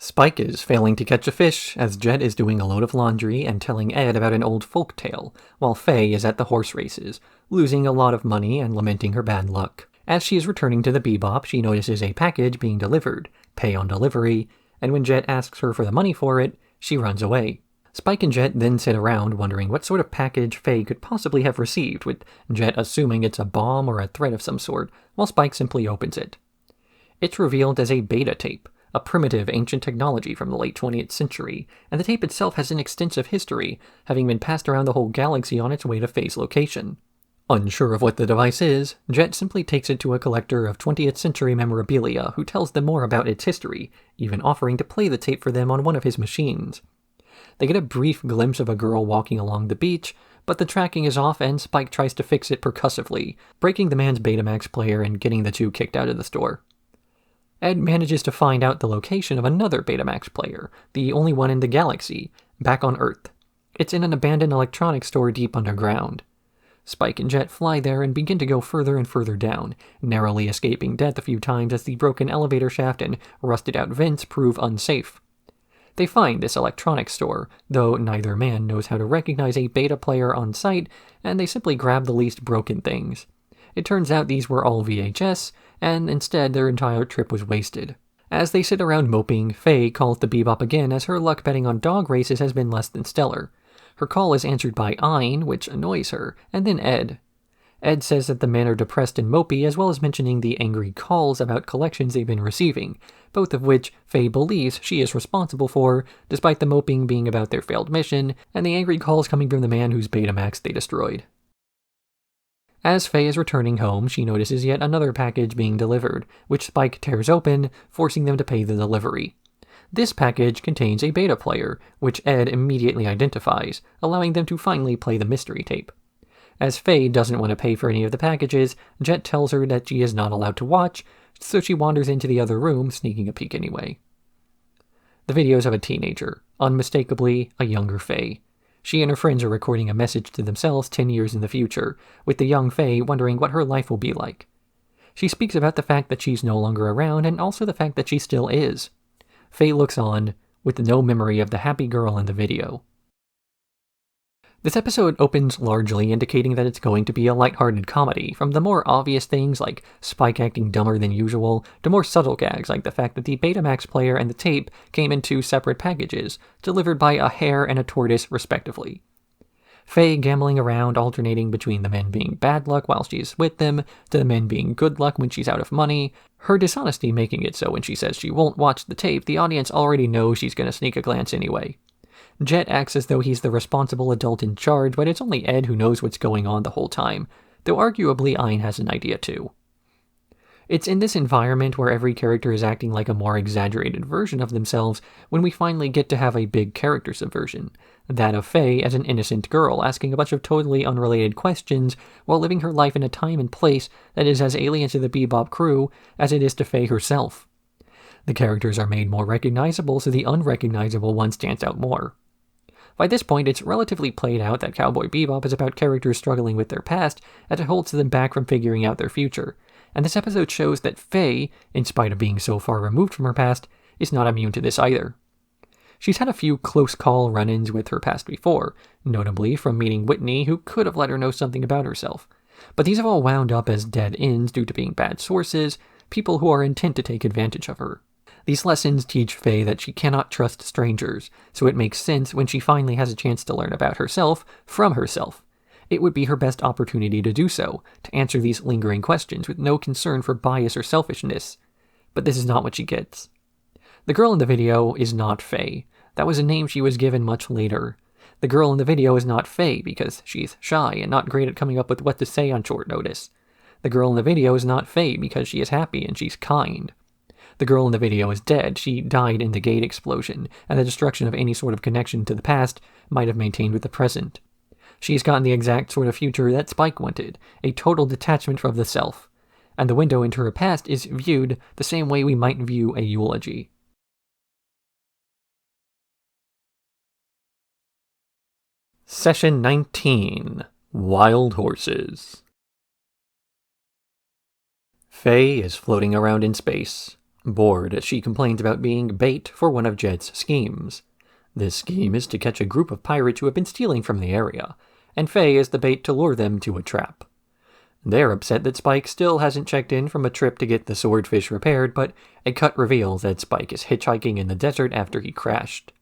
Spike is failing to catch a fish as Jet is doing a load of laundry and telling Ed about an old folk tale, while Faye is at the horse races, losing a lot of money and lamenting her bad luck. As she is returning to the Bebop, she notices a package being delivered, pay on delivery, and when Jet asks her for the money for it, she runs away. Spike and Jet then sit around wondering what sort of package Faye could possibly have received, with Jet assuming it's a bomb or a threat of some sort, while Spike simply opens it. It's revealed as a beta tape, a primitive ancient technology from the late 20th century, and the tape itself has an extensive history, having been passed around the whole galaxy on its way to Faye's location. Unsure of what the device is, Jet simply takes it to a collector of 20th century memorabilia who tells them more about its history, even offering to play the tape for them on one of his machines. They get a brief glimpse of a girl walking along the beach, but the tracking is off and Spike tries to fix it percussively, breaking the man's Betamax player and getting the two kicked out of the store. Ed manages to find out the location of another Betamax player, the only one in the galaxy, back on Earth. It's in an abandoned electronics store deep underground. Spike and Jet fly there and begin to go further and further down, narrowly escaping death a few times as the broken elevator shaft and rusted-out vents prove unsafe. They find this electronics store, though neither man knows how to recognize a beta player on site, and they simply grab the least broken things. It turns out these were all VHS, and instead their entire trip was wasted. As they sit around moping, Faye calls the Bebop again as her luck betting on dog races has been less than stellar. Her call is answered by Ein, which annoys her, and then Ed. Ed says that the men are depressed and mopey, as well as mentioning the angry calls about collections they've been receiving, both of which Faye believes she is responsible for, despite the moping being about their failed mission, and the angry calls coming from the man whose Betamax they destroyed. As Faye is returning home, she notices yet another package being delivered, which Spike tears open, forcing them to pay the delivery. This package contains a beta player, which Ed immediately identifies, allowing them to finally play the mystery tape. As Faye doesn't want to pay for any of the packages, Jet tells her that she is not allowed to watch, so she wanders into the other room, sneaking a peek anyway. The videos of a teenager, unmistakably a younger Faye. She and her friends are recording a message to themselves 10 years in the future, with the young Faye wondering what her life will be like. She speaks about the fact that she's no longer around, and also the fact that she still is. Faye looks on, with no memory of the happy girl in the video. This episode opens largely indicating that it's going to be a lighthearted comedy, from the more obvious things like Spike acting dumber than usual, to more subtle gags like the fact that the Betamax player and the tape came in 2 separate packages, delivered by a hare and a tortoise respectively. Faye gambling around, alternating between the men being bad luck while she's with them, to the men being good luck when she's out of money, her dishonesty making it so when she says she won't watch the tape, the audience already knows she's going to sneak a glance anyway. Jet acts as though he's the responsible adult in charge, but it's only Ed who knows what's going on the whole time, though arguably Ein has an idea too. It's in this environment where every character is acting like a more exaggerated version of themselves when we finally get to have a big character subversion, that of Faye as an innocent girl asking a bunch of totally unrelated questions while living her life in a time and place that is as alien to the Bebop crew as it is to Faye herself. The characters are made more recognizable, so the unrecognizable one stands out more. By this point, it's relatively played out that Cowboy Bebop is about characters struggling with their past as it holds them back from figuring out their future, and this episode shows that Faye, in spite of being so far removed from her past, is not immune to this either. She's had a few close call run-ins with her past before, notably from meeting Whitney, who could have let her know something about herself, But these have all wound up as dead ends due to being bad sources, people who are intent to take advantage of her. These lessons teach Faye that she cannot trust strangers, so it makes sense when she finally has a chance to learn about herself from herself. It would be her best opportunity to do so, to answer these lingering questions with no concern for bias or selfishness. But this is not what she gets. The girl in the video is not Faye. That was a name she was given much later. The girl in the video is not Faye because she's shy and not great at coming up with what to say on short notice. The girl in the video is not Faye because she is happy and she's kind. The girl in the video is dead. She died in the gate explosion, and the destruction of any sort of connection to the past might have maintained with the present. She's gotten the exact sort of future that Spike wanted, a total detachment from the self. And the window into her past is viewed the same way we might view a eulogy. Session 19. Wild Horses. Faye is floating around in space, bored as she complains about being bait for one of Jet's schemes. This scheme is to catch a group of pirates who have been stealing from the area, and Faye is the bait to lure them to a trap. They're upset that Spike still hasn't checked in from a trip to get the swordfish repaired, but a cut reveals that Spike is hitchhiking in the desert after he crashed.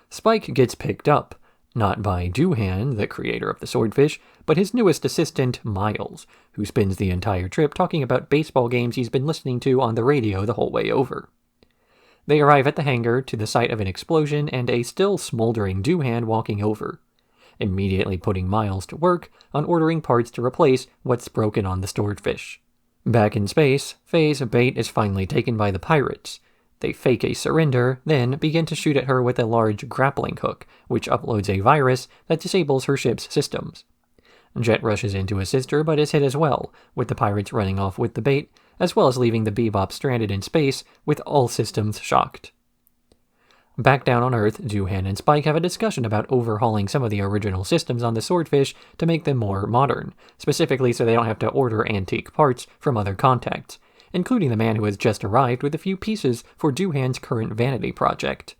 Spike gets picked up, not by Doohan, the creator of the swordfish, but his newest assistant, Miles, who spends the entire trip talking about baseball games he's been listening to on the radio the whole way over. They arrive at the hangar to the site of an explosion and a still smoldering Doohan walking over, immediately putting Miles to work on ordering parts to replace what's broken on the swordfish. Back in space, Faye's bait is finally taken by the pirates. They fake a surrender, then begin to shoot at her with a large grappling hook, which uploads a virus that disables her ship's systems. Jet rushes in to assist her, but is hit as well, with the pirates running off with the bait, as well as leaving the Bebop stranded in space with all systems shocked. Back down on Earth, Doohan and Spike have a discussion about overhauling some of the original systems on the swordfish to make them more modern, specifically so they don't have to order antique parts from other contacts, including the man who has just arrived with a few pieces for Doohan's current vanity project.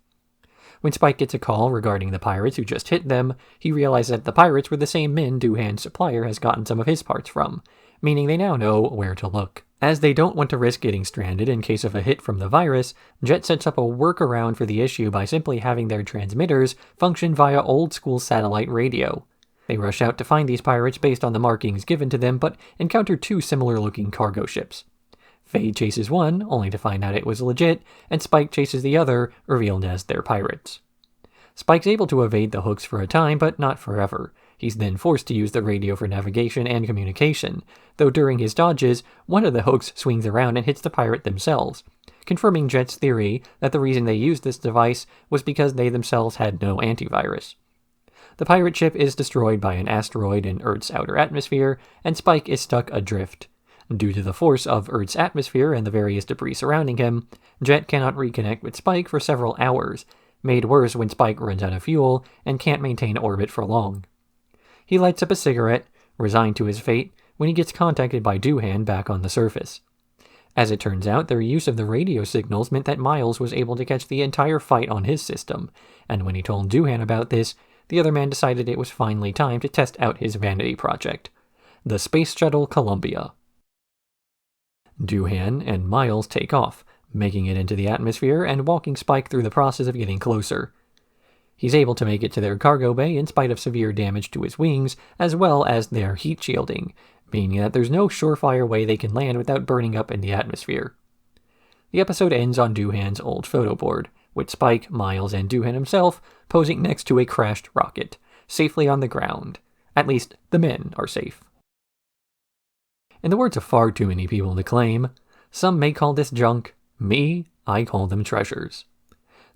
When Spike gets a call regarding the pirates who just hit them, he realizes that the pirates were the same men Doohan's supplier has gotten some of his parts from, meaning they now know where to look. As they don't want to risk getting stranded in case of a hit from the virus, Jet sets up a workaround for the issue by simply having their transmitters function via old-school satellite radio. They rush out to find these pirates based on the markings given to them, but encounter two similar-looking cargo ships. Faye chases one, only to find out it was legit, and Spike chases the other, revealed as their pirates. Spike's able to evade the hooks for a time, but not forever. He's then forced to use the radio for navigation and communication, though during his dodges, one of the hooks swings around and hits the pirate themselves, confirming Jet's theory that the reason they used this device was because they themselves had no antivirus. The pirate ship is destroyed by an asteroid in Earth's outer atmosphere, and Spike is stuck adrift. Due to the force of Earth's atmosphere and the various debris surrounding him, Jet cannot reconnect with Spike for several hours, made worse when Spike runs out of fuel and can't maintain orbit for long. He lights up a cigarette, resigned to his fate, when he gets contacted by Doohan back on the surface. As it turns out, their use of the radio signals meant that Miles was able to catch the entire fight on his system, and when he told Doohan about this, the other man decided it was finally time to test out his vanity project, the Space Shuttle Columbia. Doohan and Miles take off, making it into the atmosphere and walking Spike through the process of getting closer. He's able to make it to their cargo bay in spite of severe damage to his wings, as well as their heat shielding, meaning that there's no surefire way they can land without burning up in the atmosphere. The episode ends on Doohan's old photo board, with Spike, Miles, and Doohan himself posing next to a crashed rocket, safely on the ground. At least, the men are safe. In the words of far too many people to claim, some may call this junk. Me, I call them treasures.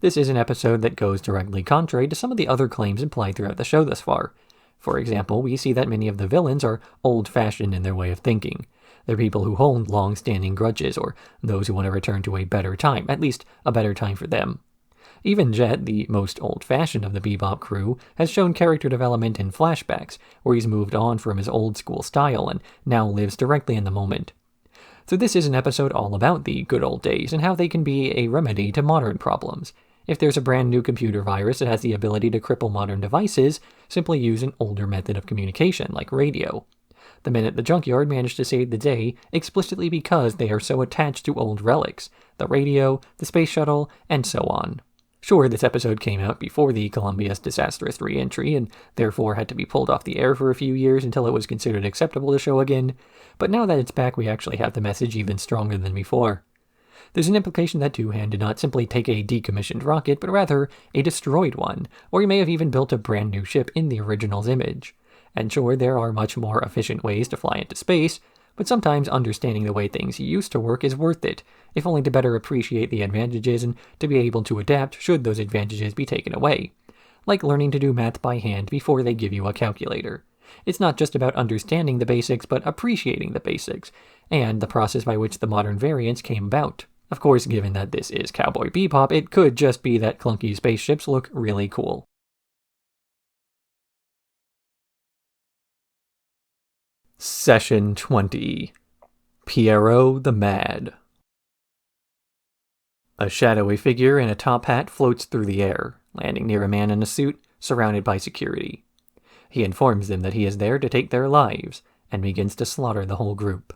This is an episode that goes directly contrary to some of the other claims implied throughout the show thus far. For example, we see that many of the villains are old-fashioned in their way of thinking. They're people who hold long-standing grudges, or those who want to return to a better time, at least a better time for them. Even Jet, the most old-fashioned of the Bebop crew, has shown character development in flashbacks, where he's moved on from his old-school style and now lives directly in the moment. So this is an episode all about the good old days and how they can be a remedy to modern problems. If there's a brand new computer virus that has the ability to cripple modern devices, simply use an older method of communication, like radio. The men at the junkyard manage to save the day explicitly because they are so attached to old relics, the radio, the space shuttle, and so on. Sure, this episode came out before the Columbia's disastrous re-entry, and therefore had to be pulled off the air for a few years until it was considered acceptable to show again, but now that it's back we actually have the message even stronger than before. There's an implication that Doohan did not simply take a decommissioned rocket, but rather a destroyed one, or he may have even built a brand new ship in the original's image. And sure, there are much more efficient ways to fly into space, but sometimes understanding the way things used to work is worth it, if only to better appreciate the advantages and to be able to adapt should those advantages be taken away. Like learning to do math by hand before they give you a calculator. It's not just about understanding the basics, but appreciating the basics, and the process by which the modern variants came about. Of course, given that this is Cowboy Bebop, it could just be that clunky spaceships look really cool. Session 20. Pierrot the Mad. A shadowy figure in a top hat floats through the air, landing near a man in a suit, surrounded by security. He informs them that he is there to take their lives, and begins to slaughter the whole group.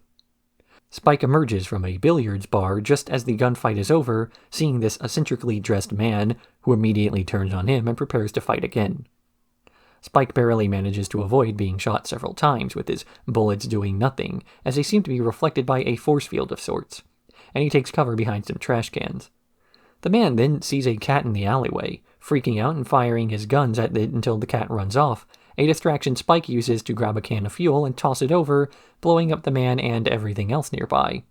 Spike emerges from a billiards bar just as the gunfight is over, seeing this eccentrically dressed man, who immediately turns on him and prepares to fight again. Spike barely manages to avoid being shot several times, with his bullets doing nothing, as they seem to be reflected by a force field of sorts, and he takes cover behind some trash cans. The man then sees a cat in the alleyway, freaking out and firing his guns at it until the cat runs off, a distraction Spike uses to grab a can of fuel and toss it over, blowing up the man and everything else nearby.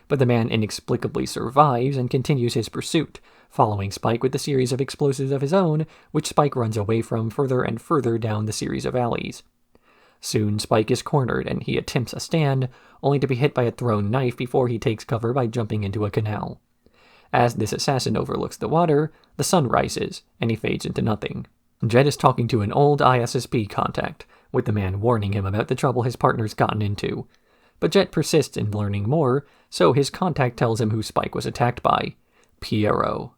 But the man inexplicably survives and continues his pursuit, following Spike with a series of explosives of his own, which Spike runs away from further and further down the series of alleys. Soon Spike is cornered and he attempts a stand, only to be hit by a thrown knife before he takes cover by jumping into a canal. As this assassin overlooks the water, the sun rises, and he fades into nothing. Jet is talking to an old ISSP contact, with the man warning him about the trouble his partner's gotten into. But Jet persists in learning more, so his contact tells him who Spike was attacked by: Pierrot.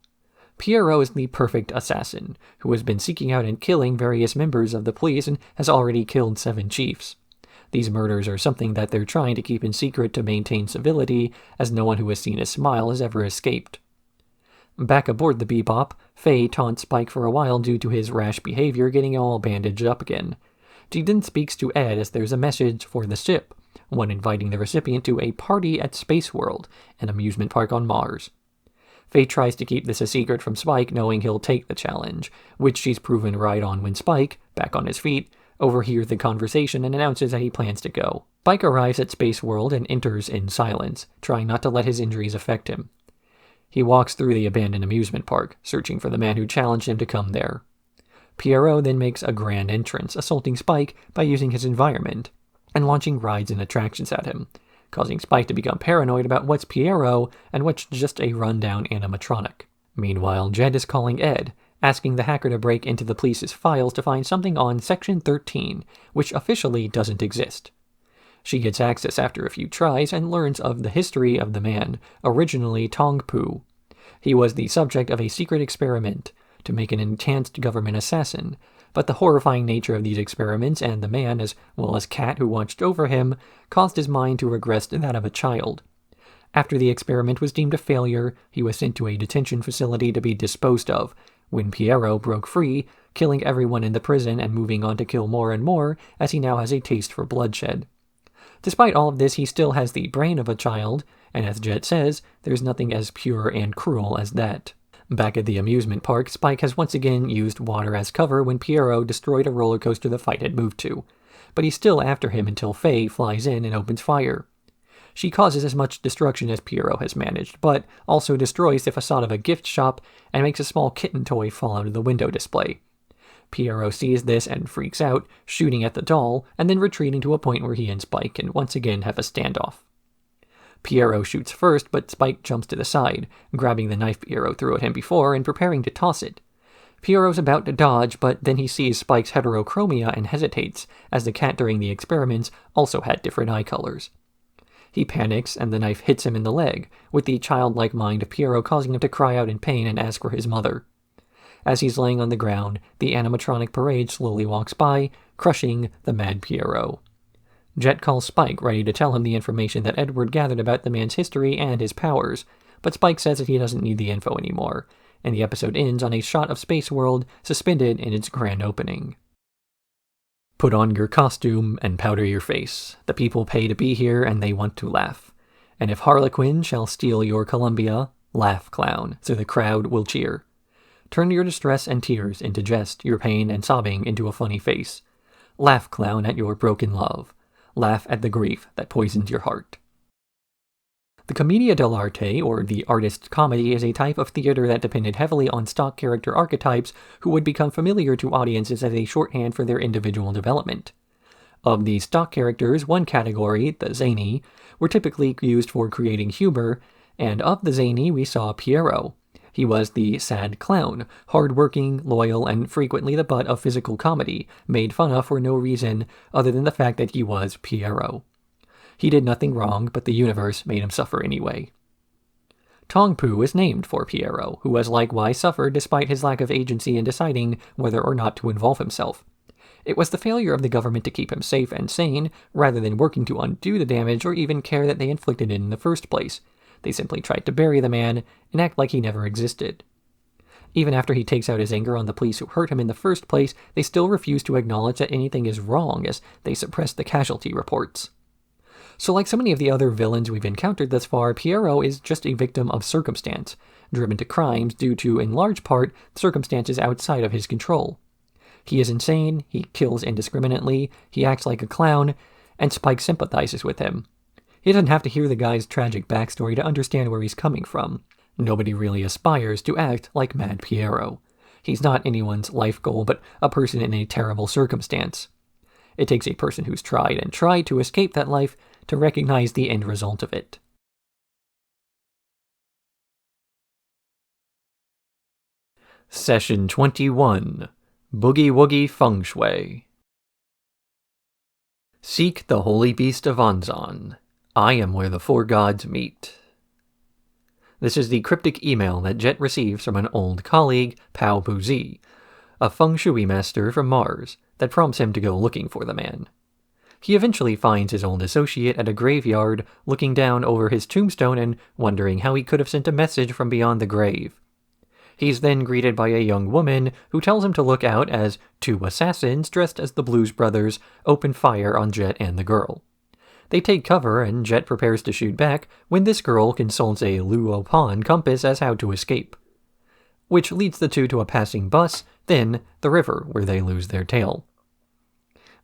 Pierrot is the perfect assassin, who has been seeking out and killing various members of the police and has already killed 7 chiefs. These murders are something that they're trying to keep in secret to maintain civility, as no one who has seen his smile has ever escaped. Back aboard the Bebop, Faye taunts Spike for a while due to his rash behavior getting all bandaged up again. She then speaks to Ed as there's a message for the ship, one inviting the recipient to a party at Space World, an amusement park on Mars. Faye tries to keep this a secret from Spike, knowing he'll take the challenge, which she's proven right on when Spike, back on his feet, overhears the conversation and announces that he plans to go. Spike arrives at Space World and enters in silence, trying not to let his injuries affect him. He walks through the abandoned amusement park, searching for the man who challenged him to come there. Pierrot then makes a grand entrance, assaulting Spike by using his environment, and launching rides and attractions at him, causing Spike to become paranoid about what's Pierrot and what's just a rundown animatronic. Meanwhile, Jed is calling Ed, asking the hacker to break into the police's files to find something on Section 13, which officially doesn't exist. She gets access after a few tries and learns of the history of the man, originally Tonk. He was the subject of a secret experiment to make an enhanced government assassin, but the horrifying nature of these experiments and the man, as well as Kat who watched over him, caused his mind to regress to that of a child. After the experiment was deemed a failure, he was sent to a detention facility to be disposed of, when Pierrot broke free, killing everyone in the prison and moving on to kill more and more, as he now has a taste for bloodshed. Despite all of this, he still has the brain of a child, and as Jet says, there's nothing as pure and cruel as that. Back at the amusement park, Spike has once again used water as cover when Pierrot destroyed a roller coaster the fight had moved to, but he's still after him until Faye flies in and opens fire. She causes as much destruction as Pierrot has managed, but also destroys the facade of a gift shop and makes a small kitten toy fall out of the window display. Pierrot sees this and freaks out, shooting at the doll, and then retreating to a point where he and Spike can once again have a standoff. Pierrot shoots first, but Spike jumps to the side, grabbing the knife Pierrot threw at him before and preparing to toss it. Pierrot's about to dodge, but then he sees Spike's heterochromia and hesitates, as the cat during the experiments also had different eye colors. He panics, and the knife hits him in the leg, with the childlike mind of Pierrot causing him to cry out in pain and ask for his mother. As he's laying on the ground, the animatronic parade slowly walks by, crushing the mad Pierrot. Jet calls Spike, ready to tell him the information that Edward gathered about the man's history and his powers, but Spike says that he doesn't need the info anymore, and the episode ends on a shot of Space World suspended in its grand opening. Put on your costume and powder your face. The people pay to be here and they want to laugh. And if Harlequin shall steal your Columbia, laugh, clown, so the crowd will cheer. Turn your distress and tears into jest, your pain and sobbing into a funny face. Laugh, clown, at your broken love. Laugh at the grief that poisons your heart. The commedia dell'arte, or the artist's comedy, is a type of theater that depended heavily on stock character archetypes who would become familiar to audiences as a shorthand for their individual development. Of these stock characters, one category, the zany, were typically used for creating humor, and of the zany we saw Pierrot. He was the sad clown, hard-working, loyal, and frequently the butt of physical comedy, made fun of for no reason other than the fact that he was Pierrot. He did nothing wrong, but the universe made him suffer anyway. Tonk is named for Pierrot, who has likewise suffered despite his lack of agency in deciding whether or not to involve himself. It was the failure of the government to keep him safe and sane, rather than working to undo the damage or even care that they inflicted it in the first place. They simply tried to bury the man and act like he never existed. Even after he takes out his anger on the police who hurt him in the first place, they still refuse to acknowledge that anything is wrong as they suppress the casualty reports. So like so many of the other villains we've encountered thus far, Pierrot is just a victim of circumstance, driven to crimes due to, in large part, circumstances outside of his control. He is insane, he kills indiscriminately, he acts like a clown, and Spike sympathizes with him. He doesn't have to hear the guy's tragic backstory to understand where he's coming from. Nobody really aspires to act like Mad Pierrot. He's not anyone's life goal, but a person in a terrible circumstance. It takes a person who's tried and tried to escape that life to recognize the end result of it. Session 21. Boogie Woogie Feng Shui. Seek the holy beast of Anzan. I am where the four gods meet. This is the cryptic email that Jet receives from an old colleague, Pao Buzi, a feng shui master from Mars, that prompts him to go looking for the man. He eventually finds his old associate at a graveyard, looking down over his tombstone and wondering how he could have sent a message from beyond the grave. He's then greeted by a young woman who tells him to look out as two assassins dressed as the Blues Brothers open fire on Jet and the girl. They take cover and Jet prepares to shoot back when this girl consults a Luopan compass as how to escape, which leads the two to a passing bus, then the river where they lose their tail.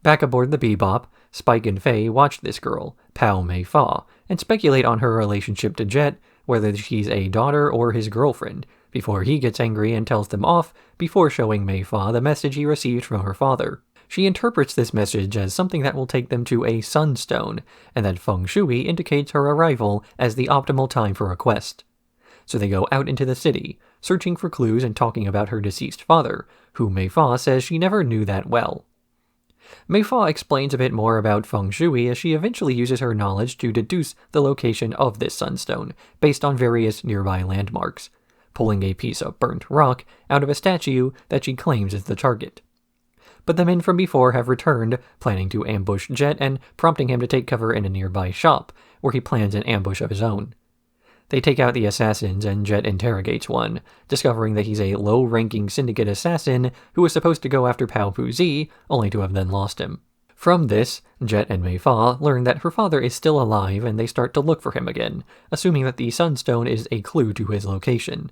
Back aboard the Bebop, Spike and Faye watch this girl, Pao Mei Fa, and speculate on her relationship to Jet, whether she's a daughter or his girlfriend, before he gets angry and tells them off before showing Mei Fa the message he received from her father. She interprets this message as something that will take them to a sunstone, and that Feng Shui indicates her arrival as the optimal time for a quest. So they go out into the city, searching for clues and talking about her deceased father, who Mei Fa says she never knew that well. Mei Fa explains a bit more about Feng Shui as she eventually uses her knowledge to deduce the location of this sunstone, based on various nearby landmarks, pulling a piece of burnt rock out of a statue that she claims is the target. But the men from before have returned, planning to ambush Jet and prompting him to take cover in a nearby shop, where he plans an ambush of his own. They take out the assassins and Jet interrogates one, discovering that he's a low-ranking syndicate assassin who was supposed to go after Pao Buzi, only to have then lost him. From this, Jet and Mei Fa learn that her father is still alive and they start to look for him again, assuming that the sunstone is a clue to his location.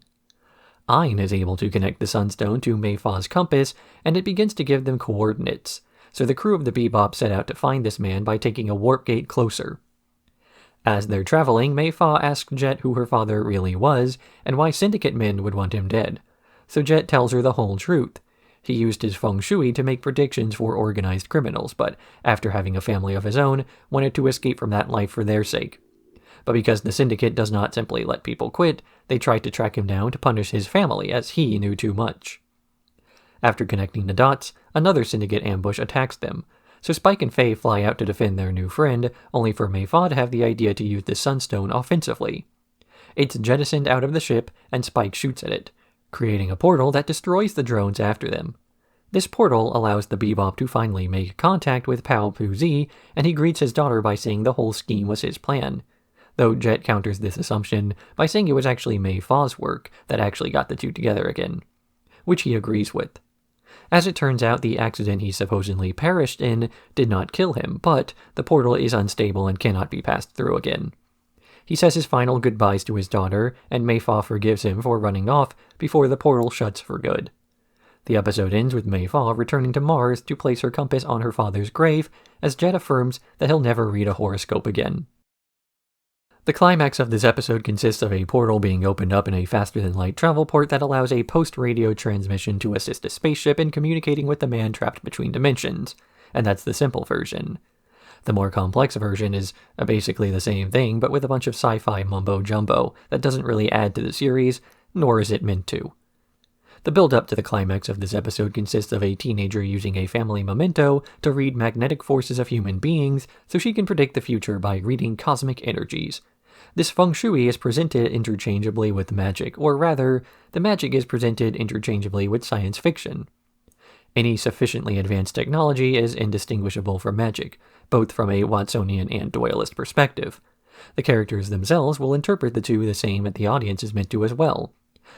Ayn is able to connect the sunstone to Mei Fa's compass, and it begins to give them coordinates, so the crew of the Bebop set out to find this man by taking a warp gate closer. As they're traveling, Mei Fa asks Jet who her father really was, and why syndicate men would want him dead, so Jet tells her the whole truth. He used his feng shui to make predictions for organized criminals, but after having a family of his own, wanted to escape from that life for their sake. But because the syndicate does not simply let people quit, they tried to track him down to punish his family, as he knew too much. After connecting the dots, another syndicate ambush attacks them, so Spike and Faye fly out to defend their new friend, only for Mei Fa to have the idea to use the sunstone offensively. It's jettisoned out of the ship, and Spike shoots at it, creating a portal that destroys the drones after them. This portal allows the Bebop to finally make contact with Pao Pu-zi, and he greets his daughter by saying the whole scheme was his plan. Though Jet counters this assumption by saying it was actually Mei Fa's work that actually got the two together again, which he agrees with. As it turns out, the accident he supposedly perished in did not kill him, but the portal is unstable and cannot be passed through again. He says his final goodbyes to his daughter, and Mei Fa forgives him for running off before the portal shuts for good. The episode ends with Mei Fa returning to Mars to place her compass on her father's grave, as Jet affirms that he'll never read a horoscope again. The climax of this episode consists of a portal being opened up in a faster-than-light travel port that allows a post-radio transmission to assist a spaceship in communicating with the man trapped between dimensions, and that's the simple version. The more complex version is basically the same thing, but with a bunch of sci-fi mumbo-jumbo that doesn't really add to the series, nor is it meant to. The build-up to the climax of this episode consists of a teenager using a family memento to read magnetic forces of human beings so she can predict the future by reading cosmic energies. This Feng Shui is presented interchangeably with magic, or rather, the magic is presented interchangeably with science fiction. Any sufficiently advanced technology is indistinguishable from magic, both from a Watsonian and Doyleist perspective. The characters themselves will interpret the two the same that the audience is meant to as well.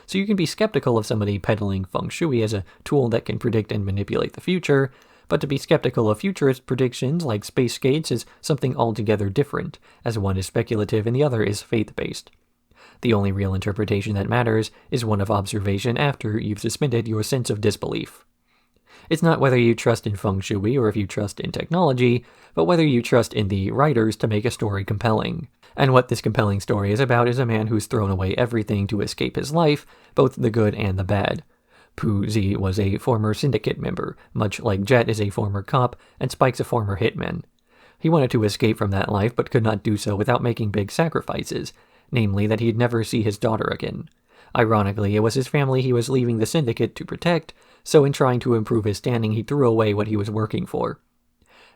So you can be skeptical of somebody peddling Feng Shui as a tool that can predict and manipulate the future, but to be skeptical of futurist predictions like space skates is something altogether different, as one is speculative and the other is faith-based. The only real interpretation that matters is one of observation after you've suspended your sense of disbelief. It's not whether you trust in Feng Shui or if you trust in technology, but whether you trust in the writers to make a story compelling. And what this compelling story is about is a man who's thrown away everything to escape his life, both the good and the bad. Pu-zi was a former syndicate member, much like Jet is a former cop, and Spike's a former hitman. He wanted to escape from that life, but could not do so without making big sacrifices, namely that he'd never see his daughter again. Ironically, it was his family he was leaving the syndicate to protect, so in trying to improve his standing, he threw away what he was working for.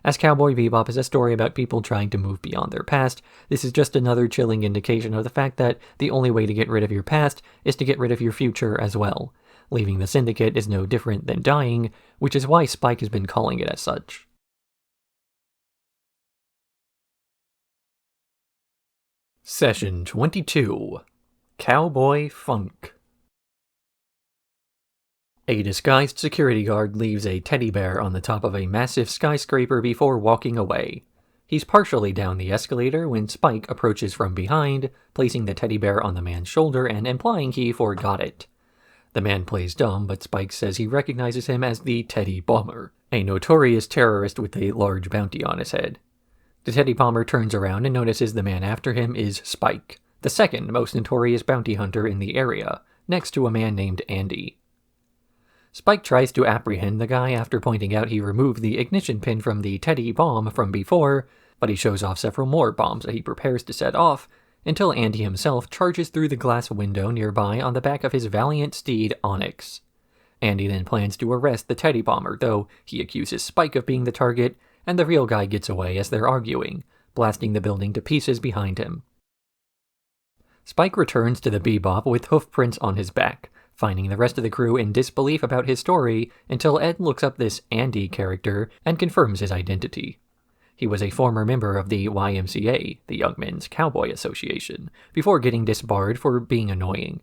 As Cowboy Bebop is a story about people trying to move beyond their past, this is just another chilling indication of the fact that the only way to get rid of your past is to get rid of your future as well. Leaving the syndicate is no different than dying, which is why Spike has been calling it as such. Session 22. Cowboy Funk. A disguised security guard leaves a teddy bear on the top of a massive skyscraper before walking away. He's partially down the escalator when Spike approaches from behind, placing the teddy bear on the man's shoulder and implying he forgot it. The man plays dumb, but Spike says he recognizes him as the Teddy Bomber, a notorious terrorist with a large bounty on his head. The Teddy Bomber turns around and notices the man after him is Spike, the second most notorious bounty hunter in the area, next to a man named Andy. Spike tries to apprehend the guy after pointing out he removed the ignition pin from the Teddy bomb from before, but he shows off several more bombs that he prepares to set off, until Andy himself charges through the glass window nearby on the back of his valiant steed, Onyx. Andy then plans to arrest the Teddy Bomber, though he accuses Spike of being the target, and the real guy gets away as they're arguing, blasting the building to pieces behind him. Spike returns to the Bebop with hoof prints on his back, finding the rest of the crew in disbelief about his story until Ed looks up this Andy character and confirms his identity. He was a former member of the YMCA, the Young Men's Cowboy Association, before getting disbarred for being annoying.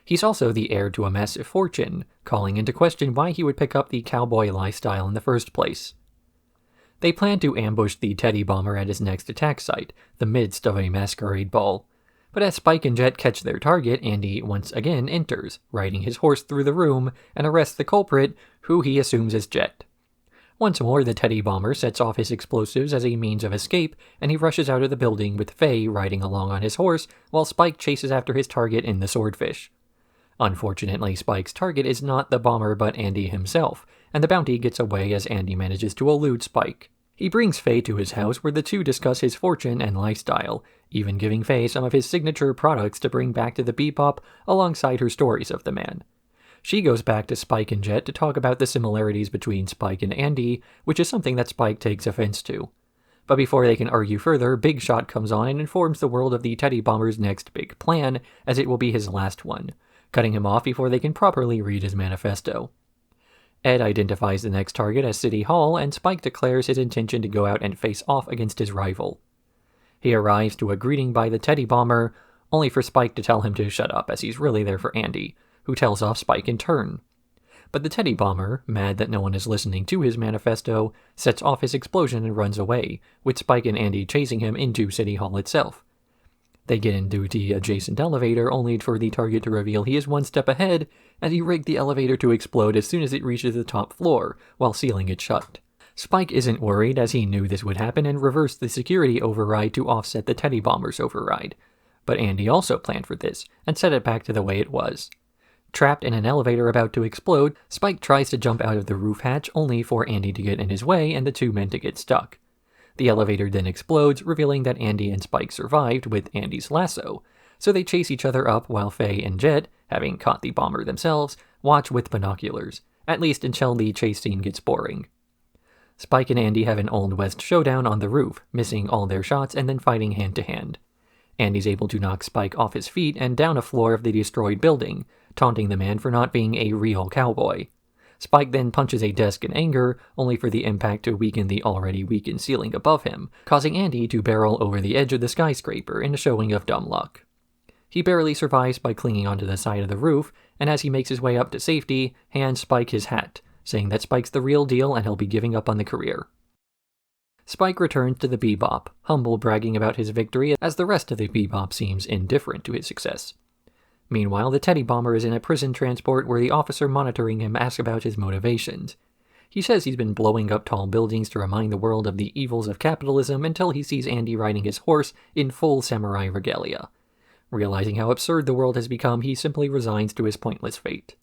He's also the heir to a massive fortune, calling into question why he would pick up the cowboy lifestyle in the first place. They plan to ambush the Teddy Bomber at his next attack site, the midst of a masquerade ball. But as Spike and Jet catch their target, Andy once again enters, riding his horse through the room, and arrests the culprit, who he assumes is Jet. Once more, the Teddy Bomber sets off his explosives as a means of escape, and he rushes out of the building with Faye riding along on his horse, while Spike chases after his target in the swordfish. Unfortunately, Spike's target is not the bomber but Andy himself, and the bounty gets away as Andy manages to elude Spike. He brings Faye to his house where the two discuss his fortune and lifestyle, even giving Faye some of his signature products to bring back to the Bebop alongside her stories of the man. She goes back to Spike and Jet to talk about the similarities between Spike and Andy, which is something that Spike takes offense to. But before they can argue further, Big Shot comes on and informs the world of the Teddy Bomber's next big plan, as it will be his last one, cutting him off before they can properly read his manifesto. Ed identifies the next target as City Hall, and Spike declares his intention to go out and face off against his rival. He arrives to a greeting by the Teddy Bomber, only for Spike to tell him to shut up as he's really there for Andy, who tells off Spike in turn. But the Teddy Bomber, mad that no one is listening to his manifesto, sets off his explosion and runs away, with Spike and Andy chasing him into City Hall itself. They get into the adjacent elevator, only for the target to reveal he is one step ahead, as he rigged the elevator to explode as soon as it reaches the top floor, while sealing it shut. Spike isn't worried, as he knew this would happen, and reversed the security override to offset the Teddy Bomber's override. But Andy also planned for this, and set it back to the way it was. Trapped in an elevator about to explode, Spike tries to jump out of the roof hatch, only for Andy to get in his way and the two men to get stuck. The elevator then explodes, revealing that Andy and Spike survived with Andy's lasso, so they chase each other up while Faye and Jet, having caught the bomber themselves, watch with binoculars, at least until the chase scene gets boring. Spike and Andy have an Old West showdown on the roof, missing all their shots and then fighting hand to hand. Andy's able to knock Spike off his feet and down a floor of the destroyed building, taunting the man for not being a real cowboy. Spike then punches a desk in anger, only for the impact to weaken the already weakened ceiling above him, causing Andy to barrel over the edge of the skyscraper in a showing of dumb luck. He barely survives by clinging onto the side of the roof, and as he makes his way up to safety, hands Spike his hat, saying that Spike's the real deal and he'll be giving up on the career. Spike returns to the Bebop, humble bragging about his victory as the rest of the Bebop seems indifferent to his success. Meanwhile, the Teddy Bomber is in a prison transport where the officer monitoring him asks about his motivations. He says he's been blowing up tall buildings to remind the world of the evils of capitalism until he sees Andy riding his horse in full samurai regalia. Realizing how absurd the world has become, he simply resigns to his pointless fate.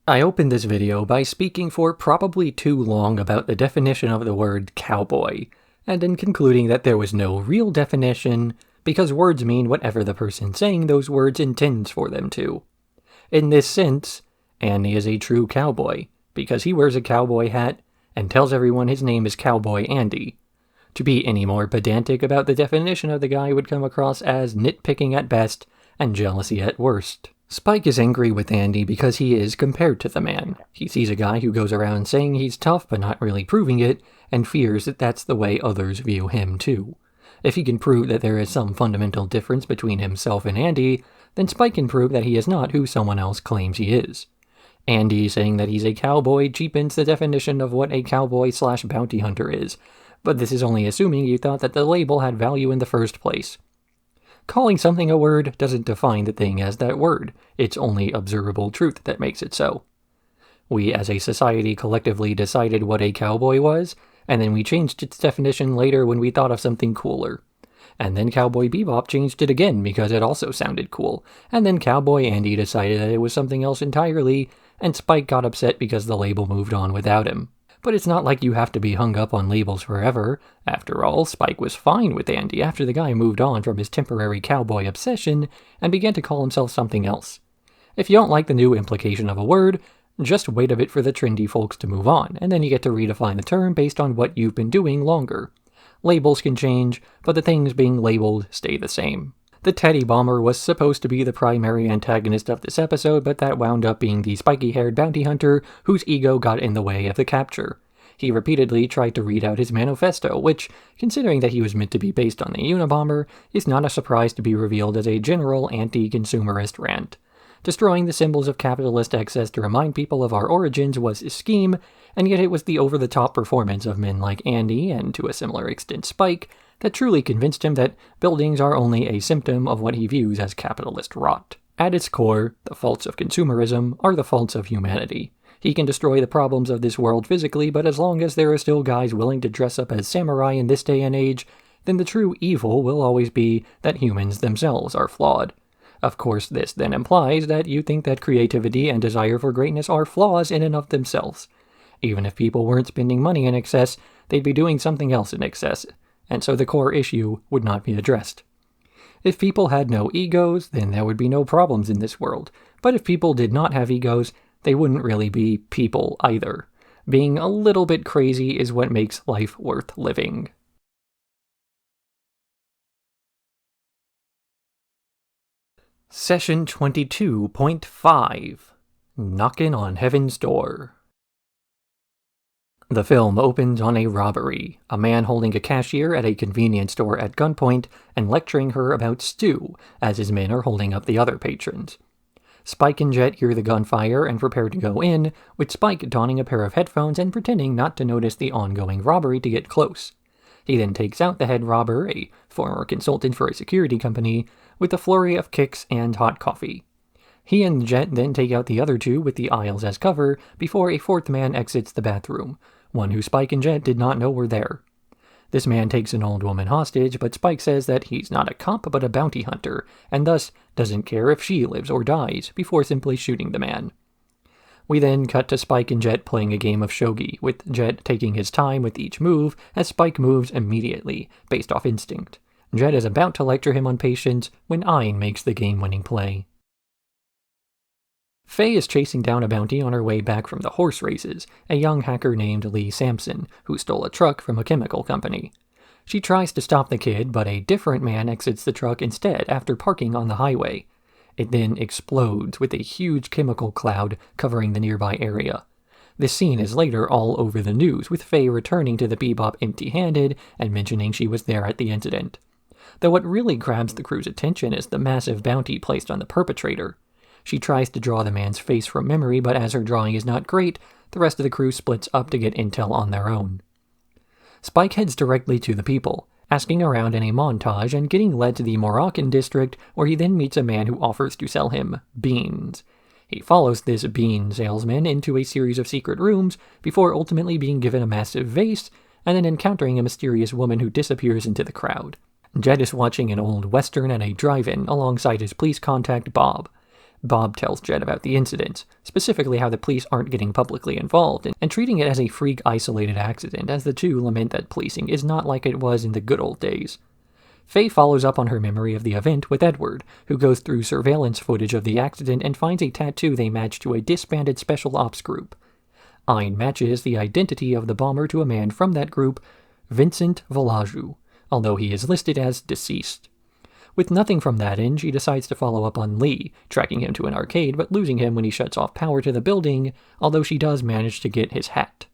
I opened this video by speaking for probably too long about the definition of the word cowboy, and in concluding that there was no real definition, because words mean whatever the person saying those words intends for them to. In this sense, Andy is a true cowboy, because he wears a cowboy hat and tells everyone his name is Cowboy Andy. To be any more pedantic about the definition of the guy would come across as nitpicking at best and jealousy at worst. Spike is angry with Andy because he is compared to the man. He sees a guy who goes around saying he's tough but not really proving it, and fears that that's the way others view him too. If he can prove that there is some fundamental difference between himself and Andy, then Spike can prove that he is not who someone else claims he is. Andy saying that he's a cowboy cheapens the definition of what a cowboy/bounty hunter is, but this is only assuming you thought that the label had value in the first place. Calling something a word doesn't define the thing as that word, it's only observable truth that makes it so. We as a society collectively decided what a cowboy was, and then we changed its definition later when we thought of something cooler. And then Cowboy Bebop changed it again because it also sounded cool, and then Cowboy Andy decided that it was something else entirely, and Spike got upset because the label moved on without him. But it's not like you have to be hung up on labels forever. After all, Spike was fine with Andy after the guy moved on from his temporary cowboy obsession and began to call himself something else. If you don't like the new implication of a word, just wait a bit for the trendy folks to move on, and then you get to redefine the term based on what you've been doing longer. Labels can change, but the things being labeled stay the same. The Teddy Bomber was supposed to be the primary antagonist of this episode, but that wound up being the spiky-haired bounty hunter whose ego got in the way of the capture. He repeatedly tried to read out his manifesto, which, considering that he was meant to be based on the Unabomber, is not a surprise to be revealed as a general anti-consumerist rant. Destroying the symbols of capitalist excess to remind people of our origins was his scheme, and yet it was the over-the-top performance of men like Andy, and to a similar extent Spike, that truly convinced him that buildings are only a symptom of what he views as capitalist rot. At its core, the faults of consumerism are the faults of humanity. He can destroy the problems of this world physically, but as long as there are still guys willing to dress up as samurai in this day and age, then the true evil will always be that humans themselves are flawed. Of course, this then implies that you think that creativity and desire for greatness are flaws in and of themselves. Even if people weren't spending money in excess, they'd be doing something else in excess, and so the core issue would not be addressed. If people had no egos, then there would be no problems in this world, but if people did not have egos, they wouldn't really be people either. Being a little bit crazy is what makes life worth living. Session 22.5 Knockin' on Heaven's Door. The film opens on a robbery, a man holding a cashier at a convenience store at gunpoint and lecturing her about stew as his men are holding up the other patrons. Spike and Jet hear the gunfire and prepare to go in, with Spike donning a pair of headphones and pretending not to notice the ongoing robbery to get close. He then takes out the head robber, a former consultant for a security company, with a flurry of kicks and hot coffee. He and Jet then take out the other two with the aisles as cover before a fourth man exits the bathroom, one who Spike and Jet did not know were there. This man takes an old woman hostage, but Spike says that he's not a cop but a bounty hunter, and thus doesn't care if she lives or dies, before simply shooting the man. We then cut to Spike and Jet playing a game of shogi, with Jet taking his time with each move, as Spike moves immediately, based off instinct. Jet is about to lecture him on patience when Ayn makes the game-winning play. Faye is chasing down a bounty on her way back from the horse races, a young hacker named Lee Sampson, who stole a truck from a chemical company. She tries to stop the kid, but a different man exits the truck instead after parking on the highway. It then explodes with a huge chemical cloud covering the nearby area. This scene is later all over the news, with Faye returning to the Bebop empty-handed and mentioning she was there at the incident. Though what really grabs the crew's attention is the massive bounty placed on the perpetrator. She tries to draw the man's face from memory, but as her drawing is not great, the rest of the crew splits up to get intel on their own. Spike heads directly to the people, asking around in a montage and getting led to the Moroccan district, where he then meets a man who offers to sell him beans. He follows this bean salesman into a series of secret rooms before ultimately being given a massive vase and then encountering a mysterious woman who disappears into the crowd. Jet is watching an old western at a drive-in alongside his police contact Bob. Bob tells Jet about the incident, specifically how the police aren't getting publicly involved, and treating it as a freak isolated accident, as the two lament that policing is not like it was in the good old days. Faye follows up on her memory of the event with Edward, who goes through surveillance footage of the accident and finds a tattoo they match to a disbanded special ops group. Ayn matches the identity of the bomber to a man from that group, Vincent Valaju, although he is listed as deceased. With nothing from that in, she decides to follow up on Lee, tracking him to an arcade but losing him when he shuts off power to the building, although she does manage to get his hat.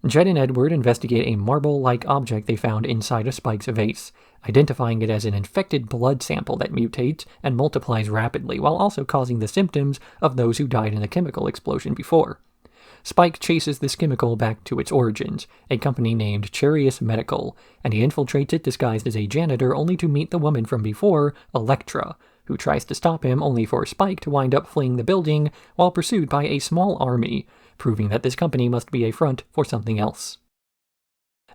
Jet and Edward investigate a marble-like object they found inside a Spike's vase, identifying it as an infected blood sample that mutates and multiplies rapidly while also causing the symptoms of those who died in the chemical explosion before. Spike chases this chemical back to its origins, a company named Charius Medical, and he infiltrates it disguised as a janitor only to meet the woman from before, Elektra, who tries to stop him only for Spike to wind up fleeing the building while pursued by a small army, proving that this company must be a front for something else.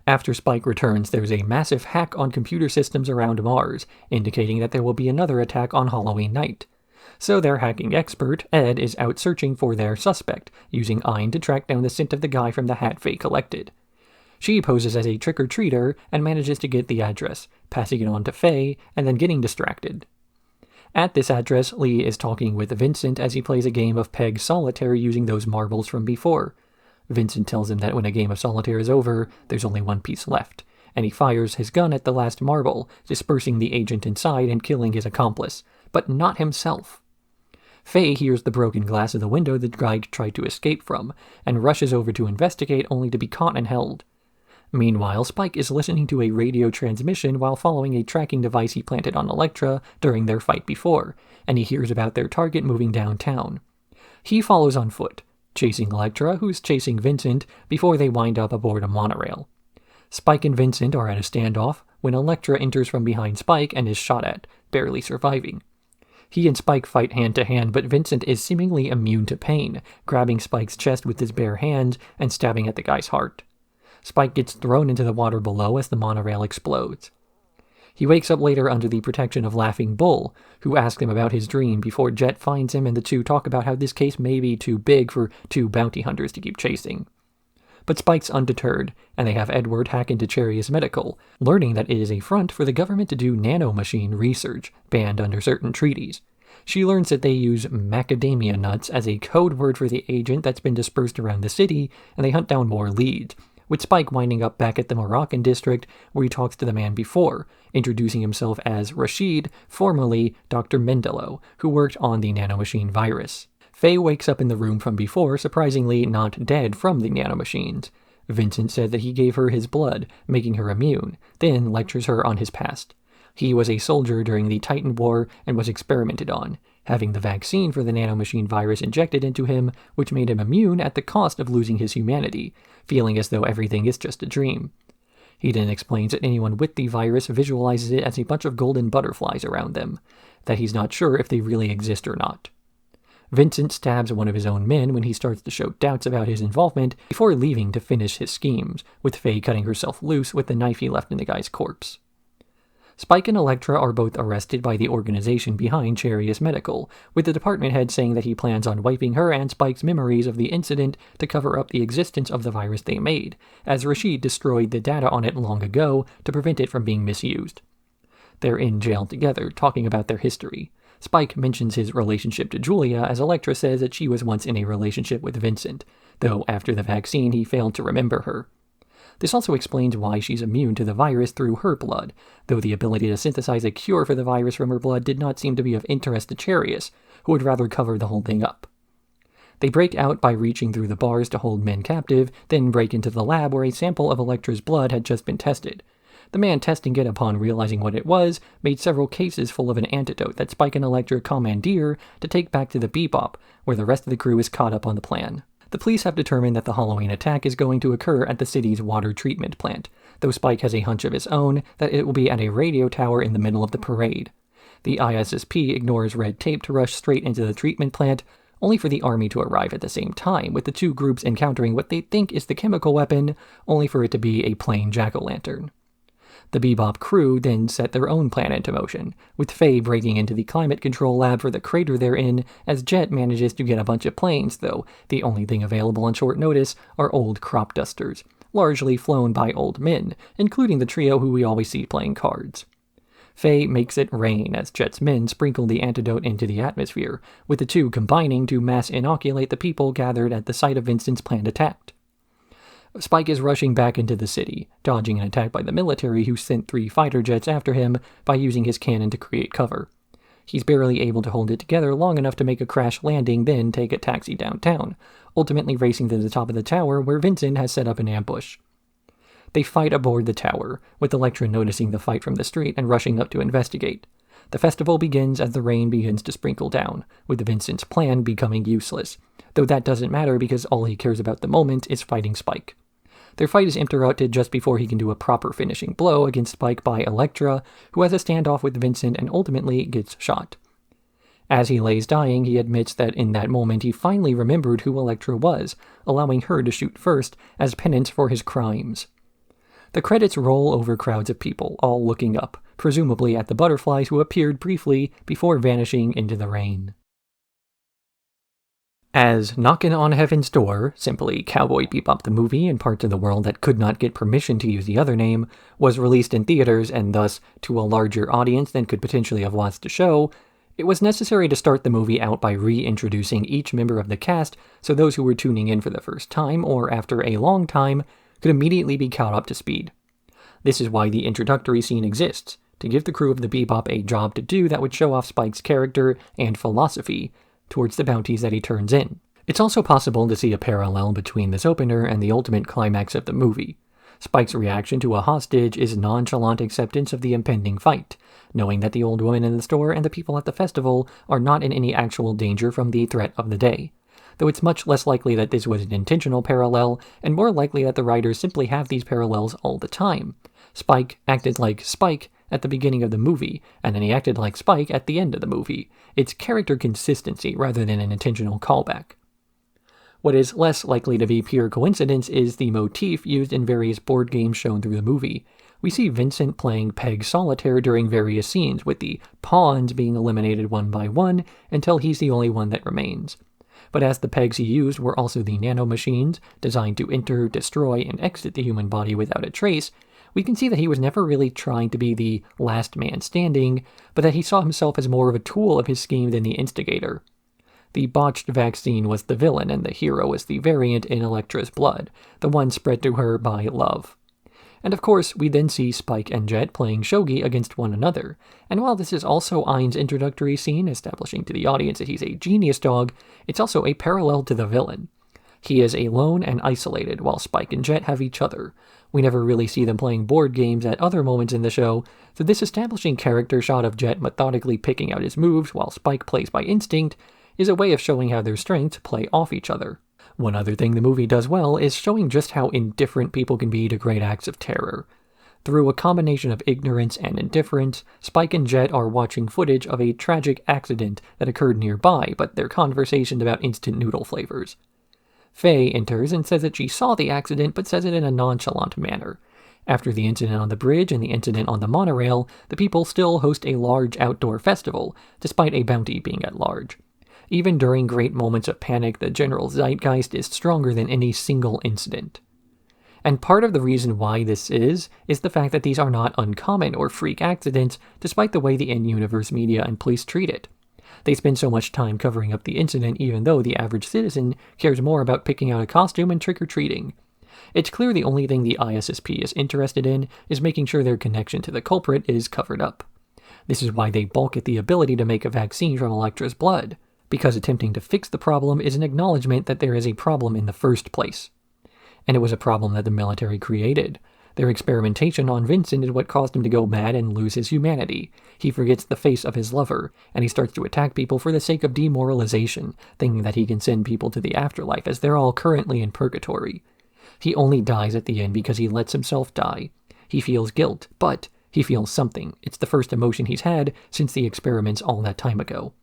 After Spike returns, there's a massive hack on computer systems around Mars, indicating that there will be another attack on Halloween night. So their hacking expert, Ed, is out searching for their suspect, using Ayn to track down the scent of the guy from the hat Faye collected. She poses as a trick-or-treater and manages to get the address, passing it on to Faye, and then getting distracted. At this address, Lee is talking with Vincent as he plays a game of peg solitaire using those marbles from before. Vincent tells him that when a game of solitaire is over, there's only one piece left, and he fires his gun at the last marble, dispersing the agent inside and killing his accomplice, but not himself. Faye hears the broken glass of the window the guy tried to escape from, and rushes over to investigate only to be caught and held. Meanwhile, Spike is listening to a radio transmission while following a tracking device he planted on Elektra during their fight before, and he hears about their target moving downtown. He follows on foot, chasing Elektra, who's chasing Vincent, before they wind up aboard a monorail. Spike and Vincent are at a standoff when Elektra enters from behind Spike and is shot at, barely surviving. He and Spike fight hand-to-hand, but Vincent is seemingly immune to pain, grabbing Spike's chest with his bare hands and stabbing at the guy's heart. Spike gets thrown into the water below as the monorail explodes. He wakes up later under the protection of Laughing Bull, who asks him about his dream before Jet finds him and the two talk about how this case may be too big for two bounty hunters to keep chasing. But Spike's undeterred, and they have Edward hack into Charius Medical, learning that it is a front for the government to do nanomachine research, banned under certain treaties. She learns that they use macadamia nuts as a code word for the agent that's been dispersed around the city, and they hunt down more leads, with Spike winding up back at the Moroccan district where he talks to the man before, introducing himself as Rashid, formerly Dr. Mendelo, who worked on the nanomachine virus. Faye wakes up in the room from before, surprisingly not dead from the nanomachines. Vincent said that he gave her his blood, making her immune, then lectures her on his past. He was a soldier during the Titan War and was experimented on, having the vaccine for the nanomachine virus injected into him, which made him immune at the cost of losing his humanity, feeling as though everything is just a dream. He then explains that anyone with the virus visualizes it as a bunch of golden butterflies around them, that he's not sure if they really exist or not. Vincent stabs one of his own men when he starts to show doubts about his involvement before leaving to finish his schemes, with Faye cutting herself loose with the knife he left in the guy's corpse. Spike and Elektra are both arrested by the organization behind Charius Medical, with the department head saying that he plans on wiping her and Spike's memories of the incident to cover up the existence of the virus they made, as Rashid destroyed the data on it long ago to prevent it from being misused. They're in jail together, talking about their history. Spike mentions his relationship to Julia, as Elektra says that she was once in a relationship with Vincent, though after the vaccine he failed to remember her. This also explains why she's immune to the virus through her blood, though the ability to synthesize a cure for the virus from her blood did not seem to be of interest to Charius, who would rather cover the whole thing up. They break out by reaching through the bars to hold men captive, then break into the lab where a sample of Elektra's blood had just been tested. The man testing it, upon realizing what it was, made several cases full of an antidote that Spike and Elektra commandeer to take back to the Bebop, where the rest of the crew is caught up on the plan. The police have determined that the Halloween attack is going to occur at the city's water treatment plant, though Spike has a hunch of his own that it will be at a radio tower in the middle of the parade. The ISSP ignores red tape to rush straight into the treatment plant, only for the army to arrive at the same time, with the two groups encountering what they think is the chemical weapon, only for it to be a plain jack-o'-lantern. The Bebop crew then set their own plan into motion, with Faye breaking into the climate control lab for the crater they're in, as Jet manages to get a bunch of planes, though the only thing available on short notice are old crop dusters, largely flown by old men, including the trio who we always see playing cards. Faye makes it rain as Jet's men sprinkle the antidote into the atmosphere, with the two combining to mass inoculate the people gathered at the site of Vincent's planned attack. Spike is rushing back into the city, dodging an attack by the military who sent 3 fighter jets after him by using his cannon to create cover. He's barely able to hold it together long enough to make a crash landing, then take a taxi downtown, ultimately racing to the top of the tower where Vincent has set up an ambush. They fight aboard the tower, with Elektra noticing the fight from the street and rushing up to investigate. The festival begins as the rain begins to sprinkle down, with Vincent's plan becoming useless, though that doesn't matter because all he cares about at the moment is fighting Spike. Their fight is interrupted just before he can do a proper finishing blow against Spike by Elektra, who has a standoff with Vincent and ultimately gets shot. As he lays dying, he admits that in that moment he finally remembered who Elektra was, allowing her to shoot first as penance for his crimes. The credits roll over crowds of people, all looking up, presumably at the butterflies who appeared briefly before vanishing into the rain. As Knockin' on Heaven's Door, simply Cowboy Bebop the movie in parts of the world that could not get permission to use the other name, was released in theaters and thus to a larger audience than could potentially have watched the show, it was necessary to start the movie out by reintroducing each member of the cast so those who were tuning in for the first time or after a long time could immediately be caught up to speed. This is why the introductory scene exists, to give the crew of the Bebop a job to do that would show off Spike's character and philosophy towards the bounties that he turns in. It's also possible to see a parallel between this opener and the ultimate climax of the movie. Spike's reaction to a hostage is nonchalant acceptance of the impending fight, knowing that the old woman in the store and the people at the festival are not in any actual danger from the threat of the day, though it's much less likely that this was an intentional parallel, and more likely that the writers simply have these parallels all the time. Spike acted like Spike at the beginning of the movie, and then he acted like Spike at the end of the movie. It's character consistency rather than an intentional callback. What is less likely to be pure coincidence is the motif used in various board games shown through the movie. We see Vincent playing Peg Solitaire during various scenes, with the pawns being eliminated one by one until he's the only one that remains. But as the pegs he used were also the nanomachines, designed to enter, destroy, and exit the human body without a trace, we can see that he was never really trying to be the last man standing, but that he saw himself as more of a tool of his scheme than the instigator. The botched vaccine was the villain, and the hero was the variant in Elektra's blood, the one spread to her by love. And of course, we then see Spike and Jet playing shogi against one another, and while this is also Ein's introductory scene establishing to the audience that he's a genius dog, it's also a parallel to the villain. He is alone and isolated, while Spike and Jet have each other. We never really see them playing board games at other moments in the show, so this establishing character shot of Jet methodically picking out his moves while Spike plays by instinct is a way of showing how their strengths play off each other. One other thing the movie does well is showing just how indifferent people can be to great acts of terror. Through a combination of ignorance and indifference, Spike and Jet are watching footage of a tragic accident that occurred nearby, but they're conversations about instant noodle flavors. Fei enters and says that she saw the accident, but says it in a nonchalant manner. After the incident on the bridge and the incident on the monorail, the people still host a large outdoor festival, despite a bounty being at large. Even during great moments of panic, the general zeitgeist is stronger than any single incident. And part of the reason why this is the fact that these are not uncommon or freak accidents, despite the way the in-universe media and police treat it. They spend so much time covering up the incident even though the average citizen cares more about picking out a costume and trick-or-treating. It's clear the only thing the ISSP is interested in is making sure their connection to the culprit is covered up. This is why they balk at the ability to make a vaccine from Elektra's blood, because attempting to fix the problem is an acknowledgement that there is a problem in the first place. And it was a problem that the military created. Their experimentation on Vincent is what caused him to go mad and lose his humanity. He forgets the face of his lover, and he starts to attack people for the sake of demoralization, thinking that he can send people to the afterlife as they're all currently in purgatory. He only dies at the end because he lets himself die. He feels guilt, but he feels something. It's the first emotion he's had since the experiments all that time ago.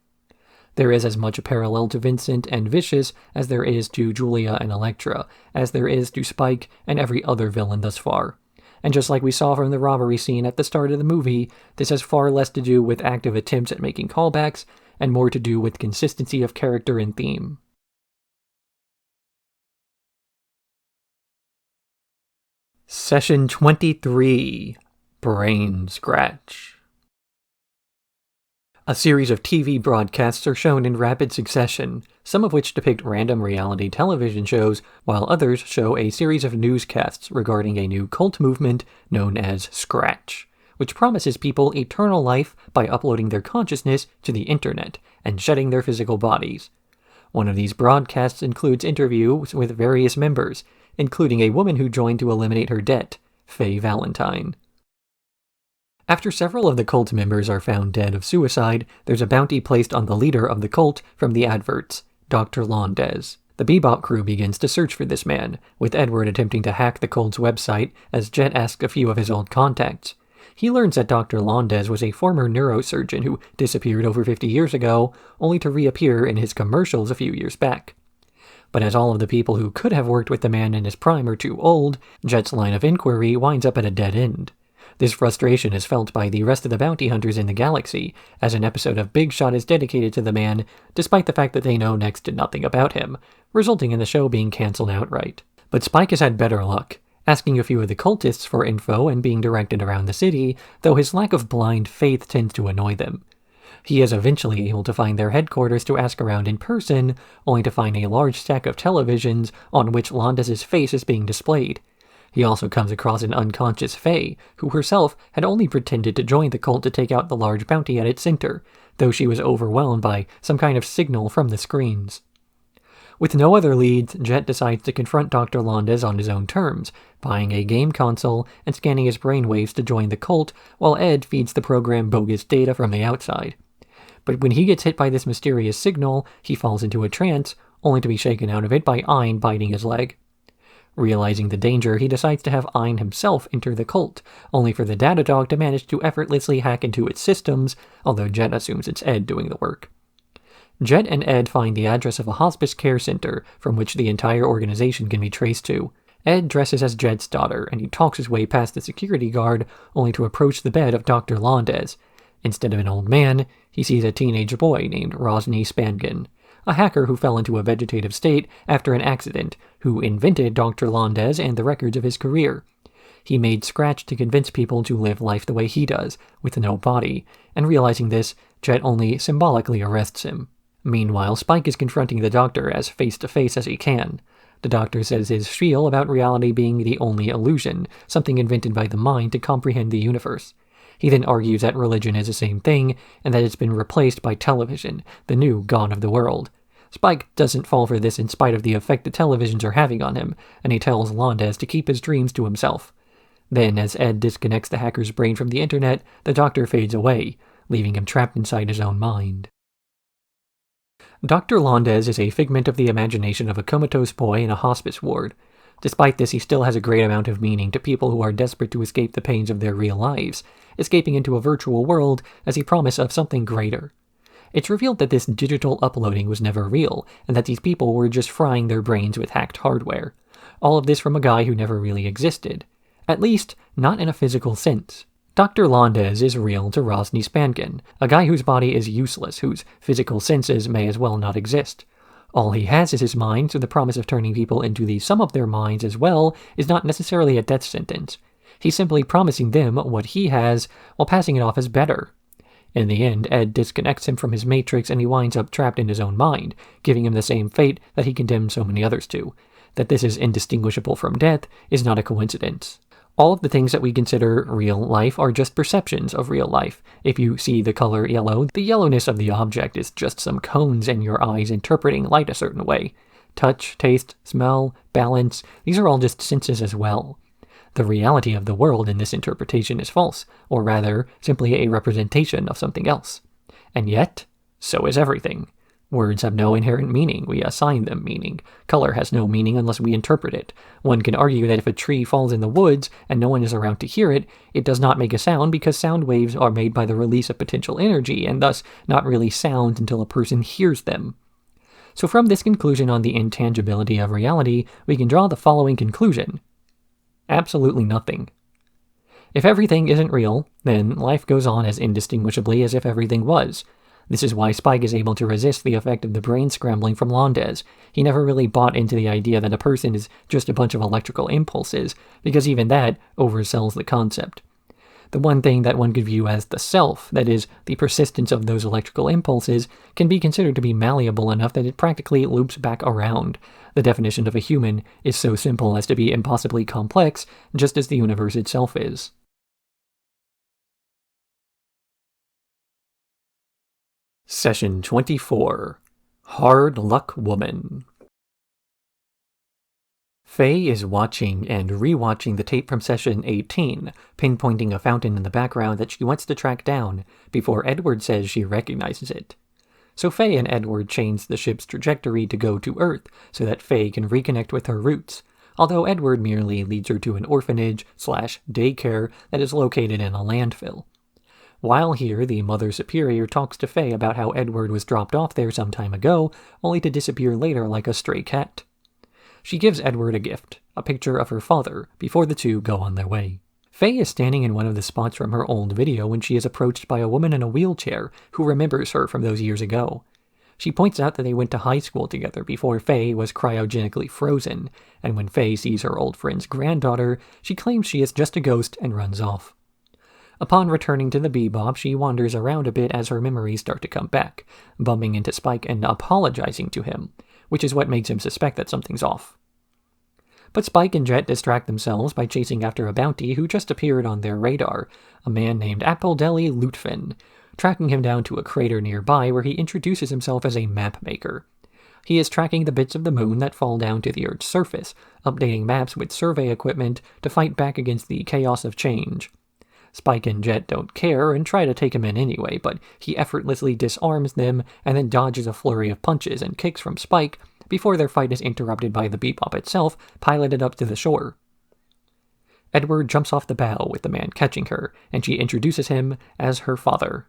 There is as much a parallel to Vincent and Vicious as there is to Julia and Elektra, as there is to Spike and every other villain thus far. And just like we saw from the robbery scene at the start of the movie, this has far less to do with active attempts at making callbacks, and more to do with consistency of character and theme. Session 23, Brain Scratch. A series of TV broadcasts are shown in rapid succession, some of which depict random reality television shows, while others show a series of newscasts regarding a new cult movement known as Scratch, which promises people eternal life by uploading their consciousness to the internet and shedding their physical bodies. One of these broadcasts includes interviews with various members, including a woman who joined to eliminate her debt, Funny Valentine. After several of the cult members are found dead of suicide, there's a bounty placed on the leader of the cult from the adverts, Dr. Londes. The Bebop crew begins to search for this man, with Edward attempting to hack the cult's website as Jet asks a few of his old contacts. He learns that Dr. Londes was a former neurosurgeon who disappeared over 50 years ago, only to reappear in his commercials a few years back. But as all of the people who could have worked with the man in his prime are too old, Jet's line of inquiry winds up at a dead end. This frustration is felt by the rest of the bounty hunters in the galaxy, as an episode of Big Shot is dedicated to the man, despite the fact that they know next to nothing about him, resulting in the show being cancelled outright. But Spike has had better luck, asking a few of the cultists for info and being directed around the city, though his lack of blind faith tends to annoy them. He is eventually able to find their headquarters to ask around in person, only to find a large stack of televisions on which Londes' face is being displayed. He also comes across an unconscious Fei, who herself had only pretended to join the cult to take out the large bounty at its center, though she was overwhelmed by some kind of signal from the screens. With no other leads, Jet decides to confront Dr. Londes on his own terms, buying a game console and scanning his brainwaves to join the cult, while Ed feeds the program bogus data from the outside. But when he gets hit by this mysterious signal, he falls into a trance, only to be shaken out of it by Ein biting his leg. Realizing the danger, he decides to have Ein himself enter the cult, only for the data dog to manage to effortlessly hack into its systems, although Jet assumes it's Ed doing the work. Jet and Ed find the address of a hospice care center from which the entire organization can be traced to. Ed dresses as Jet's daughter, and he talks his way past the security guard, only to approach the bed of Dr. Londes. Instead of an old man, he sees a teenage boy named Rosny Spangen, a hacker who fell into a vegetative state after an accident, who invented Dr. Londes and the records of his career. He made Scratch to convince people to live life the way he does, with no body, and realizing this, Jet only symbolically arrests him. Meanwhile, Spike is confronting the doctor as face-to-face as he can. The Doctor says his spiel about reality being the only illusion, something invented by the mind to comprehend the universe. He then argues that religion is the same thing, and that it's been replaced by television, the new god of the world. Spike doesn't fall for this in spite of the effect the televisions are having on him, and he tells Londes to keep his dreams to himself. Then, as Ed disconnects the hacker's brain from the internet, the Doctor fades away, leaving him trapped inside his own mind. Dr. Londes is a figment of the imagination of a comatose boy in a hospice ward. Despite this, he still has a great amount of meaning to people who are desperate to escape the pains of their real lives, escaping into a virtual world as a promise of something greater. It's revealed that this digital uploading was never real, and that these people were just frying their brains with hacked hardware. All of this from a guy who never really existed. At least, not in a physical sense. Dr. Londes is real to Rosny Spankin, a guy whose body is useless, whose physical senses may as well not exist. All he has is his mind, so the promise of turning people into the sum of their minds as well is not necessarily a death sentence. He's simply promising them what he has while passing it off as better. In the end, Ed disconnects him from his matrix and he winds up trapped in his own mind, giving him the same fate that he condemned so many others to. That this is indistinguishable from death is not a coincidence. All of the things that we consider real life are just perceptions of real life. If you see the color yellow, the yellowness of the object is just some cones in your eyes interpreting light a certain way. Touch, taste, smell, balance, these are all just senses as well. The reality of the world in this interpretation is false, or rather, simply a representation of something else. And yet, so is everything. Words have no inherent meaning, we assign them meaning. Color has no meaning unless we interpret it. One can argue that if a tree falls in the woods and no one is around to hear it, it does not make a sound because sound waves are made by the release of potential energy, and thus not really sound until a person hears them. So from this conclusion on the intangibility of reality, we can draw the following conclusion. Absolutely nothing. If everything isn't real, then life goes on as indistinguishably as if everything was. This is why Spike is able to resist the effect of the brain scrambling from Londes. He never really bought into the idea that a person is just a bunch of electrical impulses, because even that oversells the concept. The one thing that one could view as the self, that is, the persistence of those electrical impulses, can be considered to be malleable enough that it practically loops back around. The definition of a human is so simple as to be impossibly complex, just as the universe itself is. Session 24. Hard Luck Woman. Faye is watching and re-watching the tape from Session 18, pinpointing a fountain in the background that she wants to track down, before Edward says she recognizes it. So Faye and Edward change the ship's trajectory to go to Earth, so that Faye can reconnect with her roots, although Edward merely leads her to an orphanage/daycare that is located in a landfill. While here, the Mother Superior talks to Faye about how Edward was dropped off there some time ago, only to disappear later like a stray cat. She gives Edward a gift, a picture of her father, before the two go on their way. Faye is standing in one of the spots from her old video when she is approached by a woman in a wheelchair who remembers her from those years ago. She points out that they went to high school together before Faye was cryogenically frozen, and when Faye sees her old friend's granddaughter, she claims she is just a ghost and runs off. Upon returning to the Bebop, she wanders around a bit as her memories start to come back, bumping into Spike and apologizing to him, which is what makes him suspect that something's off. But Spike and Jet distract themselves by chasing after a bounty who just appeared on their radar, a man named Appledeli Lutfin, tracking him down to a crater nearby where he introduces himself as a map maker. He is tracking the bits of the moon that fall down to the Earth's surface, updating maps with survey equipment to fight back against the chaos of change. Spike and Jet don't care and try to take him in anyway, but he effortlessly disarms them and then dodges a flurry of punches and kicks from Spike before their fight is interrupted by the Bebop itself, piloted up to the shore. Edward jumps off the bow with the man catching her, and she introduces him as her father.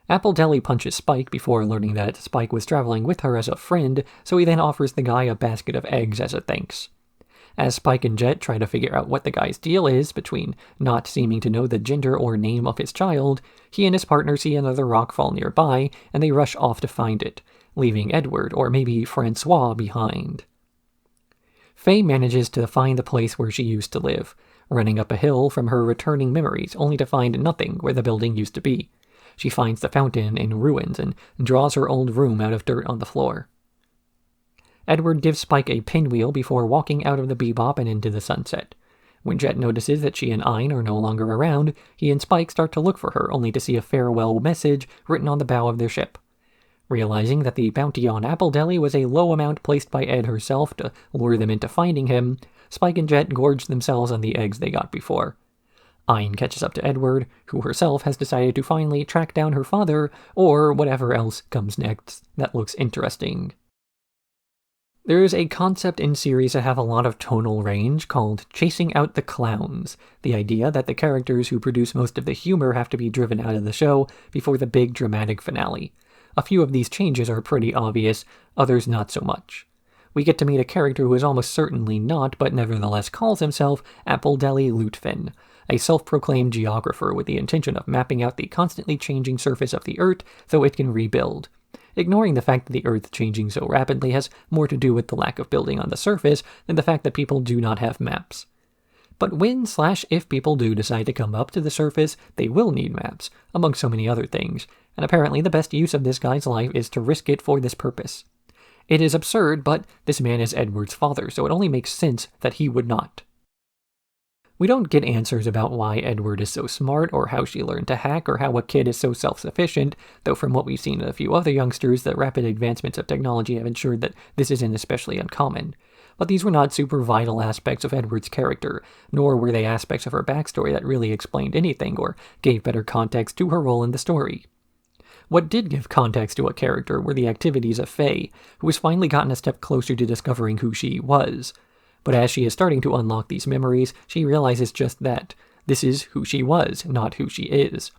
Appledeli punches Spike before learning that Spike was traveling with her as a friend, so he then offers the guy a basket of eggs as a thanks. As Spike and Jet try to figure out what the guy's deal is, between not seeming to know the gender or name of his child, he and his partner see another rock fall nearby, and they rush off to find it, leaving Edward, or maybe Francois, behind. Faye manages to find the place where she used to live, running up a hill from her returning memories, only to find nothing where the building used to be. She finds the fountain in ruins and draws her old room out of dirt on the floor. Edward gives Spike a pinwheel before walking out of the Bebop and into the sunset. When Jet notices that she and Ein are no longer around, he and Spike start to look for her, only to see a farewell message written on the bow of their ship. Realizing that the bounty on Apple Deli was a low amount placed by Ed herself to lure them into finding him, Spike and Jet gorge themselves on the eggs they got before. Ein catches up to Edward, who herself has decided to finally track down her father, or whatever else comes next that looks interesting. There is a concept in series that have a lot of tonal range called chasing out the clowns, the idea that the characters who produce most of the humor have to be driven out of the show before the big dramatic finale. A few of these changes are pretty obvious, others not so much. We get to meet a character who is almost certainly not, but nevertheless calls himself Apple Deli Lutfin, a self-proclaimed geographer with the intention of mapping out the constantly changing surface of the Earth so it can rebuild. Ignoring the fact that the Earth changing so rapidly has more to do with the lack of building on the surface than the fact that people do not have maps. But when/if people do decide to come up to the surface, they will need maps, among so many other things, and apparently the best use of this guy's life is to risk it for this purpose. It is absurd, but this man is Edward's father, so it only makes sense that he would not. We don't get answers about why Edward is so smart, or how she learned to hack, or how a kid is so self-sufficient, though from what we've seen in a few other youngsters, the rapid advancements of technology have ensured that this isn't especially uncommon. But these were not super vital aspects of Edward's character, nor were they aspects of her backstory that really explained anything or gave better context to her role in the story. What did give context to a character were the activities of Faye, who has finally gotten a step closer to discovering who she was. But as she is starting to unlock these memories, she realizes just that. This is who she was, not who she is.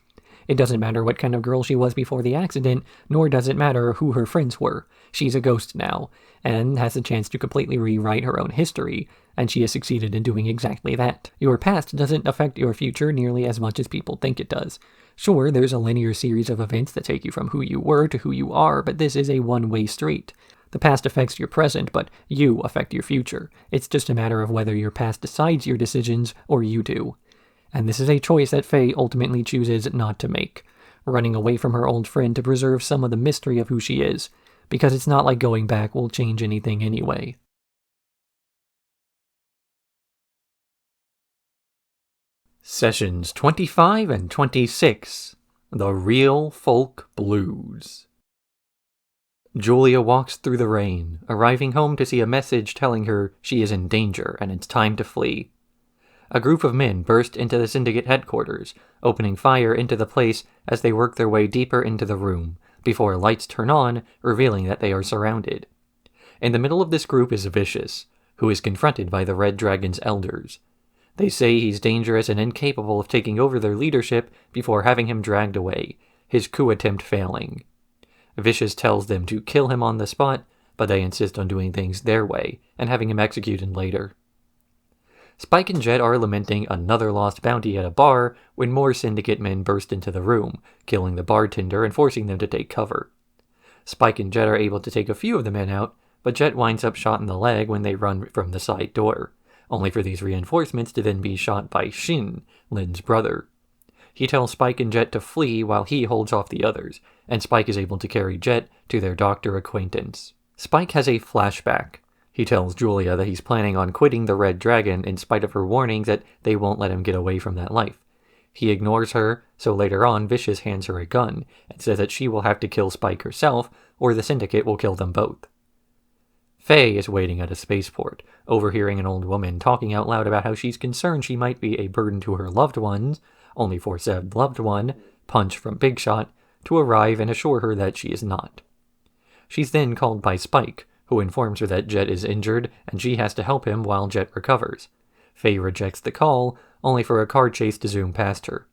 It doesn't matter what kind of girl she was before the accident, nor does it matter who her friends were. She's a ghost now, and has the chance to completely rewrite her own history, and she has succeeded in doing exactly that. Your past doesn't affect your future nearly as much as people think it does. Sure, there's a linear series of events that take you from who you were to who you are, but this is a one-way street. The past affects your present, but you affect your future. It's just a matter of whether your past decides your decisions, or you do. And this is a choice that Faye ultimately chooses not to make, running away from her old friend to preserve some of the mystery of who she is, because it's not like going back will change anything anyway. Sessions 25 and 26, The Real Folk Blues. Julia walks through the rain, arriving home to see a message telling her she is in danger and it's time to flee. A group of men burst into the syndicate headquarters, opening fire into the place as they work their way deeper into the room, before lights turn on, revealing that they are surrounded. In the middle of this group is Vicious, who is confronted by the Red Dragon's elders. They say he's dangerous and incapable of taking over their leadership before having him dragged away, his coup attempt failing. Vicious tells them to kill him on the spot, but they insist on doing things their way and having him executed later. Spike and Jet are lamenting another lost bounty at a bar when more syndicate men burst into the room, killing the bartender and forcing them to take cover. Spike and Jet are able to take a few of the men out, but Jet winds up shot in the leg when they run from the side door, only for these reinforcements to then be shot by Shin, Lin's brother. He tells Spike and Jet to flee while he holds off the others, and Spike is able to carry Jet to their doctor acquaintance. Spike has a flashback. He tells Julia that he's planning on quitting the Red Dragon in spite of her warnings that they won't let him get away from that life. He ignores her, so later on Vicious hands her a gun and says that she will have to kill Spike herself, or the Syndicate will kill them both. Faye is waiting at a spaceport, overhearing an old woman talking out loud about how she's concerned she might be a burden to her loved ones, only for said loved one, Punch from Big Shot, to arrive and assure her that she is not. She's then called by Spike, who informs her that Jet is injured and she has to help him while Jet recovers. Faye rejects the call, only for a car chase to zoom past her.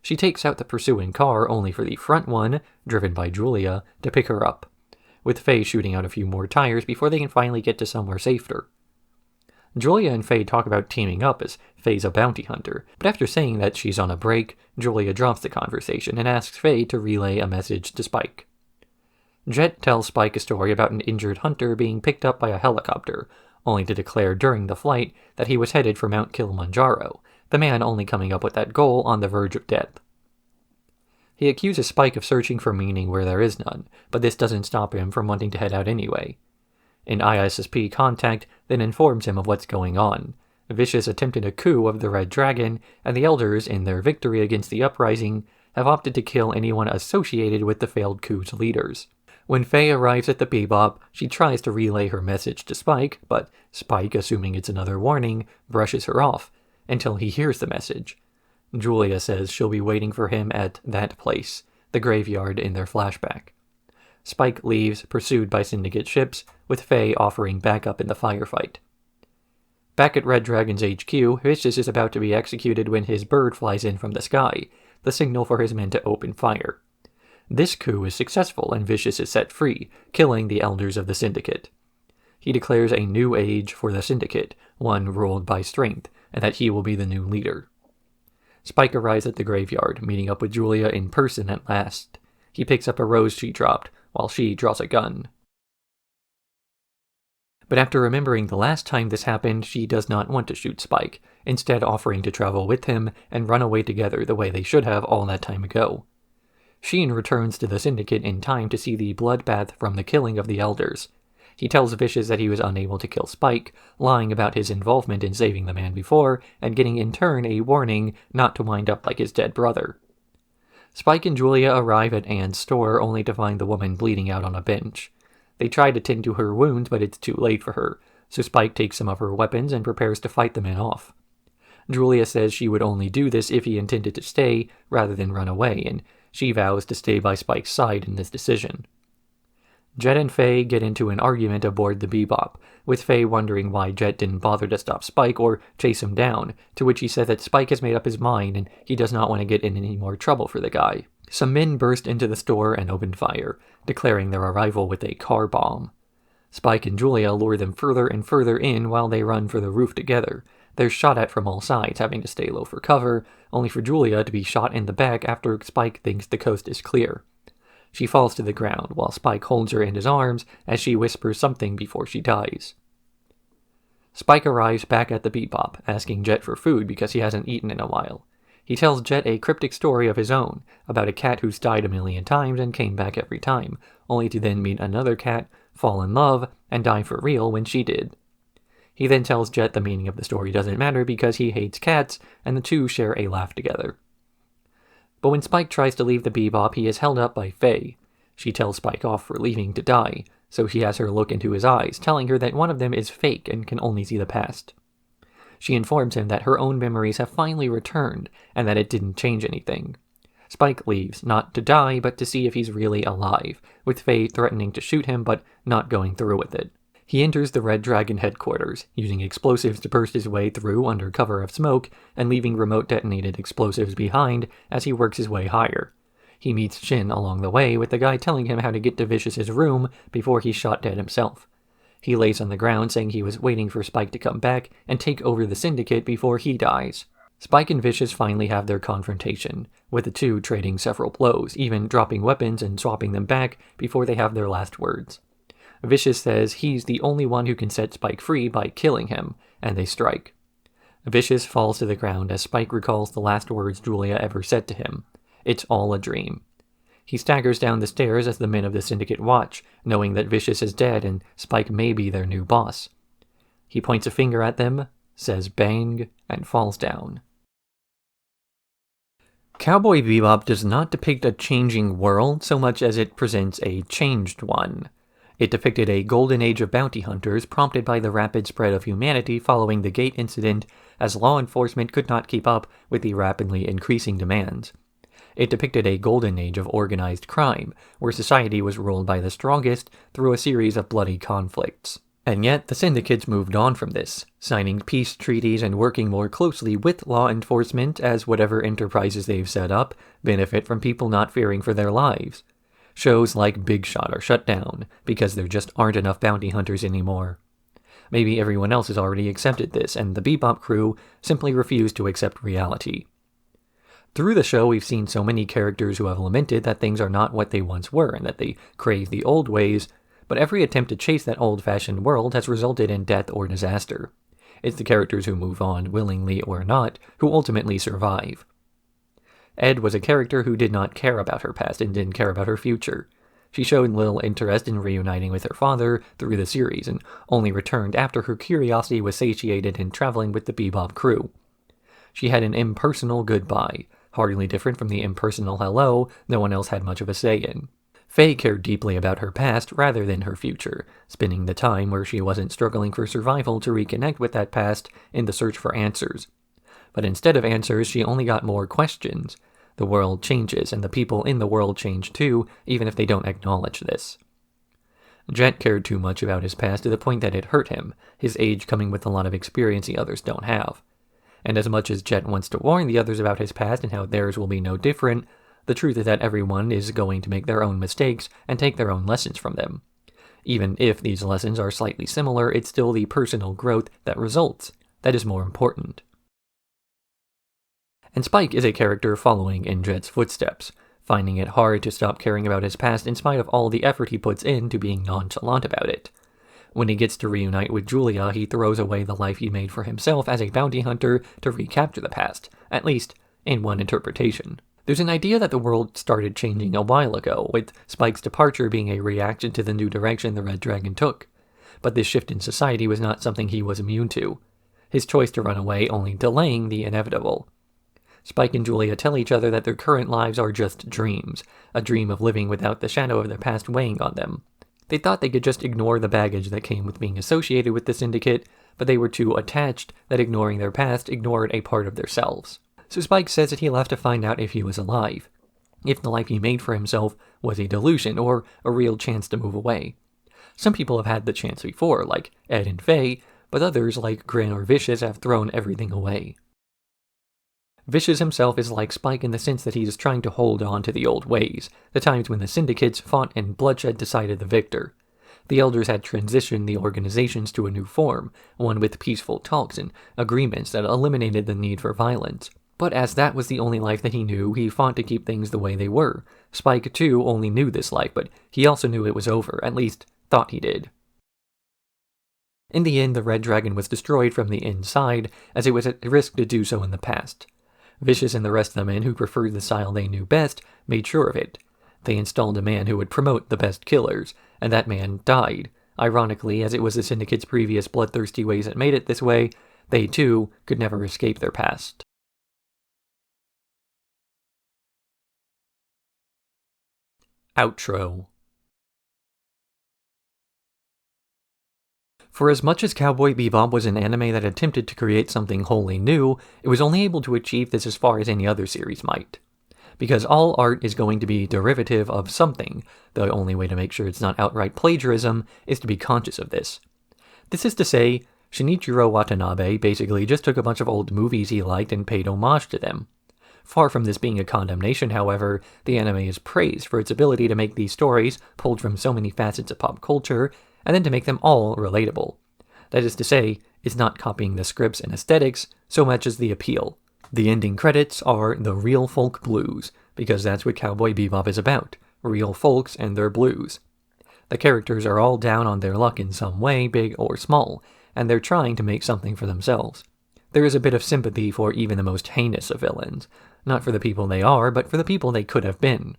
She takes out the pursuing car only for the front one, driven by Julia, to pick her up, with Faye shooting out a few more tires before they can finally get to somewhere safer. Julia and Faye talk about teaming up as Faye's a bounty hunter, but after saying that she's on a break, Julia drops the conversation and asks Faye to relay a message to Spike. Jet tells Spike a story about an injured hunter being picked up by a helicopter, only to declare during the flight that he was headed for Mount Kilimanjaro, the man only coming up with that goal on the verge of death. He accuses Spike of searching for meaning where there is none, but this doesn't stop him from wanting to head out anyway. An ISSP contact then informs him of what's going on. Vicious attempted a coup of the Red Dragon, and the Elders, in their victory against the uprising, have opted to kill anyone associated with the failed coup's leaders. When Faye arrives at the Bebop, she tries to relay her message to Spike, but Spike, assuming it's another warning, brushes her off, until he hears the message. Julia says she'll be waiting for him at that place, the graveyard in their flashback. Spike leaves, pursued by Syndicate ships, with Faye offering backup in the firefight. Back at Red Dragon's HQ, Vicious is about to be executed when his bird flies in from the sky, the signal for his men to open fire. This coup is successful and Vicious is set free, killing the elders of the Syndicate. He declares a new age for the Syndicate, one ruled by strength, and that he will be the new leader. Spike arrives at the graveyard, meeting up with Julia in person at last. He picks up a rose she dropped, while she draws a gun. But after remembering the last time this happened, she does not want to shoot Spike, instead offering to travel with him and run away together the way they should have all that time ago. Sheen returns to the Syndicate in time to see the bloodbath from the killing of the Elders. He tells Vicious that he was unable to kill Spike, lying about his involvement in saving the man before, and getting in turn a warning not to wind up like his dead brother. Spike and Julia arrive at Anne's store only to find the woman bleeding out on a bench. They try to tend to her wounds, but it's too late for her, so Spike takes some of her weapons and prepares to fight the men off. Julia says she would only do this if he intended to stay, rather than run away, and she vows to stay by Spike's side in this decision. Jet and Faye get into an argument aboard the Bebop, with Faye wondering why Jet didn't bother to stop Spike or chase him down, to which he said that Spike has made up his mind and he does not want to get in any more trouble for the guy. Some men burst into the store and open fire, declaring their arrival with a car bomb. Spike and Julia lure them further and further in while they run for the roof together. They're shot at from all sides, having to stay low for cover, only for Julia to be shot in the back after Spike thinks the coast is clear. She falls to the ground, while Spike holds her in his arms as she whispers something before she dies. Spike arrives back at the Bebop, asking Jet for food because he hasn't eaten in a while. He tells Jet a cryptic story of his own, about a cat who's died a million times and came back every time, only to then meet another cat, fall in love, and die for real when she did. He then tells Jet the meaning of the story doesn't matter because he hates cats, and the two share a laugh together. But when Spike tries to leave the Bebop, he is held up by Faye. She tells Spike off for leaving to die, so he has her look into his eyes, telling her that one of them is fake and can only see the past. She informs him that her own memories have finally returned, and that it didn't change anything. Spike leaves, not to die, but to see if he's really alive, with Faye threatening to shoot him, but not going through with it. He enters the Red Dragon headquarters, using explosives to burst his way through under cover of smoke, and leaving remote-detonated explosives behind as he works his way higher. He meets Shin along the way, with the guy telling him how to get to Vicious's room before he's shot dead himself. He lays on the ground, saying he was waiting for Spike to come back and take over the Syndicate before he dies. Spike and Vicious finally have their confrontation, with the two trading several blows, even dropping weapons and swapping them back before they have their last words. Vicious says he's the only one who can set Spike free by killing him, and they strike. Vicious falls to the ground as Spike recalls the last words Julia ever said to him. It's all a dream. He staggers down the stairs as the men of the Syndicate watch, knowing that Vicious is dead and Spike may be their new boss. He points a finger at them, says bang, and falls down. Cowboy Bebop does not depict a changing world so much as it presents a changed one. It depicted a golden age of bounty hunters prompted by the rapid spread of humanity following the Gate incident, as law enforcement could not keep up with the rapidly increasing demands. It depicted a golden age of organized crime, where society was ruled by the strongest through a series of bloody conflicts. And yet, the syndicates moved on from this, signing peace treaties and working more closely with law enforcement as whatever enterprises they've set up benefit from people not fearing for their lives. Shows like Big Shot are shut down because there just aren't enough bounty hunters anymore. Maybe everyone else has already accepted this, and the Bebop crew simply refused to accept reality. Through the show, we've seen so many characters who have lamented that things are not what they once were and that they crave the old ways, but every attempt to chase that old-fashioned world has resulted in death or disaster. It's the characters who move on, willingly or not, who ultimately survive. Ed was a character who did not care about her past and didn't care about her future. She showed little interest in reuniting with her father through the series, and only returned after her curiosity was satiated in traveling with the Bebop crew. She had an impersonal goodbye, hardly different from the impersonal hello no one else had much of a say in. Faye cared deeply about her past rather than her future, spending the time where she wasn't struggling for survival to reconnect with that past in the search for answers. But instead of answers, she only got more questions. The world changes, and the people in the world change too, even if they don't acknowledge this. Jet cared too much about his past to the point that it hurt him, his age coming with a lot of experience the others don't have. And as much as Jet wants to warn the others about his past and how theirs will be no different, the truth is that everyone is going to make their own mistakes and take their own lessons from them. Even if these lessons are slightly similar, it's still the personal growth that results that is more important. And Spike is a character following in Jet's footsteps, finding it hard to stop caring about his past in spite of all the effort he puts into being nonchalant about it. When he gets to reunite with Julia, he throws away the life he made for himself as a bounty hunter to recapture the past, at least in one interpretation. There's an idea that the world started changing a while ago, with Spike's departure being a reaction to the new direction the Red Dragon took. But this shift in society was not something he was immune to. His choice to run away only delaying the inevitable. Spike and Julia tell each other that their current lives are just dreams, a dream of living without the shadow of their past weighing on them. They thought they could just ignore the baggage that came with being associated with the Syndicate, but they were too attached that ignoring their past ignored a part of themselves. So Spike says that he left to find out if he was alive, if the life he made for himself was a delusion or a real chance to move away. Some people have had the chance before, like Ed and Faye, but others, like Grin or Vicious, have thrown everything away. Vicious himself is like Spike in the sense that he is trying to hold on to the old ways, the times when the syndicates fought and bloodshed decided the victor. The elders had transitioned the organizations to a new form, one with peaceful talks and agreements that eliminated the need for violence. But as that was the only life that he knew, he fought to keep things the way they were. Spike, too, only knew this life, but he also knew it was over, at least thought he did. In the end, the Red Dragon was destroyed from the inside, as it was at risk to do so in the past. Vicious and the rest of the men who preferred the style they knew best made sure of it. They installed a man who would promote the best killers, and that man died. Ironically, as it was the Syndicate's previous bloodthirsty ways that made it this way, they too could never escape their past. Outro. For as much as Cowboy Bebop was an anime that attempted to create something wholly new, it was only able to achieve this as far as any other series might. Because all art is going to be derivative of something, the only way to make sure it's not outright plagiarism is to be conscious of this. This is to say, Shinichiro Watanabe basically just took a bunch of old movies he liked and paid homage to them. Far from this being a condemnation, however, the anime is praised for its ability to make these stories, pulled from so many facets of pop culture, and then to make them all relatable. That is to say, it's not copying the scripts and aesthetics so much as the appeal. The ending credits are the real folk blues, because that's what Cowboy Bebop is about, real folks and their blues. The characters are all down on their luck in some way, big or small, and they're trying to make something for themselves. There is a bit of sympathy for even the most heinous of villains, not for the people they are, but for the people they could have been.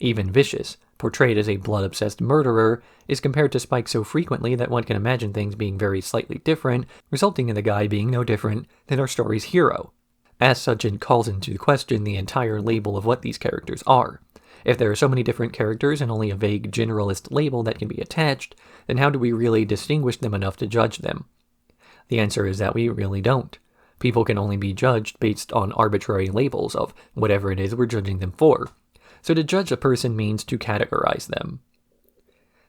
Even Vicious, portrayed as a blood-obsessed murderer, is compared to Spike so frequently that one can imagine things being very slightly different, resulting in the guy being no different than our story's hero. As such, it calls into question the entire label of what these characters are. If there are so many different characters and only a vague generalist label that can be attached, then how do we really distinguish them enough to judge them? The answer is that we really don't. People can only be judged based on arbitrary labels of whatever it is we're judging them for. So to judge a person means to categorize them.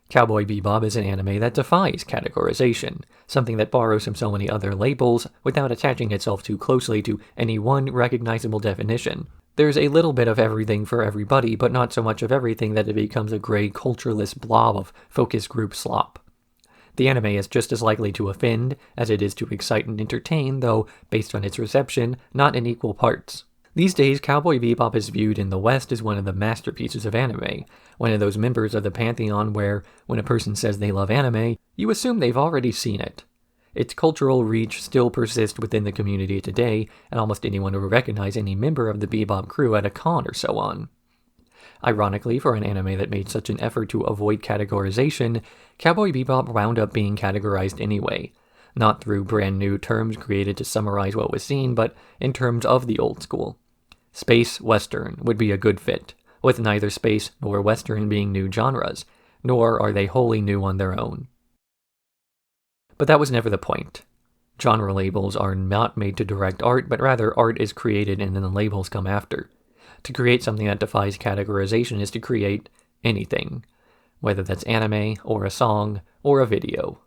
Cowboy Bebop is an anime that defies categorization, something that borrows from so many other labels without attaching itself too closely to any one recognizable definition. There's a little bit of everything for everybody, but not so much of everything that it becomes a gray, cultureless blob of focus group slop. The anime is just as likely to offend as it is to excite and entertain, though, based on its reception, not in equal parts. These days, Cowboy Bebop is viewed in the West as one of the masterpieces of anime, one of those members of the pantheon where, when a person says they love anime, you assume they've already seen it. Its cultural reach still persists within the community today, and almost anyone will recognize any member of the Bebop crew at a con or so on. Ironically, for an anime that made such an effort to avoid categorization, Cowboy Bebop wound up being categorized anyway, not through brand new terms created to summarize what was seen, but in terms of the old school. Space Western would be a good fit, with neither space nor Western being new genres, nor are they wholly new on their own. But that was never the point. Genre labels are not made to direct art, but rather art is created and then the labels come after. To create something that defies categorization is to create anything, whether that's anime, or a song, or a video.